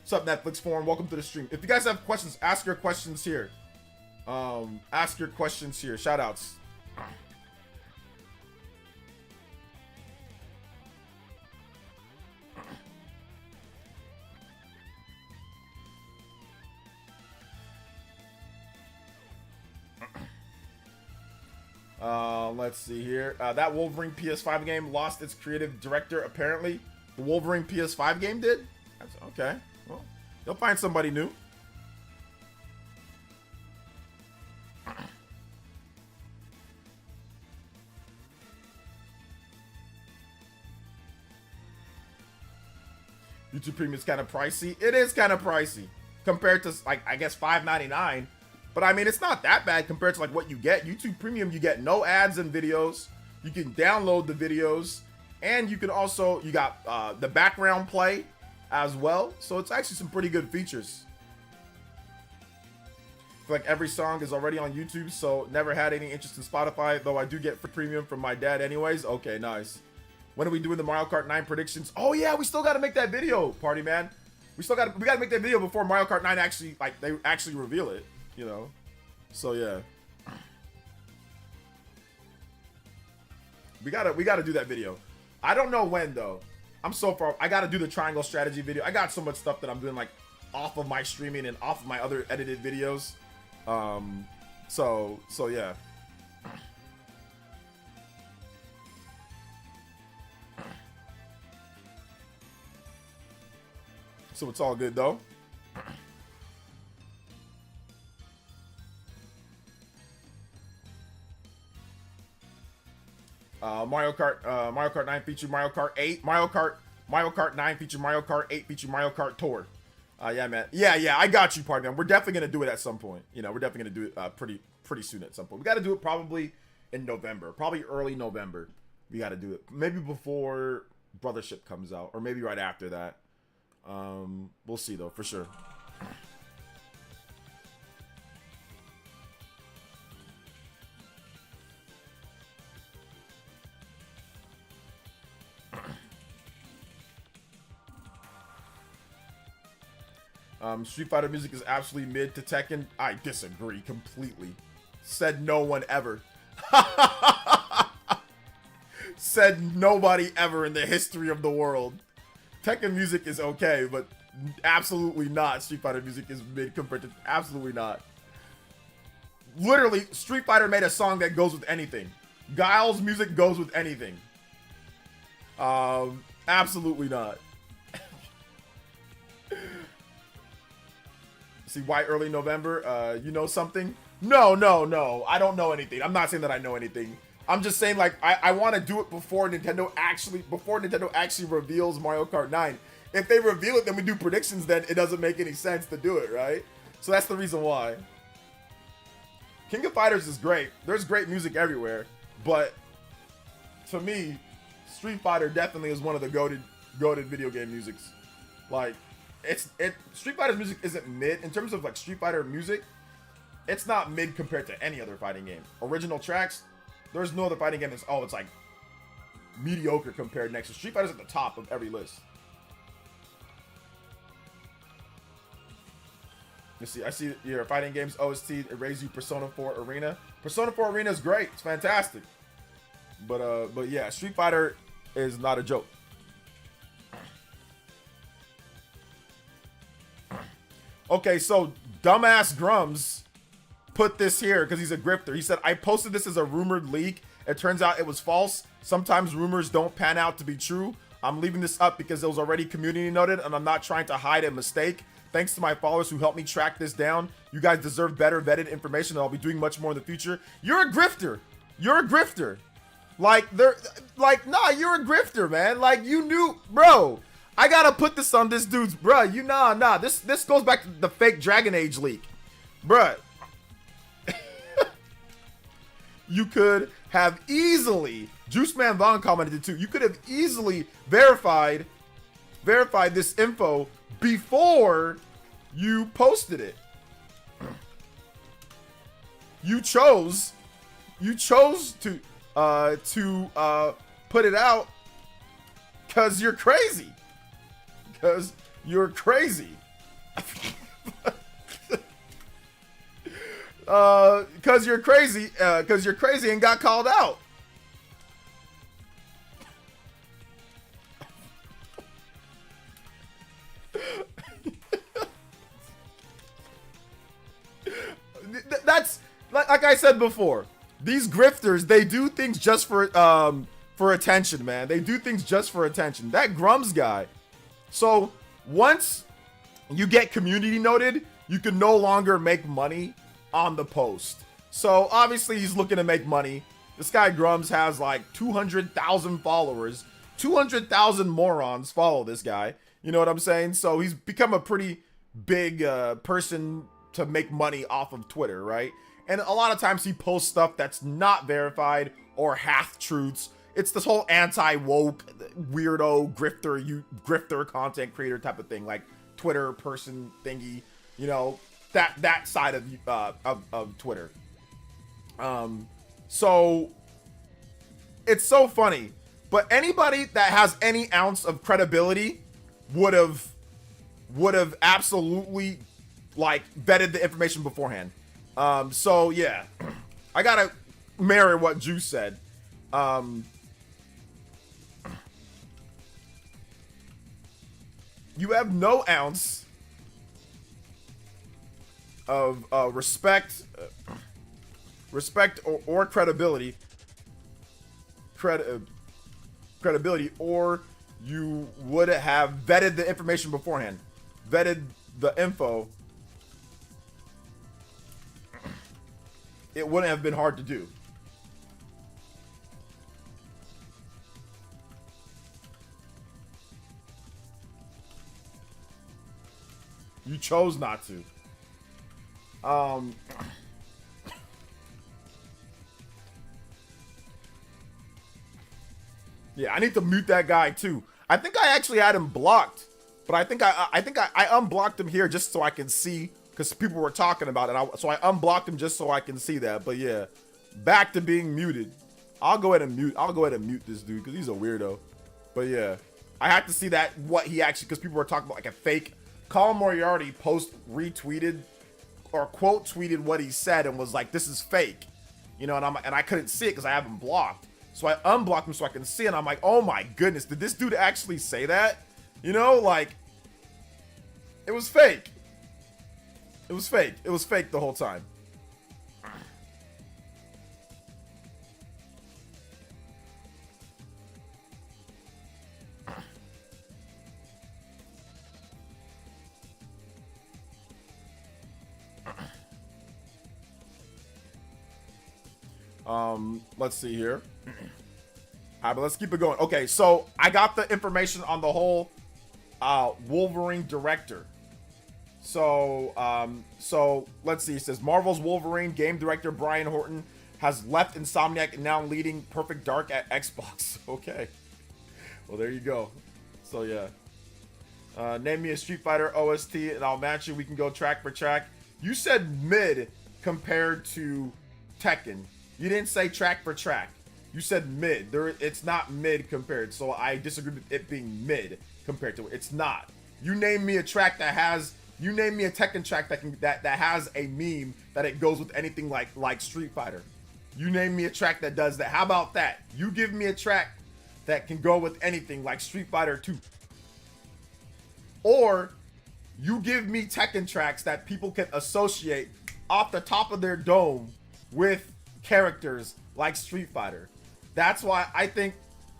What's up, Netflix Forum? Welcome to the stream. If you guys have questions, ask your questions here. Ask your questions here. Shout outs. Let's see here. That Wolverine PS5 game lost its creative director, apparently. The Wolverine PS5 game did? That's okay. Well, they'll find somebody new. YouTube Premium is kind of pricey. It is kind of pricey compared to, like, I guess $5.99. But I mean, it's not that bad compared to like what you get. YouTube Premium, you get no ads and videos. You can download the videos, and you can also, you got the background play as well. So it's actually some pretty good features. I feel like every song is already on YouTube, so never had any interest in Spotify, though I do get free premium from my dad anyways. Okay, nice. When are we doing the Mario Kart 9 predictions? Oh yeah, we still got to make that video, party man. We got to make that video before Mario Kart 9 actually, like, they actually reveal it, you know. So yeah. We gotta do that video. I don't know when though. I'm so far. I gotta do the triangle strategy video. I got so much stuff that I'm doing like off of my streaming and off of my other edited videos. So yeah. So it's all good though. Mario Kart 9 featured Mario Kart 8. Mario Kart 9 featured Mario Kart 8 featured Mario Kart Tour. Yeah, man. Yeah, I got you, partner. We're definitely gonna do it at some point. You know, we're definitely gonna do it pretty soon at some point. We got to do it probably in November, probably early November. We got to do it maybe before Brothership comes out, or maybe right after that. We'll see though, for sure. Street Fighter music is absolutely mid to Tekken. I disagree completely. Said no one ever. Said nobody ever in the history of the world. Tekken music is okay, but absolutely not. Street Fighter music is mid compared to... Absolutely not. Literally, Street Fighter made a song that goes with anything. Guile's music goes with anything. Absolutely not. See, why early November? You know something? No. I don't know anything. I'm not saying that I know anything. I'm just saying, like, I want to do it before Nintendo actually reveals Mario Kart 9. If they reveal it, then we do predictions, then it doesn't make any sense to do it, right? So that's the reason why. King of Fighters is great. There's great music everywhere. But to me, Street Fighter definitely is one of the goated video game musics. Like, Street Fighter's music isn't mid in terms of like Street Fighter music. It's not mid compared to any other fighting game. Original tracks, there's no other fighting game that's it's like mediocre compared next to Street Fighter's at the top of every list. You see, I see your fighting games OST. It raised you Persona 4 Arena. Persona 4 Arena is great. It's fantastic. But yeah, Street Fighter is not a joke. Okay, so dumbass Grums put this here because he's a grifter. He said, I posted this as a rumored leak. It turns out it was false. Sometimes rumors don't pan out to be true. I'm leaving this up because it was already community noted and I'm not trying to hide a mistake. Thanks to my followers who helped me track this down. You guys deserve better vetted information and I'll be doing much more in the future. You're a grifter. You're a grifter. Like, nah, you're a grifter, man. Like, you knew, bro. I gotta put this on this dude's, bruh. Nah. This goes back to the fake Dragon Age leak, bruh. You could have easily, Juice Man Vaughn commented it too. You could have easily verified this info before you posted it. You chose to put it out because you're crazy. Because you're crazy. Because you're crazy. Because you're crazy and got called out. That's like I said before. These grifters, they do things just for attention, man. They do things just for attention. That Grums guy. So once you get community noted, you can no longer make money on the post. So obviously he's looking to make money. This guy Grums has like 200,000 followers. 200,000 morons follow this guy. You know what I'm saying? So he's become a pretty big person to make money off of Twitter, right? And a lot of times he posts stuff that's not verified or half-truths. It's this whole anti-woke, weirdo, grifter content creator type of thing, like Twitter person thingy, you know, that side of Twitter. So it's so funny, but anybody that has any ounce of credibility would have absolutely like vetted the information beforehand. So yeah, I gotta mirror what Juice said. You have no ounce of respect or credibility, or you would have vetted the information beforehand, vetted the info. It wouldn't have been hard to do. You chose not to. Yeah, I need to mute that guy too. I think I actually had him blocked, but I think I unblocked him here just so I can see, because people were talking about it. So I unblocked him just so I can see that. But yeah, back to being muted. I'll go ahead and mute this dude because he's a weirdo. But yeah, I had to see that what he actually, because people were talking about like a fake. Colin Moriarty retweeted or quote tweeted what he said and was like, "This is fake," you know, and I couldn't see it because I have him blocked. So I unblocked him so I can see it. And I'm like, oh my goodness, did this dude actually say that? You know, like, it was fake. It was fake. It was fake the whole time. Let's see here. All right, but let's keep it going. Okay, so I got the information on the whole Wolverine director. So let's see. It says Marvel's Wolverine game director Brian Horton has left Insomniac and now leading Perfect Dark at Xbox. Okay. Well, there you go. So yeah. Name me a Street Fighter OST and I'll match you. We can go track for track. You said mid compared to Tekken. You didn't say track for track. You said mid. It's not mid compared. So I disagree with it being mid compared to it. It's not. You name me a track that has. You name me a Tekken track that has a meme that it goes with anything like Street Fighter. You name me a track that does that. How about that? You give me a track that can go with anything like Street Fighter 2. Or you give me Tekken tracks that people can associate off the top of their dome with characters like Street Fighter. That's why I think,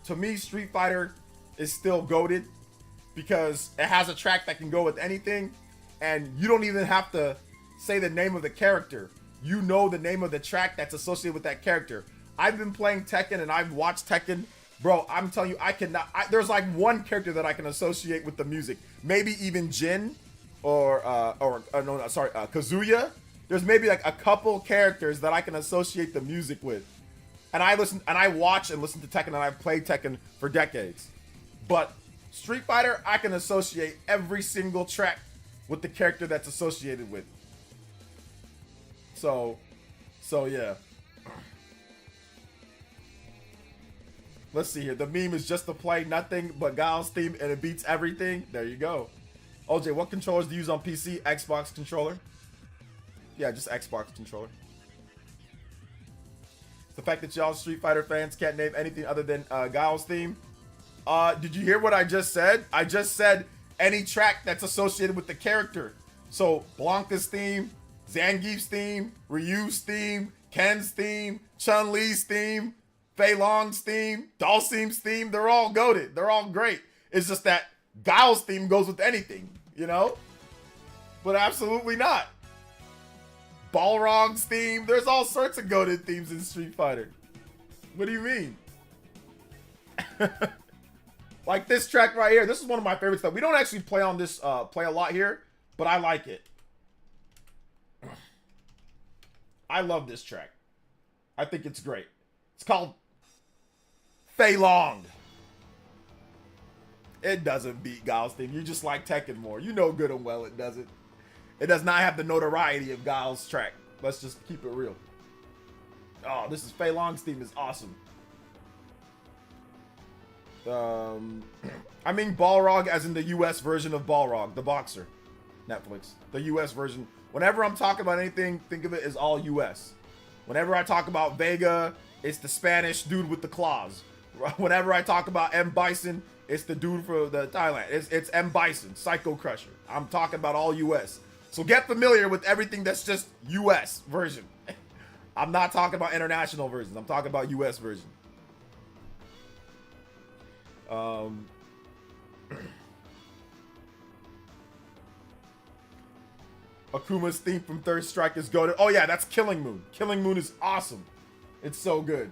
to me, Street Fighter is still goated, because it has a track that can go with anything, and you don't even have to say the name of the character. You know the name of the track that's associated with that character. I've been playing Tekken and I've watched Tekken. Bro, I'm telling you, I cannot. There's like one character that I can associate with the music. Maybe even Jin Kazuya. There's maybe like a couple characters that I can associate the music with. And I watch and listen to Tekken, and I've played Tekken for decades. But Street Fighter, I can associate every single track with the character that's associated with. So yeah. Let's see here. The meme is just to play nothing but Guile's theme and it beats everything. There you go. OJ, what controllers do you use on PC? Xbox controller? Yeah, just Xbox controller. The fact that y'all Street Fighter fans can't name anything other than Guile's theme. Did you hear what I just said? I just said any track that's associated with the character. So Blanca's theme, Zangief's theme, Ryu's theme, Ken's theme, Chun-Li's theme, Fei Long's theme, Dhalsim's theme, they're all goated. They're all great. It's just that Guile's theme goes with anything, you know? But absolutely not. Balrog's theme, there's all sorts of goated themes in Street Fighter. What do you mean? Like this track right here, this is one of my favorite stuff. We don't actually play on this, play a lot here, but I like it. I love this track. I think it's great. It's called Fei Long. It doesn't beat Guile's theme. You just like Tekken more. You know good and well it doesn't. It does not have the notoriety of Guile's track. Let's just keep it real. Oh, this is Fei Long's theme is awesome. I mean Balrog as in the US version of Balrog, the boxer. Netflix. The US version. Whenever I'm talking about anything, think of it as all US. Whenever I talk about Vega, it's the Spanish dude with the claws. Whenever I talk about M. Bison, it's the dude for the Thailand. It's M. Bison, Psycho Crusher. I'm talking about all US. So get familiar with everything that's just US version. I'm not talking about international versions. I'm talking about US version. Akuma's theme from Third Strike is goated. Oh yeah, that's Killing Moon. Killing Moon is awesome. It's so good.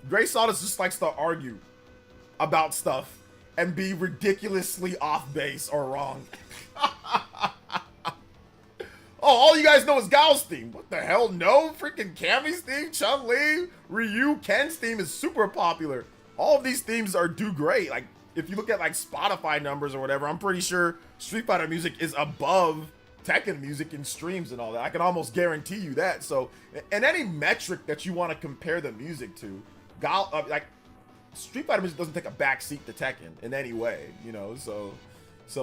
Gray Sawdust just likes to argue about stuff and be ridiculously off base or wrong. Oh, all you guys know is Guile's theme. What the hell? No, freaking Cammy's theme, Chun-Li, Ryu, Ken's theme is super popular. All of these themes do great. Like, if you look at like Spotify numbers or whatever, I'm pretty sure Street Fighter music is above Tekken music in streams and all that. I can almost guarantee you that. So, and any metric that you want to compare the music to, like Street Fighter music doesn't take a backseat to Tekken in any way, you know. So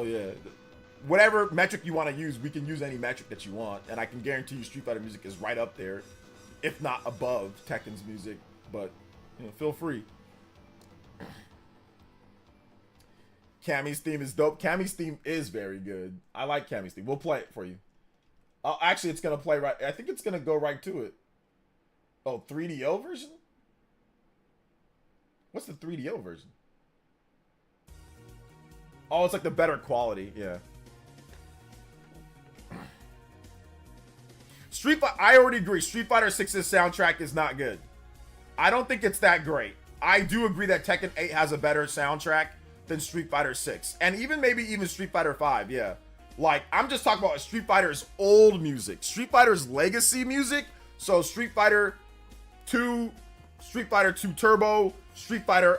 yeah. Whatever metric you want to use, we can use any metric that you want, and I can guarantee you Street Fighter music is right up there, if not above Tekken's music. But you know, feel free. Cammy's theme is dope. Cammy's theme is very good. I like Cammy's theme. We'll play it for you. Actually, it's gonna play right. I think it's gonna go right to it. Oh, 3DO version. What's the 3DO version? Oh, it's like the better quality. Yeah. Street Fighter, I already agree. Street Fighter 6's soundtrack is not good. I don't think it's that great. I do agree that Tekken 8 has a better soundtrack than Street Fighter 6. And maybe even Street Fighter 5, yeah. Like, I'm just talking about Street Fighter's old music, Street Fighter's legacy music. So Street Fighter 2, Street Fighter 2 Turbo, Street Fighter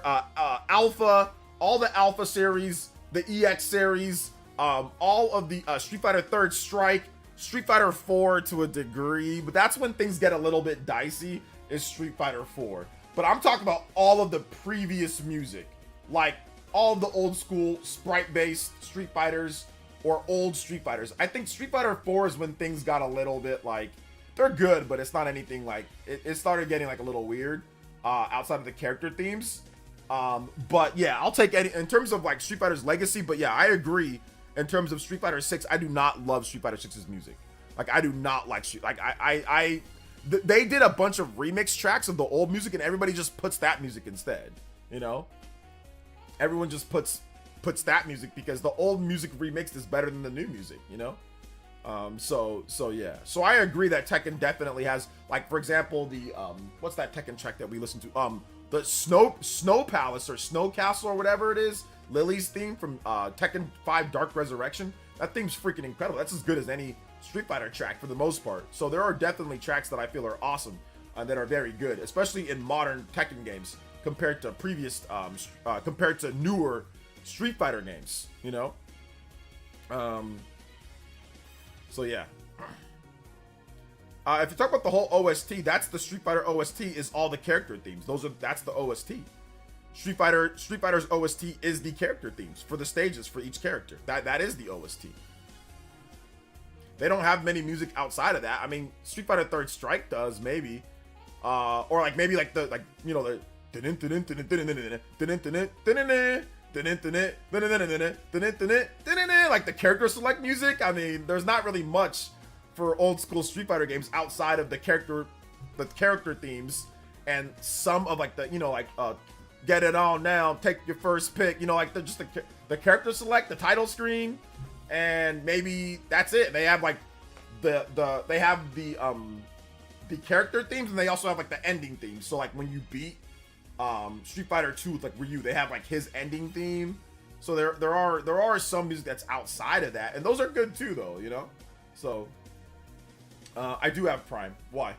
Alpha, all the Alpha series, the EX series, all of the Street Fighter Third Strike, Street Fighter 4 to a degree, but that's when things get a little bit dicey, is Street Fighter 4. But I'm talking about all of the previous music, like all of the old school sprite-based Street Fighters or old Street Fighters. I think Street Fighter 4 is when things got a little bit like, they're good, but it's not anything like, it started getting like a little weird outside of the character themes. But yeah, I'll take any, in terms of like Street Fighter's legacy, but yeah, I agree. In terms of Street Fighter 6, I do not love Street Fighter 6's music. Like, I do not like they did a bunch of remix tracks of the old music, and everybody just puts that music instead, you know? Everyone just puts that music because the old music remixed is better than the new music, you know? So yeah. So I agree that Tekken definitely has, like, for example, the, what's that Tekken track that we listen to? The Snow Palace or Snow Castle or whatever it is, Lily's theme from Tekken 5 Dark Resurrection. That theme's freaking incredible. That's as good as any Street Fighter track for the most part. So there are definitely tracks that I feel are awesome and that are very good, especially in modern Tekken games compared to previous, compared to newer Street Fighter games, you know? So yeah. If you talk about the whole OST, that's the Street Fighter OST is all the character themes. That's the OST. Street Fighter's OST is the character themes for the stages for each character. That is the OST. They don't have many music outside of that. I mean, Street Fighter Third Strike does maybe, or like maybe like the you know the like the character select music. I mean, there's not really much for old school Street Fighter games outside of the character themes and some of like the, you know, like get it on now, take your first pick, you know, like just the character select, the title screen, and maybe that's it. They have like the character themes, and they also have like the ending themes. So like when you beat Street Fighter 2 with like Ryu, they have like his ending theme. So there are some music that's outside of that, and those are good too, though, you know. So I do have Prime. Why?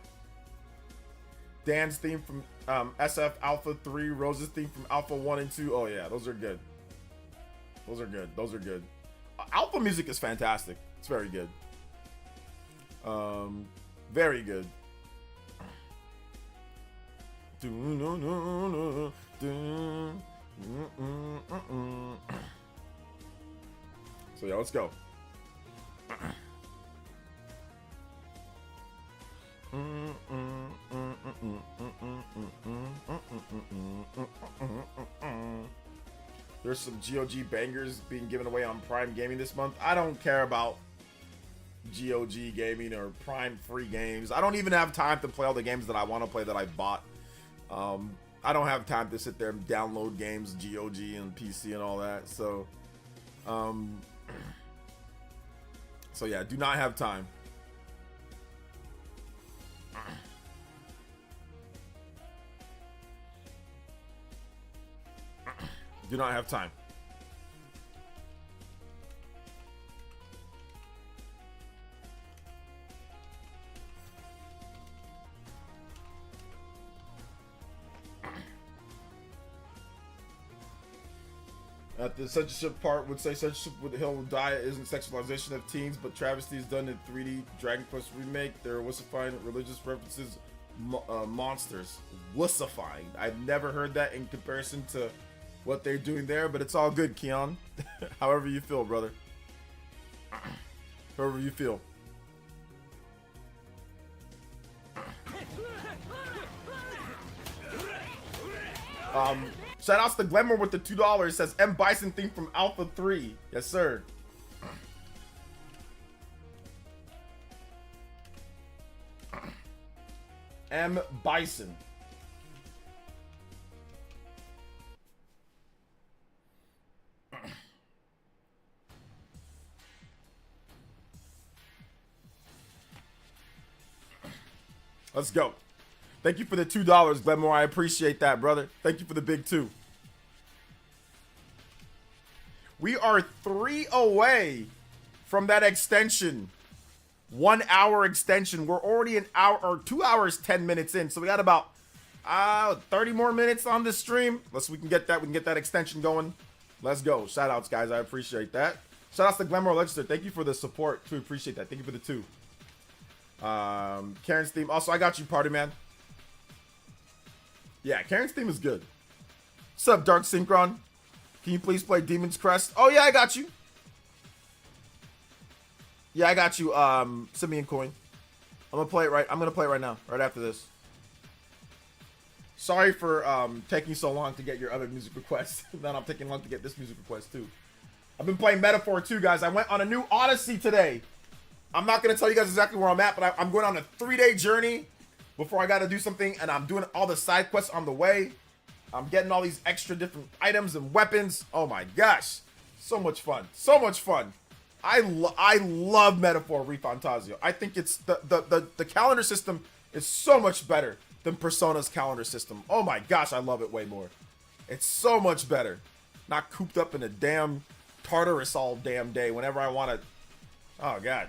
Dan's theme from SF Alpha 3, Rose's theme from Alpha 1 and 2. Oh yeah, those are good. Those are good. Those are good. Alpha music is fantastic. It's very good. Very good. So yeah, let's go. There's some GOG bangers being given away on Prime Gaming this month. I don't care about GOG Gaming or Prime free games. I don't even have time to play all the games that I want to play that I bought. I don't have time to sit there and download games, GOG and PC and all that. So, so yeah, do not have time. Do not have time. At the censorship part would say censorship with Hill Diet isn't sexualization of teens, but travesty is done in 3D Dragon Quest remake. They're wussifying religious references, monsters. Wussifying. I've never heard that in comparison to what they're doing there, but it's all good, Keon. However you feel, brother. However you feel. Shout outs to Glenmore with the $2. Says M Bison theme from Alpha 3. Yes, sir. M Bison. Let's go. Thank you for the $2, Glenmore. I appreciate that, brother. Thank you for the big 2. We are 3 away from that extension. 1 hour extension. We're already an hour or 2 hours, 10 minutes in. So we got about 30 more minutes on this stream. We can get that extension going. Let's go. Shout outs, guys. I appreciate that. Shout outs to Glamour Legislator. Thank you for the support. Too appreciate that. Thank you for the 2. Karen's theme. Also, I got you, party man. Yeah, Karen's theme is good. What's up, Dark Synchron? Can you please play Demon's Crest? Oh yeah, I got you. Yeah, I got you. Send me a coin. I'm gonna play it right now, right after this. Sorry for taking so long to get your other music requests. Then I'm taking long to get this music request too. I've been playing Metaphor too, guys. I went on a new Odyssey today. I'm not gonna tell you guys exactly where I'm at, but I'm going on a 3-day journey before I gotta do something, and I'm doing all the side quests on the way. I'm getting all these extra different items and weapons. Oh my gosh, so much fun, so much fun. I love Metaphor ReFantazio. I think it's the calendar system is so much better than Persona's calendar system. Oh my gosh, I love it way more. It's so much better. Not cooped up in a damn Tartarus all damn day whenever I want to. Oh god.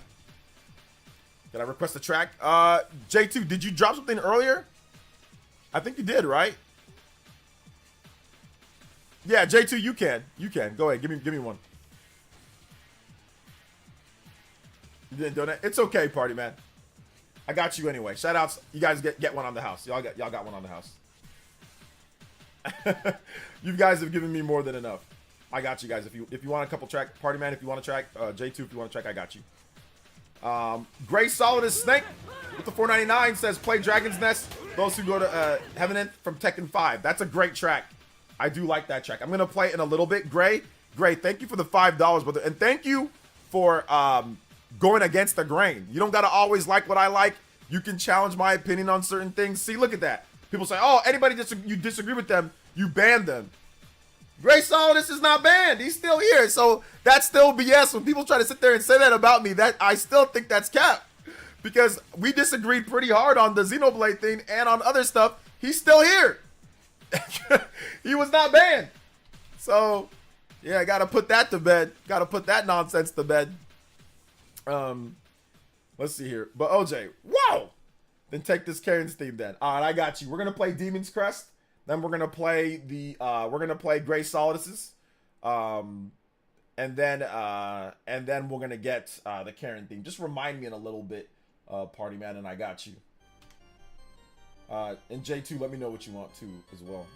Did I request a track? J2, did you drop something earlier? I think you did, right? Yeah, J2, you can. You can. Go ahead. Give me one. You didn't do that? It's okay, party man. I got you anyway. Shout outs. You guys get one on the house. Y'all got one on the house. You guys have given me more than enough. I got you guys. If you want a couple track, party man, if you want a track, J2, if you want a track, I got you. Gray Solid as Snake with the 4.99 says play Dragon's Nest. Those who go to Heaven from Tekken 5. That's a great track. I do like that track. I'm gonna play it in a little bit. Gray, thank you for the $5, brother, and thank you for going against the grain. You don't gotta always like what I like. You can challenge my opinion on certain things. See, look at that. People say, "Oh, anybody you disagree with them, you ban them." Gray Solidus is not banned. He's still here. So that's still BS. When people try to sit there and say that about me, that I still think that's cap. Because we disagreed pretty hard on the Xenoblade thing and on other stuff. He's still here. He was not banned. So, yeah, I got to put that to bed. Got to put that nonsense to bed. Let's see here. But OJ, whoa! Then take this Karen's theme then. All right, I got you. We're going to play Demon's Crest. Then we're gonna play Gray Solidus's, and then we're gonna get the Karen theme. Just remind me in a little bit, party man, and I got you. And J2, let me know what you want too as well.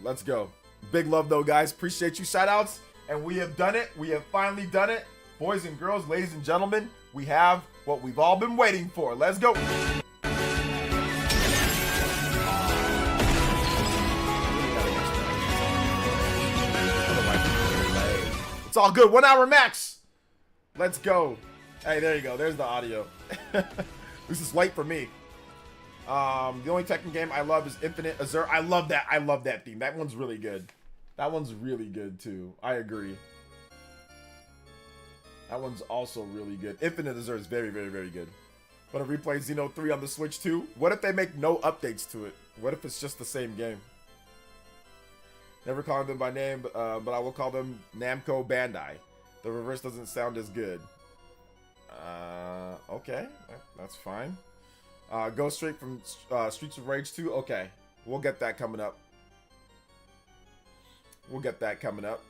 Let's go. Big love though, guys. Appreciate you. Shout outs, and we have done it. We have finally done it, boys and girls, ladies and gentlemen. We have what we've all been waiting for. Let's go. It's all good. 1 hour max. Let's go. Hey, there you go. There's the audio. This is late for me. The only Tekken game I love is Infinite Azure. I love that. I love that theme. That one's really good. That one's really good too. I agree. That one's also really good. Infinite Azure is very, very, very good. Want to replay Xeno 3 on the Switch too? What if they make no updates to it? What if it's just the same game? Never calling them by name, but I will call them Namco Bandai. The reverse doesn't sound as good. Okay, that's fine. Go straight from Streets of Rage 2. Okay, we'll get that coming up. We'll get that coming up.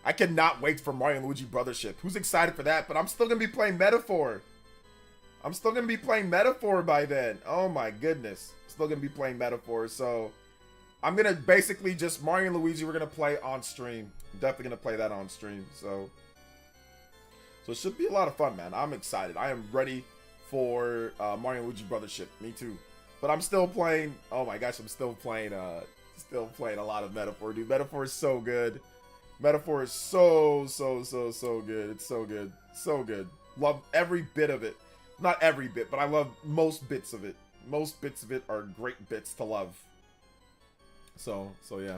I cannot wait for Mario and Luigi Brothership. Who's excited for that? But I'm still gonna be playing Metaphor. I'm still gonna be playing Metaphor by then. Oh my goodness, still gonna be playing Metaphor. So I'm gonna basically just Mario and Luigi. We're gonna play on stream. I'm definitely gonna play that on stream. So it should be a lot of fun, man. I'm excited. I am ready for Mario and Luigi Brothership. Me too. But I'm still playing. Oh my gosh, I'm still playing a lot of Metaphor, dude. Metaphor is so good. Metaphor is so good. It's so good. So good. Love every bit of it. Not every bit, but I love most bits of it. Most bits of it are great bits to love. So yeah.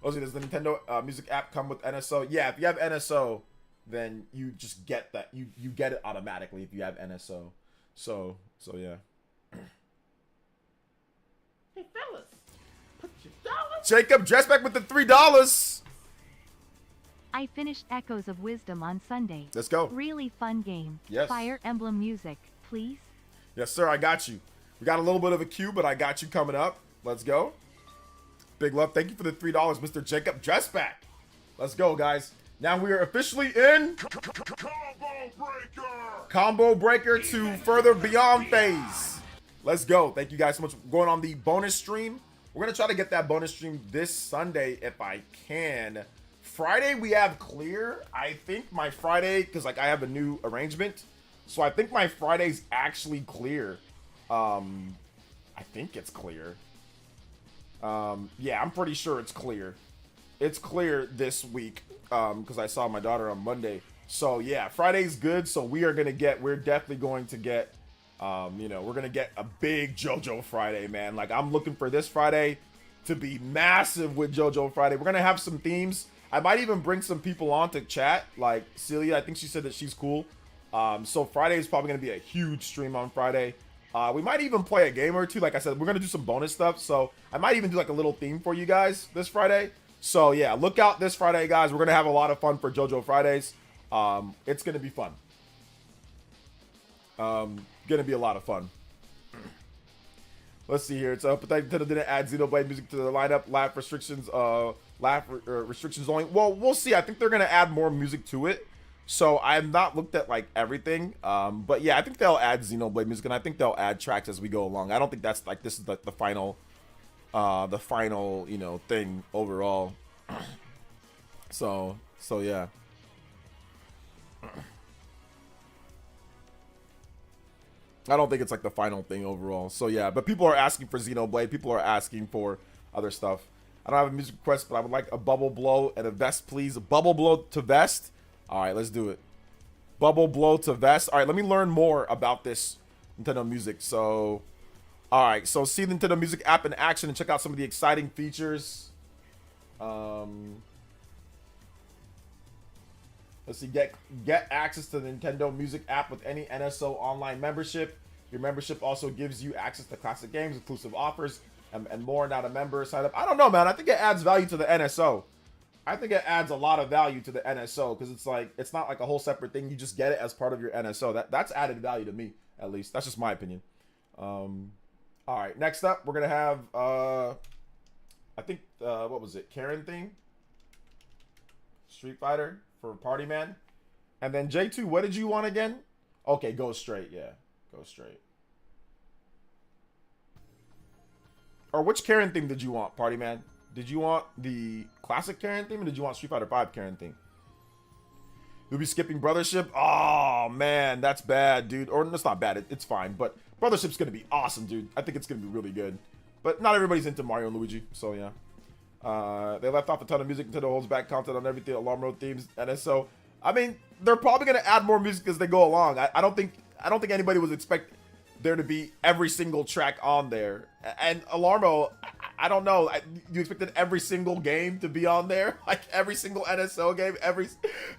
Also, does the Nintendo music app come with NSO? Yeah, if you have NSO, then you just get that. You get it automatically if you have NSO. So yeah. Hey, fellas. Put your dollars. Jacob, dress back with the $3. Jacob, dress back with the $3. Appreciate you. Shout outs. You guys get one on the house. Let's go. Hey, fellas. Put your dollars. Put your dollars. Put your dollars. Put your dollars. Put your dollars. I finished Echoes of Wisdom on Sunday. Let's go. Really fun game. Yes. Fire Emblem music, please. Yes, sir. I got you. We got a little bit of a queue, but I got you coming up. Let's go. Big love. Thank you for the $3, Mr. Jacob Dressback. Let's go, guys. Now we are officially in Combo Breaker to Further Beyond phase. Let's go. Thank you guys so much for going on the bonus stream. We're going to try to get that bonus stream this Sunday if I can. Friday we have clear. I think my Friday, because like I have a new arrangement, so I think my Friday's actually clear. I think it's clear. Yeah, I'm pretty sure it's clear. It's clear this week because I saw my daughter on Monday. So yeah, Friday's good. So we're definitely going to get, you know, we're gonna get a big JoJo Friday, man. Like I'm looking for this Friday to be massive with JoJo Friday. We're gonna have some themes. I might even bring some people on to chat, like Celia. I think she said that she's cool. So Friday is probably gonna be a huge stream on Friday. We might even play a game or two. Like I said, we're gonna do some bonus stuff. So I might even do like a little theme for you guys this Friday. So yeah, look out this Friday, guys. We're gonna have a lot of fun for JoJo Fridays. It's gonna be fun. Gonna be a lot of fun. Let's see here. It's up. Nintendo didn't add Xenoblade music to the lineup. Laugh restrictions. Restrictions only. Well, we'll see. I think they're gonna add more music to it. So I have not looked at like everything. But yeah, I think they'll add Xenoblade music, and I think they'll add tracks as we go along. I don't think that's like this is the final, you know, thing overall. So yeah. I don't think it's like the final thing overall. So yeah, but people are asking for Xenoblade. People are asking for other stuff. I don't have a music request, but I would like a Bubble Blow and a Vest, please. A Bubble Blow to Vest. All right, let's do it. Bubble Blow to Vest. All right, let me learn more about this Nintendo Music. So, all right, so see the Nintendo Music app in action and check out some of the exciting features. Let's see, get access to the Nintendo Music app with any NSO online membership. Your membership also gives you access to classic games, exclusive offers, and more. Not a member, sign up. I don't know, man. I think it adds value to the NSO. I think it adds a lot of value to the NSO because it's like it's not like a whole separate thing. You just get it as part of your NSO. That's added value to me, at least. That's just my opinion. All right, next up, we're gonna have I think what was it? Karen thing? Street Fighter for Party Man. And then J2, what did you want again? Okay, go straight, yeah. Go straight. Or which Karen theme did you want, Party Man? Did you want the classic Karen theme or did you want Street Fighter 5 Karen theme? You'll be skipping Brothership? Oh, man, that's bad, dude. Or it's not bad, it's fine. But Brothership's going to be awesome, dude. I think it's going to be really good. But not everybody's into Mario and Luigi, so yeah. They left off a ton of music. Nintendo holds back content on everything. Alarm Road themes, NSO. I mean, they're probably going to add more music as they go along. I don't think anybody was expecting there to be every single track on there. And Alarmo, I don't know. You expected every single game to be on there? Like every single NSO game?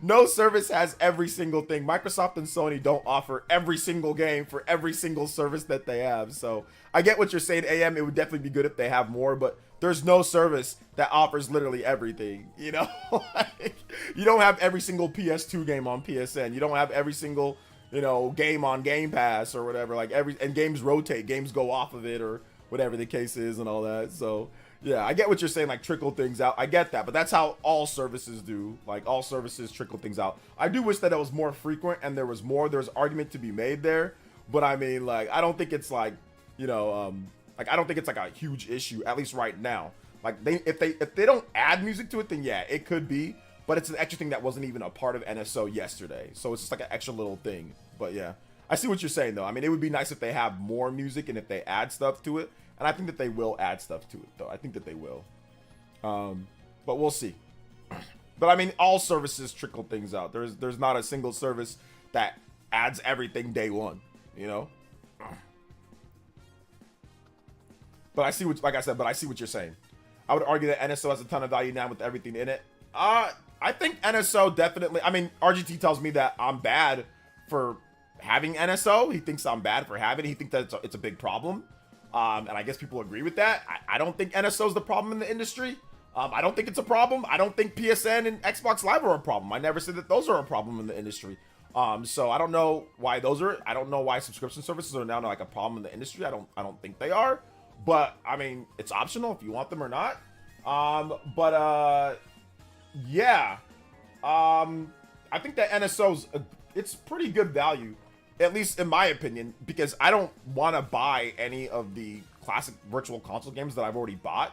No service has every single thing. Microsoft and Sony don't offer every single game for every single service that they have. So I get what you're saying, AM. It would definitely be good if they have more, but there's no service that offers literally everything, you know? Like, you don't have every single PS2 game on PSN. You don't have every single, you know, game on Game Pass or whatever. Like and games rotate, games go off of it or whatever the case is and all that. So yeah, I get what you're saying, like trickle things out. I get that, but that's how all services do. Like all services trickle things out. I do wish that it was more frequent and there's argument to be made there. But I mean, like, I don't think it's like, you know, like I don't think it's like a huge issue, at least right now. Like if they don't add music to it, then yeah, it could be. But it's an extra thing that wasn't even a part of NSO yesterday. So it's just like an extra little thing. But yeah, I see what you're saying though. I mean, it would be nice if they have more music and if they add stuff to it. And I think that they will add stuff to it though. I think that they will. But we'll see. But I mean, all services trickle things out. There's not a single service that adds everything day one, you know? But I see what, like I said, but I see what you're saying. I would argue that NSO has a ton of value now with everything in it. I think NSO definitely, I mean, RGT tells me that I'm bad for having NSO. He thinks I'm bad for having it. He thinks that it's a big problem. And I guess people agree with that. I don't think NSO is the problem in the industry. I don't think it's a problem. I don't think PSN and Xbox Live are a problem. I never said that those are a problem in the industry. So I don't know why those are. I don't know why subscription services are now like a problem in the industry. I don't think they are. But I mean, it's optional if you want them or not. Yeah. I think that NSO's it's pretty good value, at least in my opinion, because I don't want to buy any of the classic virtual console games that I've already bought.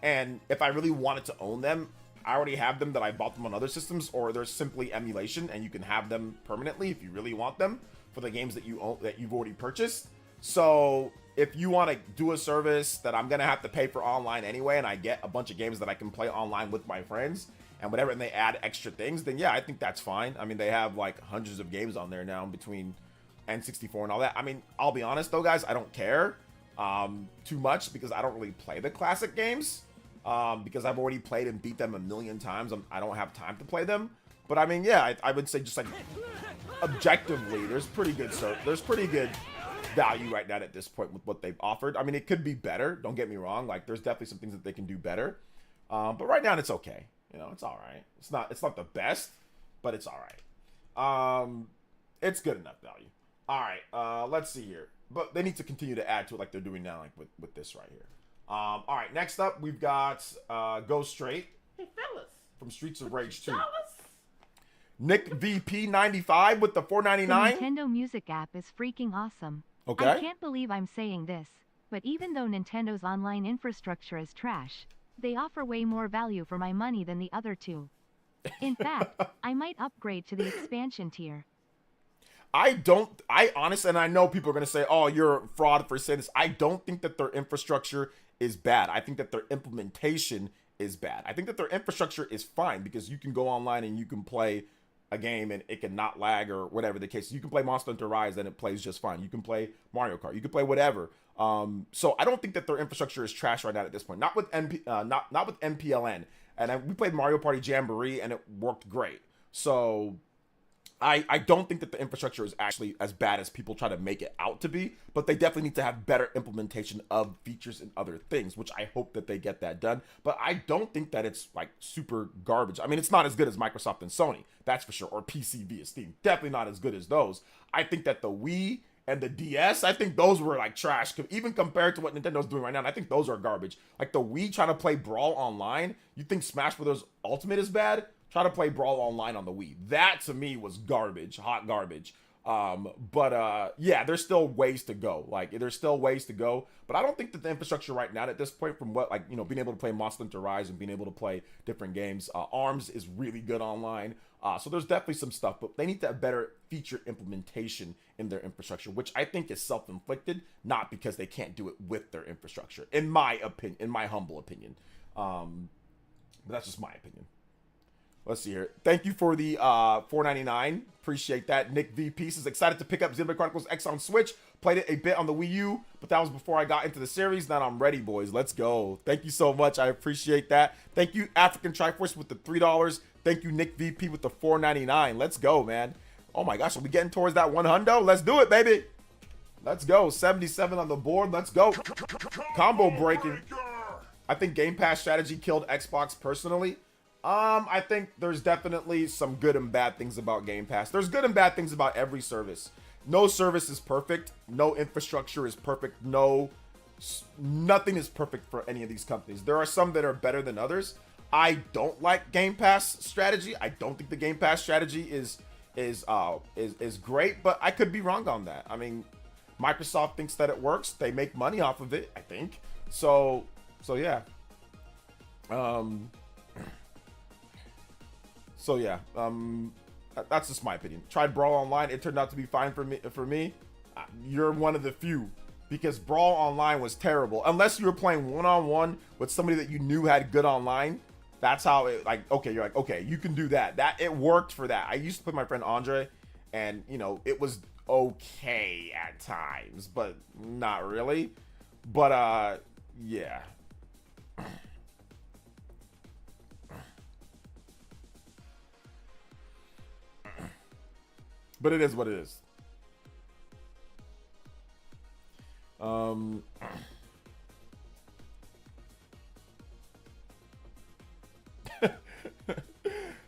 And if I really wanted to own them, I already have them that I bought them on other systems, or they're simply emulation and you can have them permanently if you really want them for the games that you own, that you've already purchased. So if you want to do a service that I'm going to have to pay for online anyway, and I get a bunch of games that I can play online with my friends and whatever, and they add extra things, then yeah, I think that's fine. I mean, they have like hundreds of games on there now between N64 and all that. I mean, I'll be honest though, guys, I don't care too much because I don't really play the classic games. Because I've already played and beat them a million times. I don't have time to play them. But I mean, yeah, I would say just like objectively, there's pretty good value right now at this point with what they've offered. I mean, it could be better. Don't get me wrong. Like, there's definitely some things that they can do better. But right now, it's okay. You know, it's all right. It's not the best, but it's all right. It's good enough value. All right. Let's see here. But they need to continue to add to it like they're doing now, like with this right here. All right, next up we've got Go Straight. Hey fellas, from Streets of Rage 2. Nick VP 95 with the $4.99. The Nintendo Music app is freaking awesome. Okay. I can't believe I'm saying this, but even though Nintendo's online infrastructure is trash, they offer way more value for my money than the other two. In fact, I might upgrade to the expansion tier. I honestly, and I know people are going to say, oh, you're a fraud for saying this. I don't think that their infrastructure is bad. I think that their implementation is bad. I think that their infrastructure is fine because you can go online and you can play a game and it can not lag or whatever the case. You can play Monster Hunter Rise and it plays just fine. You can play Mario Kart. You can play whatever. So I don't think that their infrastructure is trash right now at this point. Not with not with MPLN. And we played Mario Party Jamboree and it worked great. So I don't think that the infrastructure is actually as bad as people try to make it out to be, but they definitely need to have better implementation of features and other things, which I hope that they get that done. But I don't think that it's like super garbage. I mean, it's not as good as Microsoft and Sony, that's for sure, or PC via Steam. Definitely not as good as those. I think that the Wii and the DS, I think those were like trash, even compared to what Nintendo's doing right now. And I think those are garbage. Like the Wii trying to play Brawl online, you think Smash Bros. Ultimate is bad? Try to play Brawl online on the Wii. That to me was garbage, hot garbage. Yeah, there's still ways to go. Like there's still ways to go, but I don't think that the infrastructure right now at this point, from what, like, you know, being able to play Monster Hunter Rise and being able to play different games, ARMS is really good online. So there's definitely some stuff, but they need to have better feature implementation in their infrastructure, which I think is self-inflicted, not because they can't do it with their infrastructure, in my opinion, in my humble opinion. But that's just my opinion. Let's see here. Thank you for the $4.99. Appreciate that. Nick VP is excited to pick up Xenoblade Chronicles X on Switch. Played it a bit on the Wii U, but that was before I got into the series. Now I'm ready, boys. Let's go. Thank you so much. I appreciate that. Thank you, African Triforce, with the $3. Thank you, Nick VP, with the $4.99. Let's go, man. Oh my gosh, are we getting towards that 100? Let's do it, baby. Let's go. 77 on the board. Let's go. Combo breaking. I think Game Pass strategy killed Xbox personally. I think there's definitely some good and bad things about Game Pass. There's good and bad things about every service. No service is perfect. No infrastructure is perfect. Nothing is perfect for any of these companies. There are some that are better than others. I don't like Game Pass strategy. I don't think the Game Pass strategy is great, but I could be wrong on that. I mean, Microsoft thinks that it works. They make money off of it, I think. So yeah. So yeah, that's just my opinion. Tried Brawl Online, it turned out to be fine for me. You're one of the few, because Brawl Online was terrible. Unless you were playing one-on-one with somebody that you knew had good online, that's how it, like, okay, you're like, okay, you can do that. That it worked for that. I used to play with my friend Andre, and you know, it was okay at times, but not really. But yeah. But it is what it is.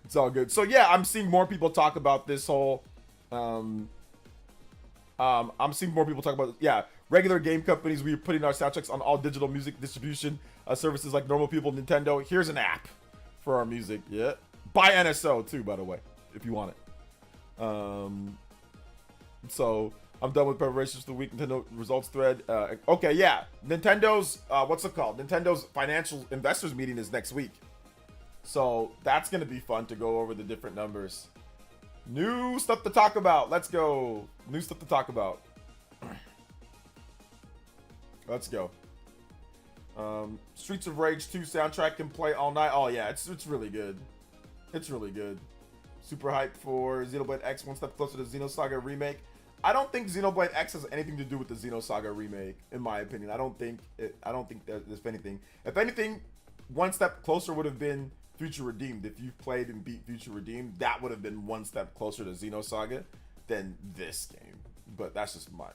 It's all good. So yeah, I'm seeing more people talk about this whole. I'm seeing more people talk about, yeah, regular game companies. We're putting our soundtracks on all digital music distribution services like normal people. Nintendo, here's an app for our music. Yeah, by NSO too, by the way, if you want it. So I'm done with preparations for the week. Nintendo results thread. Okay, yeah, Nintendo's what's it called? Nintendo's financial investors meeting is next week, so that's gonna be fun to go over the different numbers. New stuff to talk about. Let's go. New stuff to talk about. Let's go. Streets of Rage 2 soundtrack can play all night. Oh yeah, it's really good. It's really good. Super hyped for Xenoblade X, one step closer to Xenosaga remake. I don't think Xenoblade X has anything to do with the Xenosaga remake, in my opinion. I don't think there's anything. If anything, one step closer would have been Future Redeemed. If you played and beat Future Redeemed, that would have been one step closer to Xenosaga than this game. But that's just my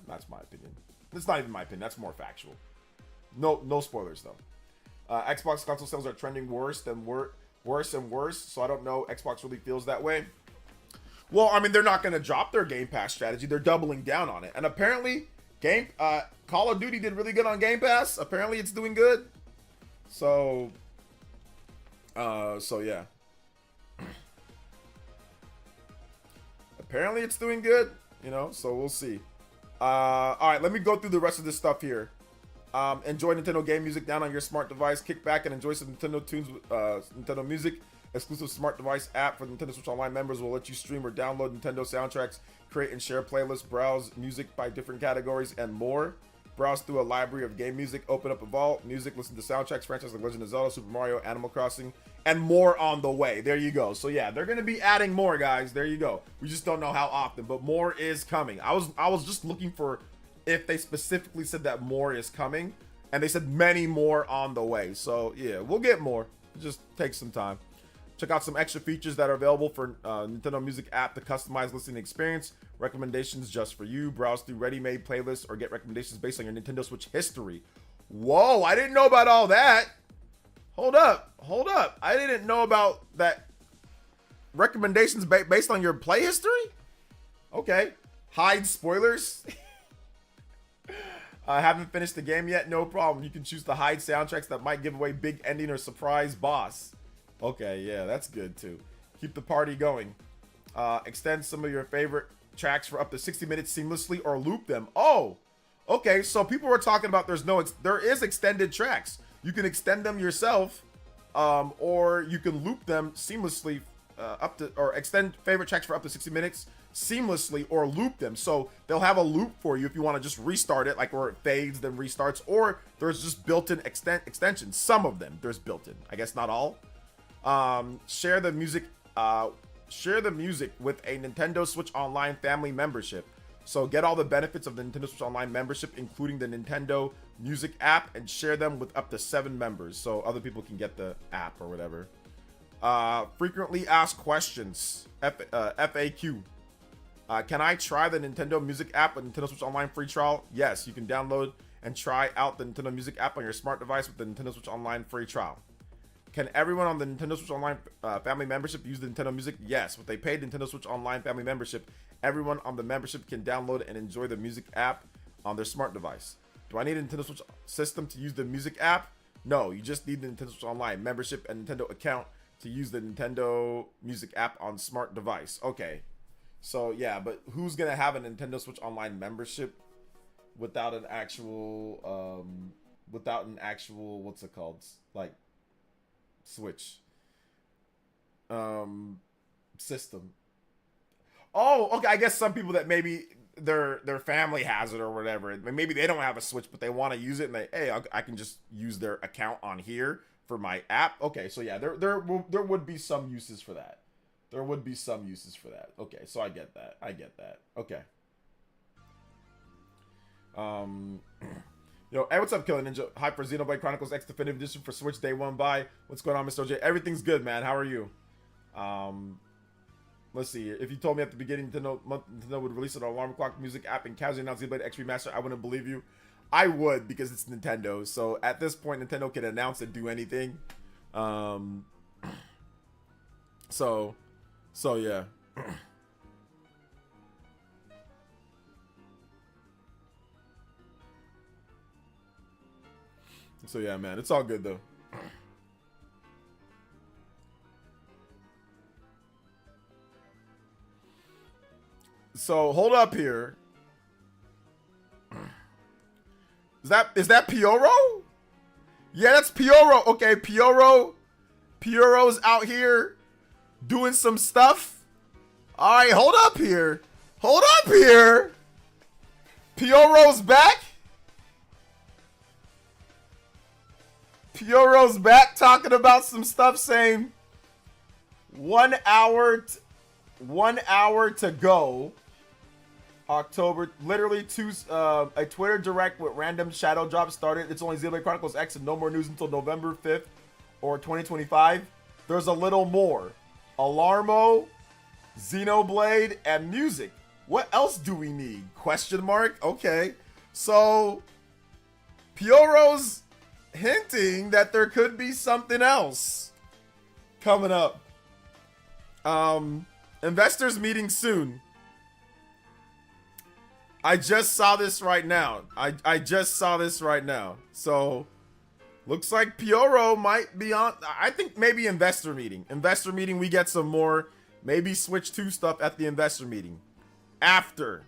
opinion. It's not even my opinion. That's more factual. No spoilers though. Xbox console sales are trending worse and worse. So I don't know. Xbox really feels that way. Well, I mean, they're not going to drop their Game Pass strategy. They're doubling down on it. And apparently, Call of Duty did really good on Game Pass. Apparently, it's doing good. So yeah. Apparently it's doing good, you know, so we'll see. All right, let me go through the rest of this stuff here. Enjoy Nintendo game music down on your smart device. Kick back and enjoy some Nintendo tunes with Nintendo Music. Exclusive smart device app for Nintendo Switch Online members will let you stream or download Nintendo soundtracks, create and share playlists, browse music by different categories, and more. Browse through a library of game music, open up a vault, music, listen to soundtracks, franchises like Legend of Zelda, Super Mario, Animal Crossing, and more on the way. There you go. So yeah, they're gonna be adding more, guys. There you go. We just don't know how often, but more is coming. I was just looking for if they specifically said that more is coming, and they said many more on the way. So yeah, we'll get more. It just takes some time. Check out some extra features that are available for Nintendo Music app to customize listening experience. Recommendations just for you. Browse through ready-made playlists or get recommendations based on your Nintendo Switch history. Whoa, I didn't know about all that. Hold up. I didn't know about that. Recommendations based on your play history? Okay. Hide spoilers. I haven't finished the game yet. No problem. You can choose to hide soundtracks that might give away big ending or surprise boss. Okay, yeah, that's good too. Keep the party going. Extend some of your favorite tracks for up to 60 minutes seamlessly or loop them. Oh, okay. So people were talking about there is extended tracks. You can extend them yourself, or you can loop them seamlessly or extend favorite tracks for up to 60 minutes seamlessly or loop them. So they'll have a loop for you if you want to just restart it, like where it fades then restarts, or there's just built-in extensions. Some of them there's built-in. I guess not all. Share the music with a Nintendo Switch Online family membership. So get all the benefits of the Nintendo Switch Online membership, including the Nintendo Music app, and share them with up to 7 members, so other people can get the app or whatever. Frequently asked questions, FAQ. Can I try the Nintendo Music app with Nintendo Switch Online free trial? Yes, you can download and try out the Nintendo Music app on your smart device with the Nintendo Switch Online free trial. Can everyone on the Nintendo Switch Online family membership use the Nintendo Music? Yes. With a paid Nintendo Switch Online family membership, everyone on the membership can download and enjoy the Music app on their smart device. Do I need a Nintendo Switch system to use the Music app? No, you just need the Nintendo Switch Online membership and Nintendo account to use the Nintendo Music app on smart device. Okay. So yeah, but who's going to have a Nintendo Switch Online membership without an actual, what's it called? Like, Switch system. Oh, okay. I guess some people that maybe their family has it or whatever. Maybe they don't have a Switch, but they want to use it, and I can just use their account on here for my app. Okay, so yeah, there would be some uses for that. Okay, so I get that. Okay. Yo, hey, what's up, Killer Ninja? Hype for Xenoblade Chronicles X Definitive Edition for Switch Day 1 buy. What's going on, Mr. OJ? Everything's good, man. How are you? Let's see. If you told me at the beginning Nintendo would release an alarm clock music app and casually announce Xenoblade X Remaster, I wouldn't believe you. I would, because it's Nintendo. So at this point, Nintendo can announce and do anything. So So yeah. So yeah, man, it's all good though. So hold up here. Is that Pioro? Yeah, that's Pioro. Okay, Pioro's out here doing some stuff. All right, hold up here. Hold up here. Pioro's back. Pioro's back talking about some stuff, saying 1 hour, 1 hour to go. October, literally a Twitter direct with random shadow drops started. It's only Xenoblade Chronicles X and no more news until November 5th or 2025. There's a little more. Alarmo, Xenoblade, and music. What else do we need? Question mark. Okay. So, Pioro's hinting that there could be something else coming up. Investors meeting soon. I just saw this right now. I just saw this right now. So, looks like Pioro might be on. I think maybe investor meeting. Investor meeting, we get some more. Maybe Switch 2 stuff at the investor meeting. After.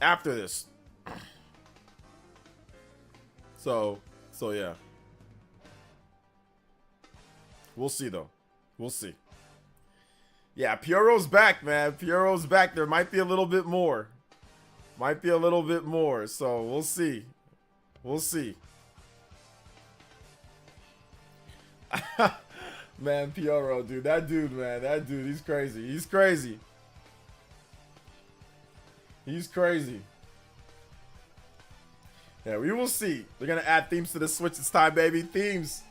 After this. So yeah. We'll see though. We'll see. Yeah, Pioro's back, man. Pioro's back. There might be a little bit more. Might be a little bit more. So we'll see. We'll see. Man, Pioro, dude. That dude, man. That dude, he's crazy. He's crazy. He's crazy. Yeah, we will see. They're going to add themes to the Switch this time, baby. Themes.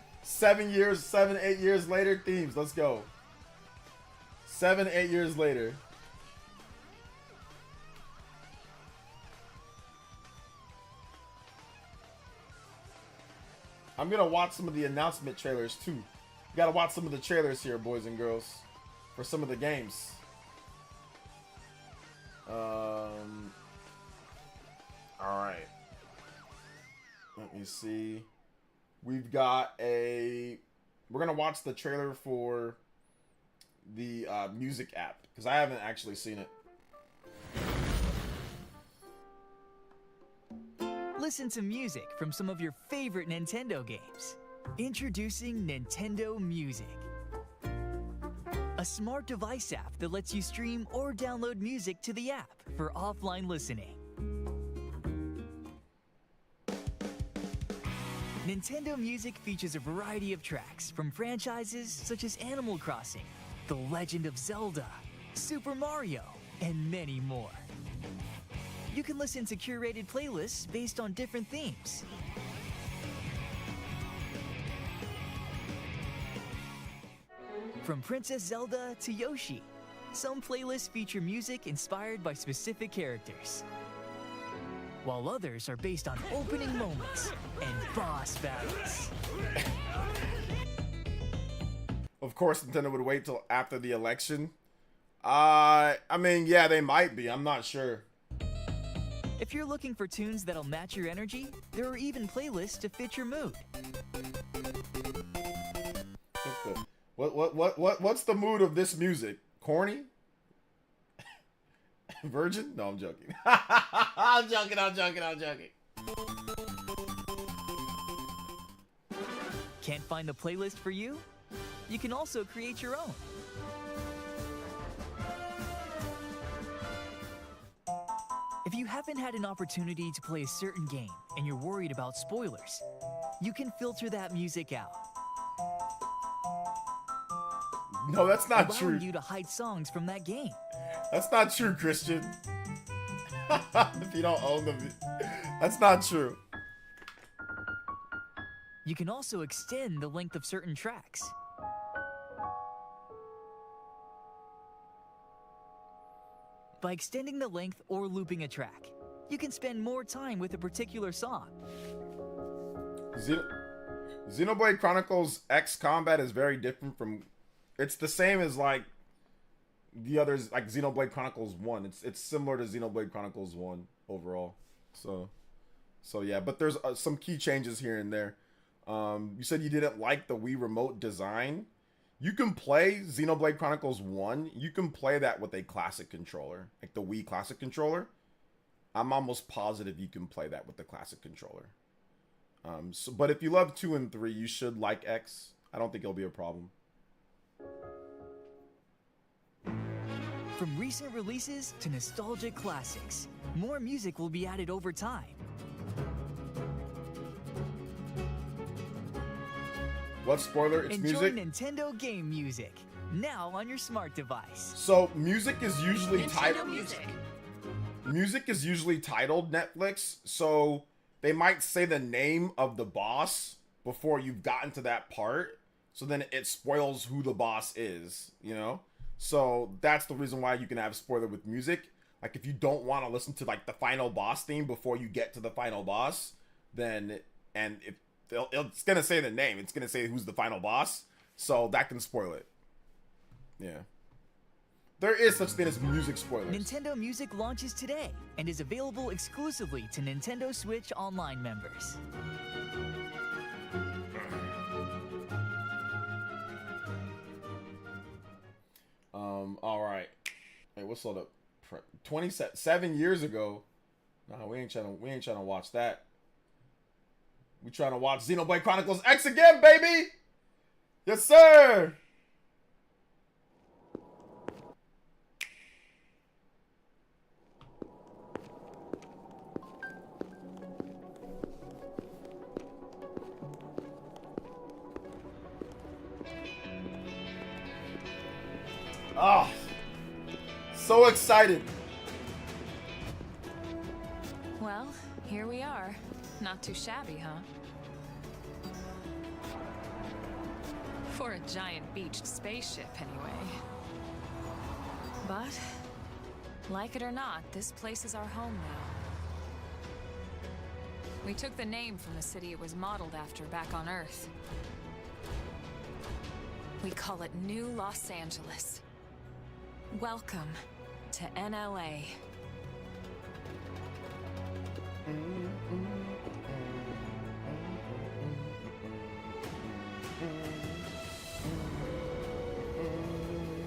8 years later, themes. Let's go. 8 years later. I'm gonna watch some of the announcement trailers too. You gotta watch some of the trailers here, boys and girls, for some of the games. Alright. Let me see. We've got we're gonna watch the trailer for the music app, because I haven't actually seen it. Listen to music from some of your favorite Nintendo games. Introducing Nintendo Music. A smart device app that lets you stream or download music to the app for offline listening. Nintendo Music features a variety of tracks from franchises such as Animal Crossing, The Legend of Zelda, Super Mario, and many more. You can listen to curated playlists based on different themes. From Princess Zelda to Yoshi, some playlists feature music inspired by specific characters, while others are based on opening moments and boss battles. Of course, Nintendo would wait till after the election. I mean, yeah, they might be. I'm not sure. If you're looking for tunes that'll match your energy, there are even playlists to fit your mood. What's the mood of this music? Corny? Virgin? No, I'm joking. I'm joking. Can't find the playlist for you? You can also create your own. If you haven't had an opportunity to play a certain game and you're worried about spoilers, you can filter that music out. No, that's not allowing true. You to hide songs from that game. That's not true, Christian. If you don't own them, that's not true. You can also extend the length of certain tracks. By extending the length or looping a track, you can spend more time with a particular song. Xenoblade Chronicles X combat is very different from. It's the same as like the others, like Xenoblade Chronicles 1. It's similar to Xenoblade Chronicles 1 overall. So yeah, but there's some key changes here and there. You said you didn't like the Wii Remote design. You can play Xenoblade Chronicles 1. You can play that with a classic controller, like the Wii Classic controller. I'm almost positive you can play that with the classic controller. But if you love 2 and 3, you should like X. I don't think it'll be a problem. From recent releases to nostalgic classics, more music will be added over time. What spoiler? It's Enjoy music. Nintendo game music, now on your smart device. So music is usually Nintendo titled. music. Music is usually titled Netflix, so they might say the name of the boss before you've gotten to that part, so then it spoils who the boss is, you know? So that's the reason why you can have spoiler with music. Like if you don't want to listen to like the final boss theme before you get to the final boss, then it's gonna say the name, it's gonna say who's the final boss, so that can spoil it. Yeah. There is such thing as music spoilers. Nintendo Music launches today and is available exclusively to Nintendo Switch Online members. All right. Hey, what's all the 27 years ago? Nah, we ain't trying to watch that. We trying to watch Xenoblade Chronicles X again, baby. Yes, sir. Oh, so excited. Well, here we are. Not too shabby, huh? For a giant beached spaceship, anyway. But, like it or not, this place is our home now. We took the name from the city it was modeled after back on Earth. We call it New Los Angeles. Welcome to NLA.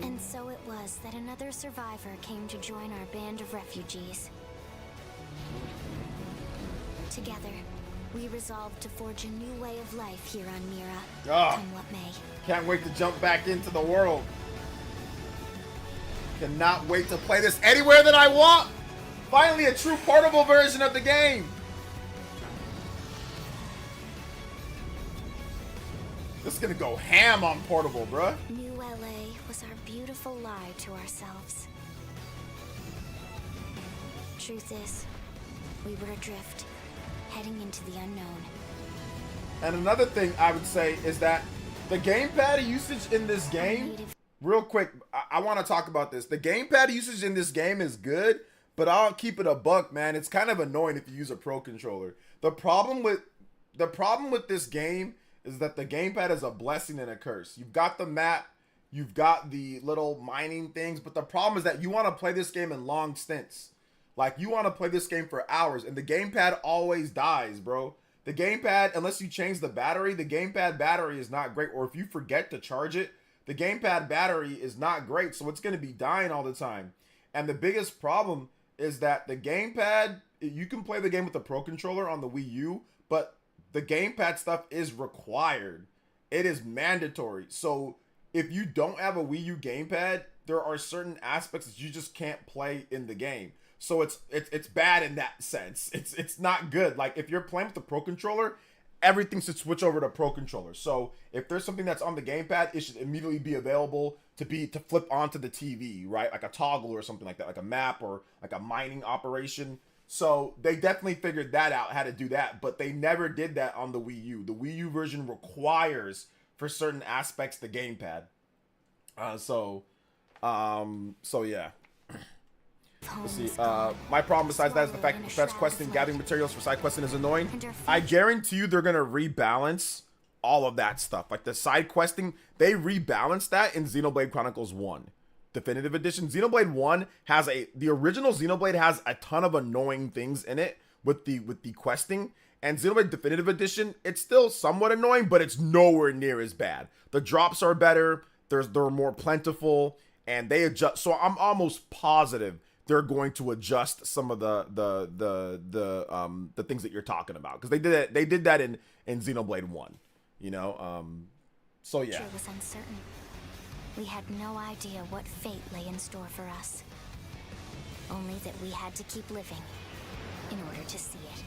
And so it was that another survivor came to join our band of refugees. Together, we resolved to forge a new way of life here on Mira, come what may. Can't wait to jump back into the world. Cannot wait to play this anywhere that I want. Finally, a true portable version of the game. This is gonna go ham on portable, bruh. New LA was our beautiful lie to ourselves. Truth is, we were adrift, heading into the unknown. And another thing I would say is that the gamepad usage in this game, real quick, I want to talk about this. The gamepad usage in this game is good, but I'll keep it a buck, man. It's kind of annoying if you use a pro controller. The problem with this game is that the gamepad is a blessing and a curse. You've got the map, you've got the little mining things, but the problem is that you want to play this game in long stints. Like, you want to play this game for hours, and the gamepad always dies, bro. The gamepad, unless you change the battery, the gamepad battery is not great. Or if you forget to charge it, the gamepad battery is not great, so it's going to be dying all the time. And the biggest problem is that the gamepad, you can play the game with the Pro Controller on the Wii U, but the gamepad stuff is required. It is mandatory. So if you don't have a Wii U gamepad, there are certain aspects that you just can't play in the game. So it's bad in that sense. It's not good. Like, if you're playing with the Pro Controller, everything should switch over to Pro Controller. So if there's something that's on the gamepad, it should immediately be available to flip onto the TV, right? Like a toggle or something like that, like a map or like a mining operation. So they definitely figured that out, how to do that, but they never did that on the Wii U. The Wii U version requires, for certain aspects, the gamepad. So yeah. Let's see. My problem besides that is the fact that fetch questing, gathering materials for side questing is annoying. I guarantee you they're gonna rebalance all of that stuff. Like the side questing, they rebalanced that in Xenoblade Chronicles 1 Definitive Edition. Xenoblade 1 has the original Xenoblade has a ton of annoying things in it with the questing. And Xenoblade Definitive Edition, it's still somewhat annoying, but it's nowhere near as bad. The drops are better, they're more plentiful, and they adjust. So I'm almost positive they're going to adjust some of the things that you're talking about, because they did that in Xenoblade 1, you know. So yeah. It was uncertain. We had no idea what fate lay in store for us. Only that we had to keep living in order to see it.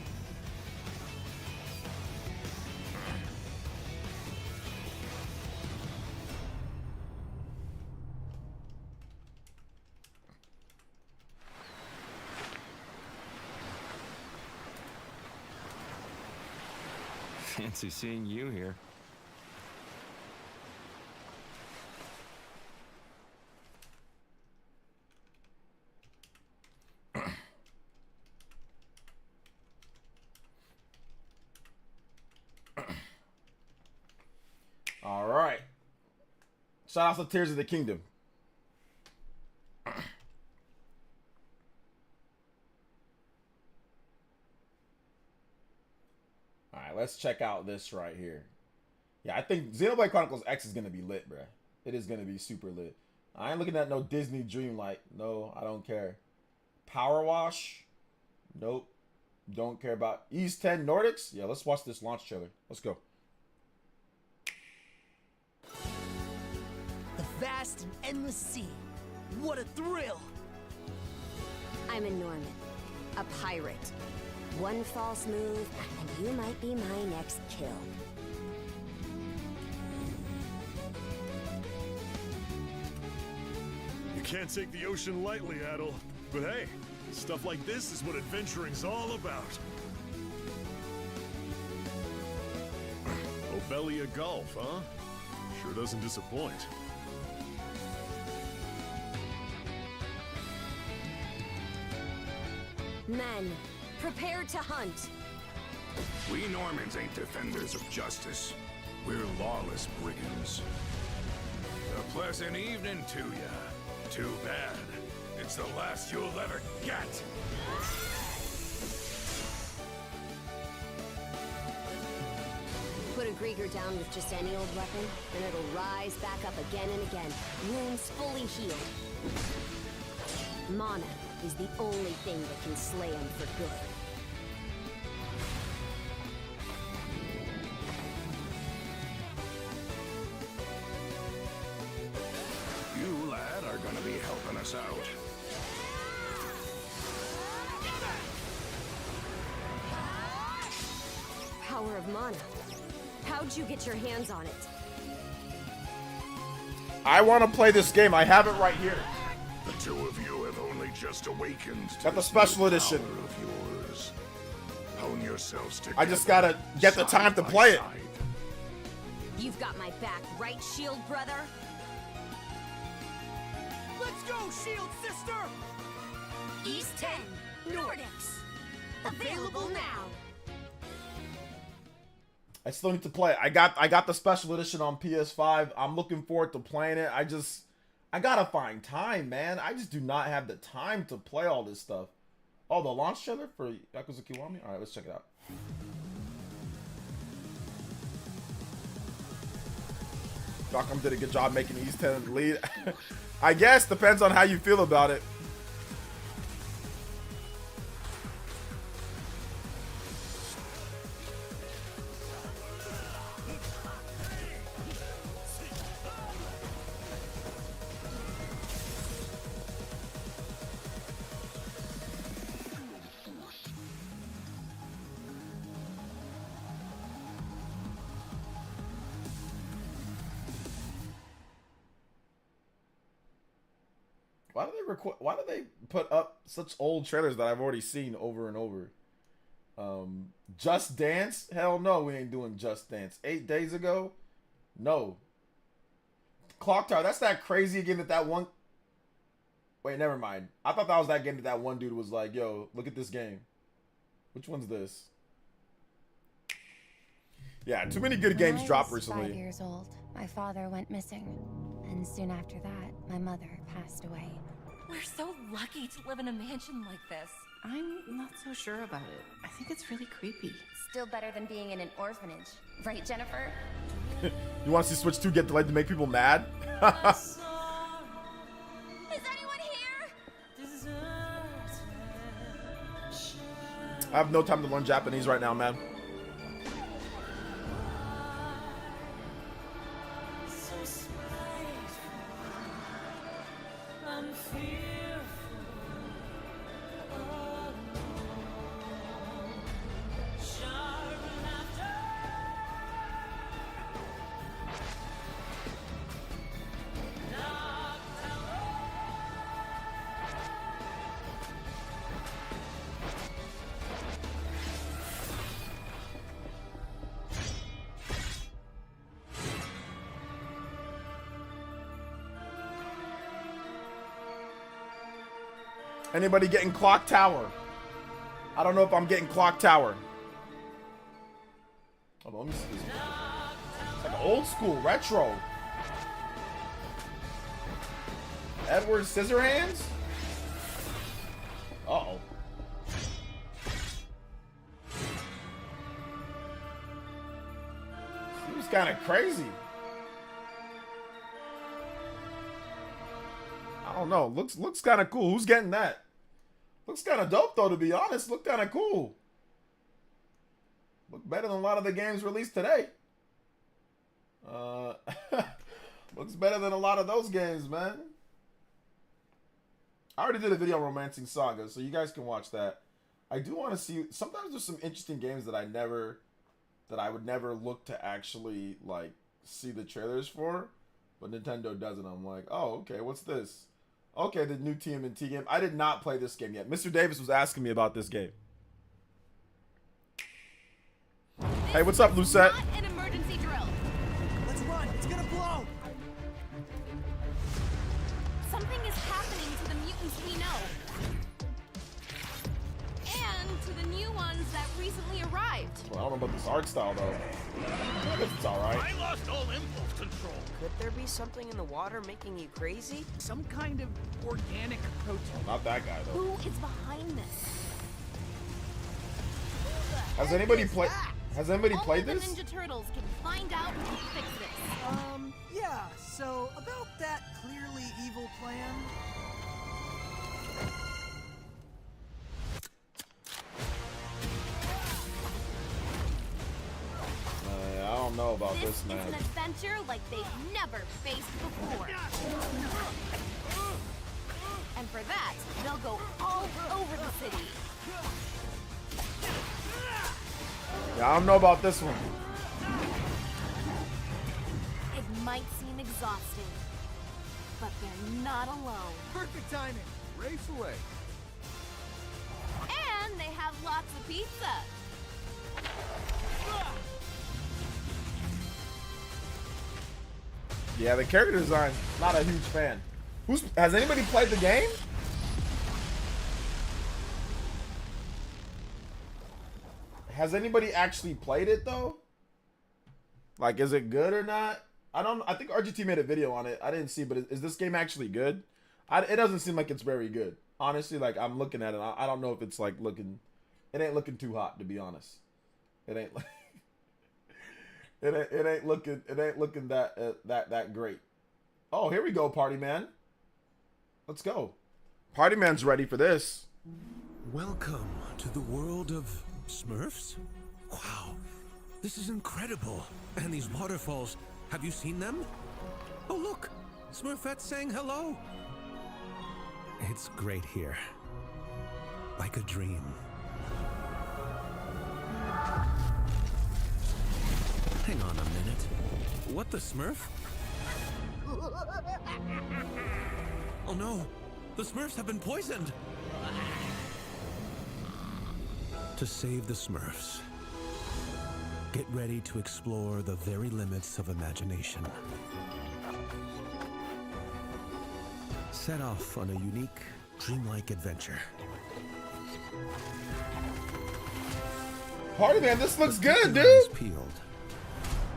Fancy seeing you here. All right. Shout out to Tears of the Kingdom. Let's check out this right here. Yeah, I think Xenoblade Chronicles X is going to be lit, bruh. It is going to be super lit. I ain't looking at no Disney Dreamlight. No, I don't care. Power Wash? Nope. Don't care about East 10 Nordics? Yeah, let's watch this launch trailer. Let's go. The vast and endless sea. What a thrill! I'm a Norman, a pirate. One false move, and you might be my next kill. You can't take the ocean lightly, Adel. But hey, stuff like this is what adventuring's all about. Obelia Golf, huh? Sure doesn't disappoint. Men, prepare to hunt. We Normans ain't defenders of justice. We're lawless brigands. A pleasant evening to ya. Too bad. It's the last you'll ever get. Put a Grieger down with just any old weapon, and it'll rise back up again and again, wounds fully healed. Mana is the only thing that can slay him for good. You, lad, are gonna be helping us out. Power of mana. How'd you get your hands on it? I want to play this game. I have it right here. The two of you have only just awakened. Got the special edition. Of yours. Hone yourselves together. I just gotta get the time to play it. You've got my back, right, Shield brother? Let's go, Shield sister! East 10 Nordics. Available now. I still need to play it. I got the special edition on PS5. I'm looking forward to playing it. I gotta find time, man. I just do not have the time to play all this stuff. Oh, the launch trailer for Yakuza Kiwami? Alright, let's check it out. Malcolm did a good job making East 10 lead. I guess, depends on how you feel about it. Why do they put up such old trailers that I've already seen over and over? Just Dance? Hell no, we ain't doing Just Dance. 8 days ago? No. Clock Tower, that's that crazy game that one... Wait, never mind. I thought that was that game that one dude was like, yo, look at this game. Which one's this? Yeah, too many good games dropped recently. 5 years old, my father went missing, and soon after that, my mother passed away. We're so lucky to live in a mansion like this. I'm not so sure about it. I think it's really creepy. Still better than being in an orphanage. Right, Jennifer? You want to see Switch 2 get delayed to make people mad? Is anyone here? I have no time to learn Japanese right now, man. Anybody getting Clock Tower? I don't know if I'm getting Clock Tower. Hold on, let me see this. It's like old school, retro. Edward Scissorhands? Uh-oh. Seems kind of crazy. I don't know. Looks kind of cool. Who's getting that? Looks kind of dope though, to be honest. Look kind of cool. Look better than a lot of the games released today. Looks better than a lot of those games, man. I already did a video on Romancing Saga, so you guys can watch that. I do want to see. Sometimes there's some interesting games that I would never look to actually like see the trailers for, but Nintendo does it. I'm like, oh, okay, what's this? Okay, the new TMNT game. I did not play this game yet. Mr. Davis was asking me about this game. Hey, what's up, Lucette? Not an emergency drill. Let's run. It's gonna blow. Something is happening to the mutants we know. And to the new ones that recently arrived. Well, I don't know about this art style, though. I guess it's alright. I lost all impulse control. Could there be something in the water making you crazy? Some kind of organic protein. Well, not that guy, though. Who is behind this? Has anybody played? Has anybody played Only this? the Ninja Turtles can find out and fix this. Yeah, so about that clearly evil plan. I don't know about this, This man. is an adventure like they've never faced before. And for that, they'll go all over the city. Yeah, I don't know about this one. It might seem exhausting, but they're not alone. Perfect timing. Race away. And they have lots of pizza. Yeah, the character design, not a huge fan. Has anybody played the game? Has anybody actually played it though? Like, is it good or not? I think RGT made a video on it. I didn't see, but is this game actually good? It doesn't seem like it's very good. Honestly, like I'm looking at it, I don't know if it's like looking. It ain't looking too hot, to be honest. It ain't. It ain't looking that great. Oh, here we go, Party Man. Let's go. Party Man's ready for this. Welcome to the world of Smurfs? Wow, this is incredible. And these waterfalls, have you seen them? Oh look, Smurfette's saying hello. It's great here. Like a dream. Hang on a minute. What the Smurf? Oh no, the Smurfs have been poisoned. To save the Smurfs, get ready to explore the very limits of imagination. Set off on a unique, dreamlike adventure. Party Man, this looks good, Keep your eyes dude. peeled,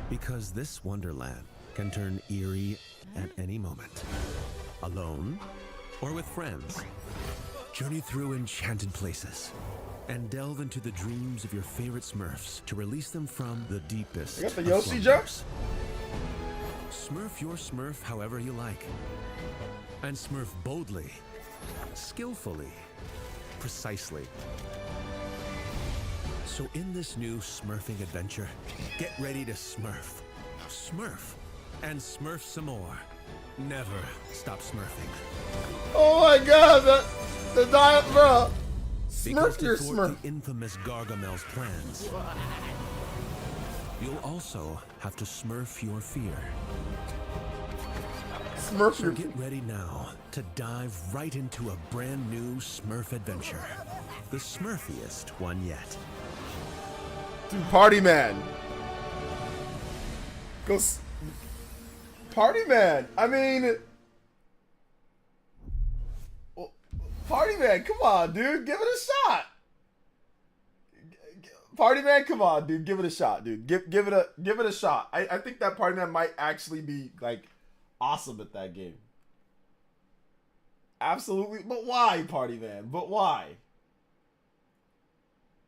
Because this wonderland can turn eerie at any moment. Alone or with friends. Journey through enchanted places and delve into the dreams of your favorite Smurfs to release them from the deepest. You got the of Yoshi jumps? Smurf your Smurf however you like. And Smurf boldly, skillfully, precisely. So in this new Smurfing adventure, get ready to Smurf. Smurf. And Smurf some more. Never stop Smurfing. Oh my god, the diet, bro. Because Smurf to your thwart Smurf. the infamous Gargamel's plans, you'll also have to Smurf your fear. Smurf so your get ready now to dive right into a brand new Smurf adventure. The Smurfiest one yet. Dude, Party Man. Party Man. I mean, Party Man, come on, dude. Give it a shot. Party Man, come on, dude. Give it a shot, dude. Give it a shot. I think that Party Man might actually be like awesome at that game. Absolutely. But why, Party Man? But why?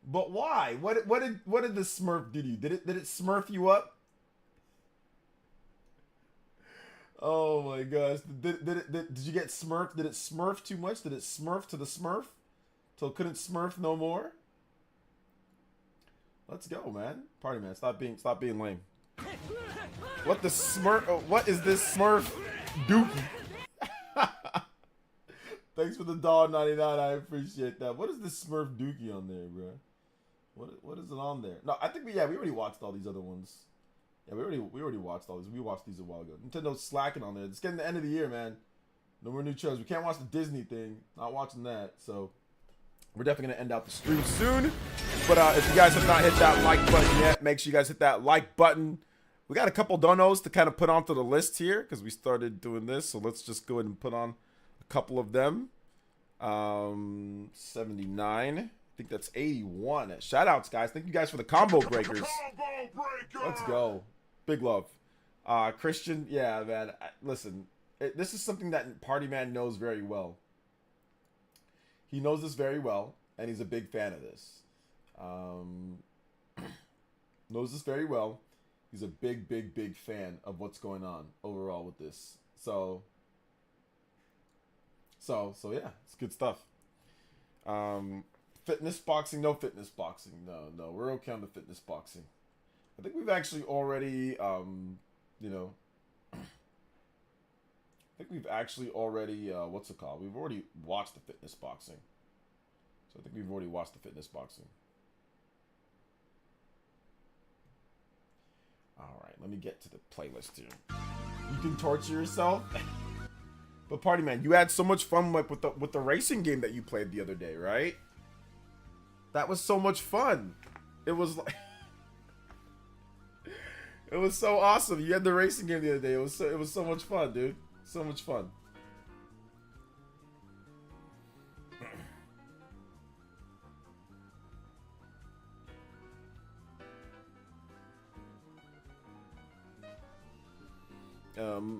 But why? What did the Smurf do to you? Did it Smurf you up? Oh my gosh. Did you get Smurfed? Did it Smurf too much? Did it Smurf to the Smurf? Till it couldn't Smurf no more? Let's go, man. Party Man, stop being lame. What the Smurf? Oh, what is this Smurf dookie? Thanks for the $1.99. I appreciate that. What is this Smurf dookie on there, bro? What is it on there? No, I think we already watched all these other ones. Yeah, we already watched all these. We watched these a while ago. Nintendo's slacking on there. It's getting the end of the year, man. No more new shows. We can't watch the Disney thing. Not watching that. So we're definitely gonna end out the stream soon. But if you guys have not hit that like button yet, make sure you guys hit that like button. We got a couple donos to kind of put onto the list here because we started doing this. So let's just go ahead and put on a couple of them. 79. I think that's 81. Shout outs, guys. Thank you guys for the combo breakers. Let's go. Big love. Christian, yeah, man. Listen, this is something that Party Man knows very well. He knows this very well, and he's a big fan of this. Knows this very well. He's a big fan of what's going on overall with this. So yeah, it's good stuff. Fitness boxing, no fitness boxing. No, we're okay on the fitness boxing. I think we've actually already, what's it called? We've already watched the fitness boxing. So I think we've already watched the fitness boxing. All right, let me get to the playlist here. You can torture yourself. But Party Man, you had so much fun like with the racing game that you played the other day, right? That was so much fun. It was like it was so awesome. You had the racing game the other day. It was so much fun, dude. So much fun.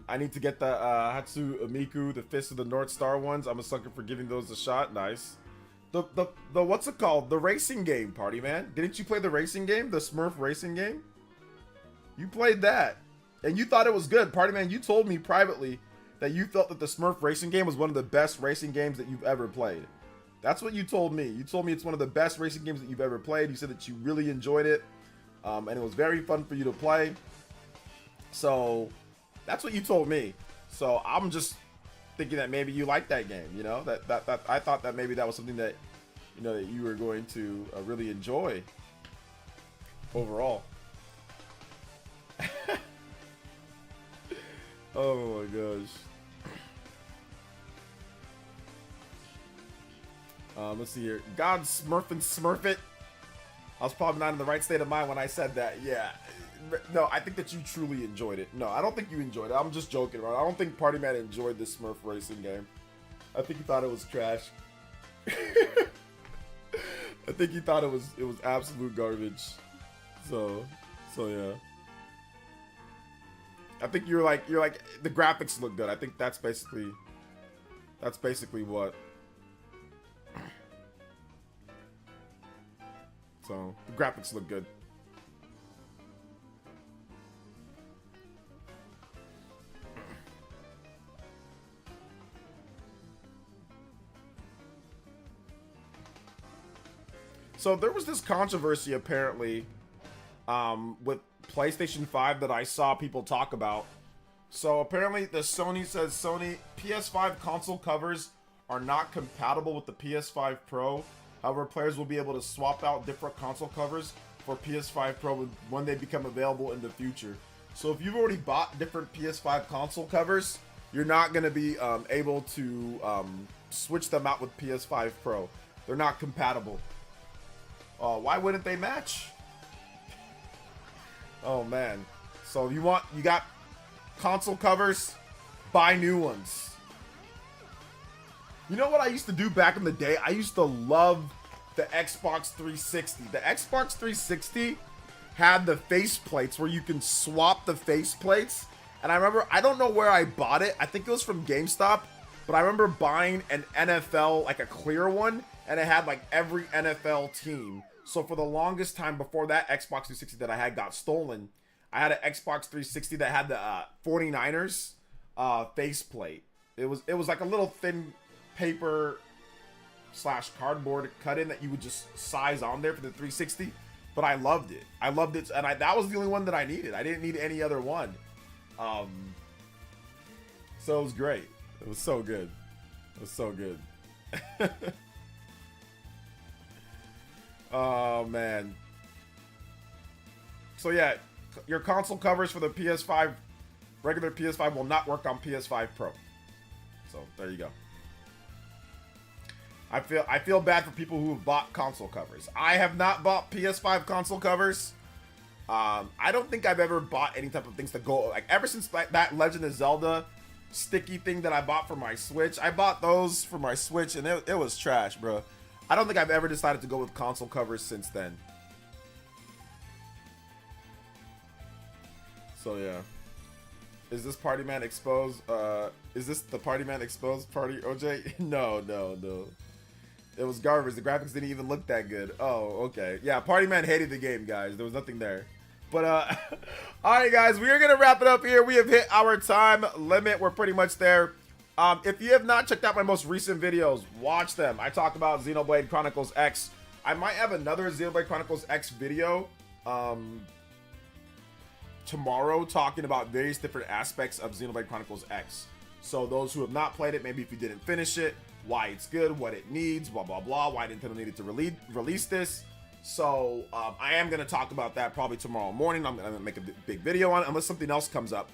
I need to get the Hatsu Amiku, the Fist of the North Star ones. I'm a sucker for giving those a shot. Nice. The what's it called? The racing game, Party Man. Didn't you play the racing game? The Smurf racing game? You played that. And you thought it was good. Party Man, you told me privately that you felt that the Smurf racing game was one of the best racing games that you've ever played. That's what you told me. You told me it's one of the best racing games that you've ever played. You said that you really enjoyed it. And it was very fun for you to play. So that's what you told me. So I'm just thinking that maybe you liked that game, you know? That I thought that maybe that was something that, you know, that you were going to really enjoy overall. Oh my gosh. Let's see here. God Smurf it. I was probably not in the right state of mind when I said that. Yeah. No, I think that you truly enjoyed it. No, I don't think you enjoyed it. I'm just joking around. I don't think Party Man enjoyed this Smurf racing game. I think he thought it was trash. I think he thought it was absolute garbage. So yeah. I think you're like the graphics look good. I think that's basically what. So the graphics look good. So there was this controversy apparently with PlayStation 5 that I saw people talk about. So apparently the Sony says PS5 console covers are not compatible with the PS5 Pro. However, players will be able to swap out different console covers for PS5 Pro when they become available in the future. So if you've already bought different PS5 console covers, you're not going to be able to switch them out with PS5 Pro. They're not compatible. Why wouldn't they match? Oh man. So you got console covers, buy new ones. You know what I used to do back in the day? I used to love the Xbox 360. The Xbox 360 had the face plates where you can swap the face plates. And I remember, I don't know where I bought it. I think it was from GameStop. But I remember buying an NFL, like a clear one. And it had like every NFL team. So for the longest time before that Xbox 360 that I had got stolen, I had an Xbox 360 that had the 49ers faceplate. It was like a little thin paper / cardboard cut in that you would just size on there for the 360. But I loved it. I loved it, and that was the only one that I needed. I didn't need any other one. So it was great. It was so good. It was so good. Oh man. So yeah, your console covers for the PS5, regular PS5 will not work on PS5 Pro. So there you go. I feel bad for people who have bought console covers. I have not bought PS5 console covers. I don't think I've ever bought any type of things to go like ever since that Legend of Zelda sticky thing that I bought for my Switch. I bought those for my Switch and it was trash, bro. I don't think I've ever decided to go with console covers since then. So yeah. Is this Party Man exposed? Is this the Party Man exposed party, OJ? No. It was garbage. The graphics didn't even look that good. Oh, okay. Yeah, Party Man hated the game, guys. There was nothing there. But, alright, guys. We are going to wrap it up here. We have hit our time limit. We're pretty much there. If you have not checked out my most recent videos, watch them. I talk about Xenoblade Chronicles X. I might have another Xenoblade Chronicles X video tomorrow talking about various different aspects of Xenoblade Chronicles X. So those who have not played it, maybe if you didn't finish it, why it's good, what it needs, blah, blah, blah, why Nintendo needed to release this. So I am going to talk about that probably tomorrow morning. I'm going to make a big video on it unless something else comes up.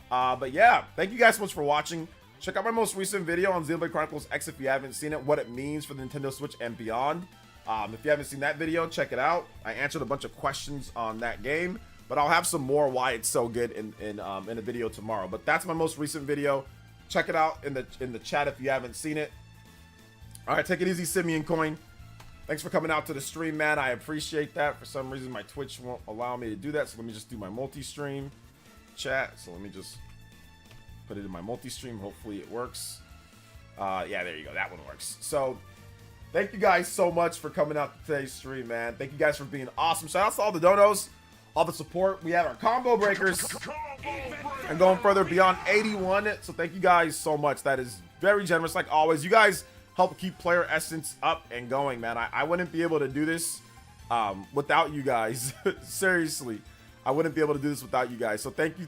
But yeah, thank you guys so much for watching. Check out my most recent video on Xenoblade Chronicles X if you haven't seen it, what it means for the Nintendo Switch and beyond. If you haven't seen that video, check it out. I answered a bunch of questions on that game, but I'll have some more why it's so good in a video tomorrow. But that's my most recent video. Check it out in the chat if you haven't seen it. All right, take it easy, Simeon Coin. Thanks for coming out to the stream, man. I appreciate that. For some reason, my Twitch won't allow me to do that, so let me just do my multi-stream chat. So let me just put it in my multi-stream. Hopefully it works. Yeah, there you go. That one works. So thank you guys so much for coming out to today's stream, man. Thank you guys for being awesome. Shout out to all the donos, all the support. We have our combo breakers and going further beyond 81. So thank you guys so much. That is very generous, like always. You guys help keep player essence up and going, man. I wouldn't be able to do this without you guys. Seriously, I wouldn't be able to do this without you guys. So thank you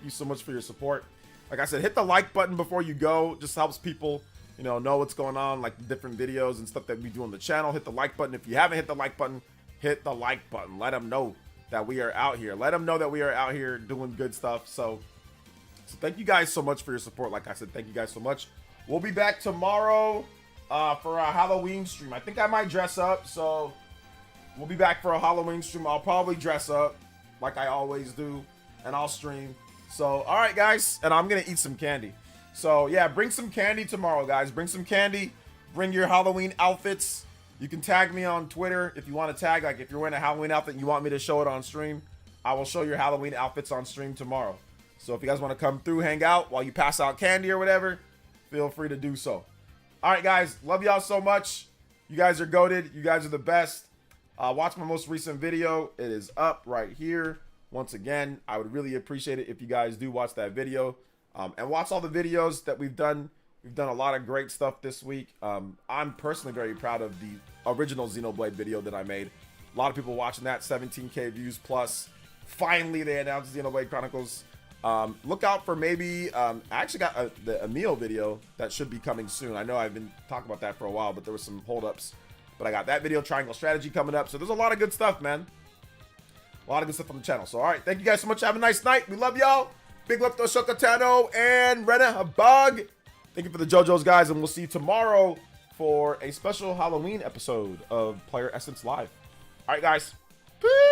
so much for your support. Like I said, hit the like button before you go. Just helps people, know what's going on, like the different videos and stuff that we do on the channel. Hit the like button. If you haven't hit the like button, hit the like button. Let them know that we are out here. Let them know that we are out here doing good stuff. So thank you guys so much for your support. Like I said, thank you guys so much. We'll be back tomorrow for a Halloween stream. I think I might dress up. So we'll be back for a Halloween stream. I'll probably dress up like I always do, and I'll stream. So, all right, guys, and I'm going to eat some candy. So, yeah, bring some candy tomorrow, guys. Bring some candy. Bring your Halloween outfits. You can tag me on Twitter if you want to tag. Like, if you're wearing a Halloween outfit and you want me to show it on stream, I will show your Halloween outfits on stream tomorrow. So if you guys want to come through, hang out while you pass out candy or whatever, feel free to do so. All right, guys. Love y'all so much. You guys are goated. You guys are the best. Watch my most recent video. It is up right here. Once again, I would really appreciate it if you guys do watch that video. And watch all the videos that we've done. We've done a lot of great stuff this week. I'm personally very proud of the original Xenoblade video that I made. A lot of people watching that, 17K views plus. Finally, they announced Xenoblade Chronicles. Look out for maybe, I actually got the Emil video that should be coming soon. I know I've been talking about that for a while, but there was some holdups. But I got that video, Triangle Strategy, coming up. So there's a lot of good stuff, man. A lot of good stuff on the channel. So, all right. Thank you guys so much. Have a nice night. We love y'all. Big love to Shokatano and Rena Habug. Thank you for the JoJo's, guys. And we'll see you tomorrow for a special Halloween episode of Player Essence Live. All right, guys. Peace.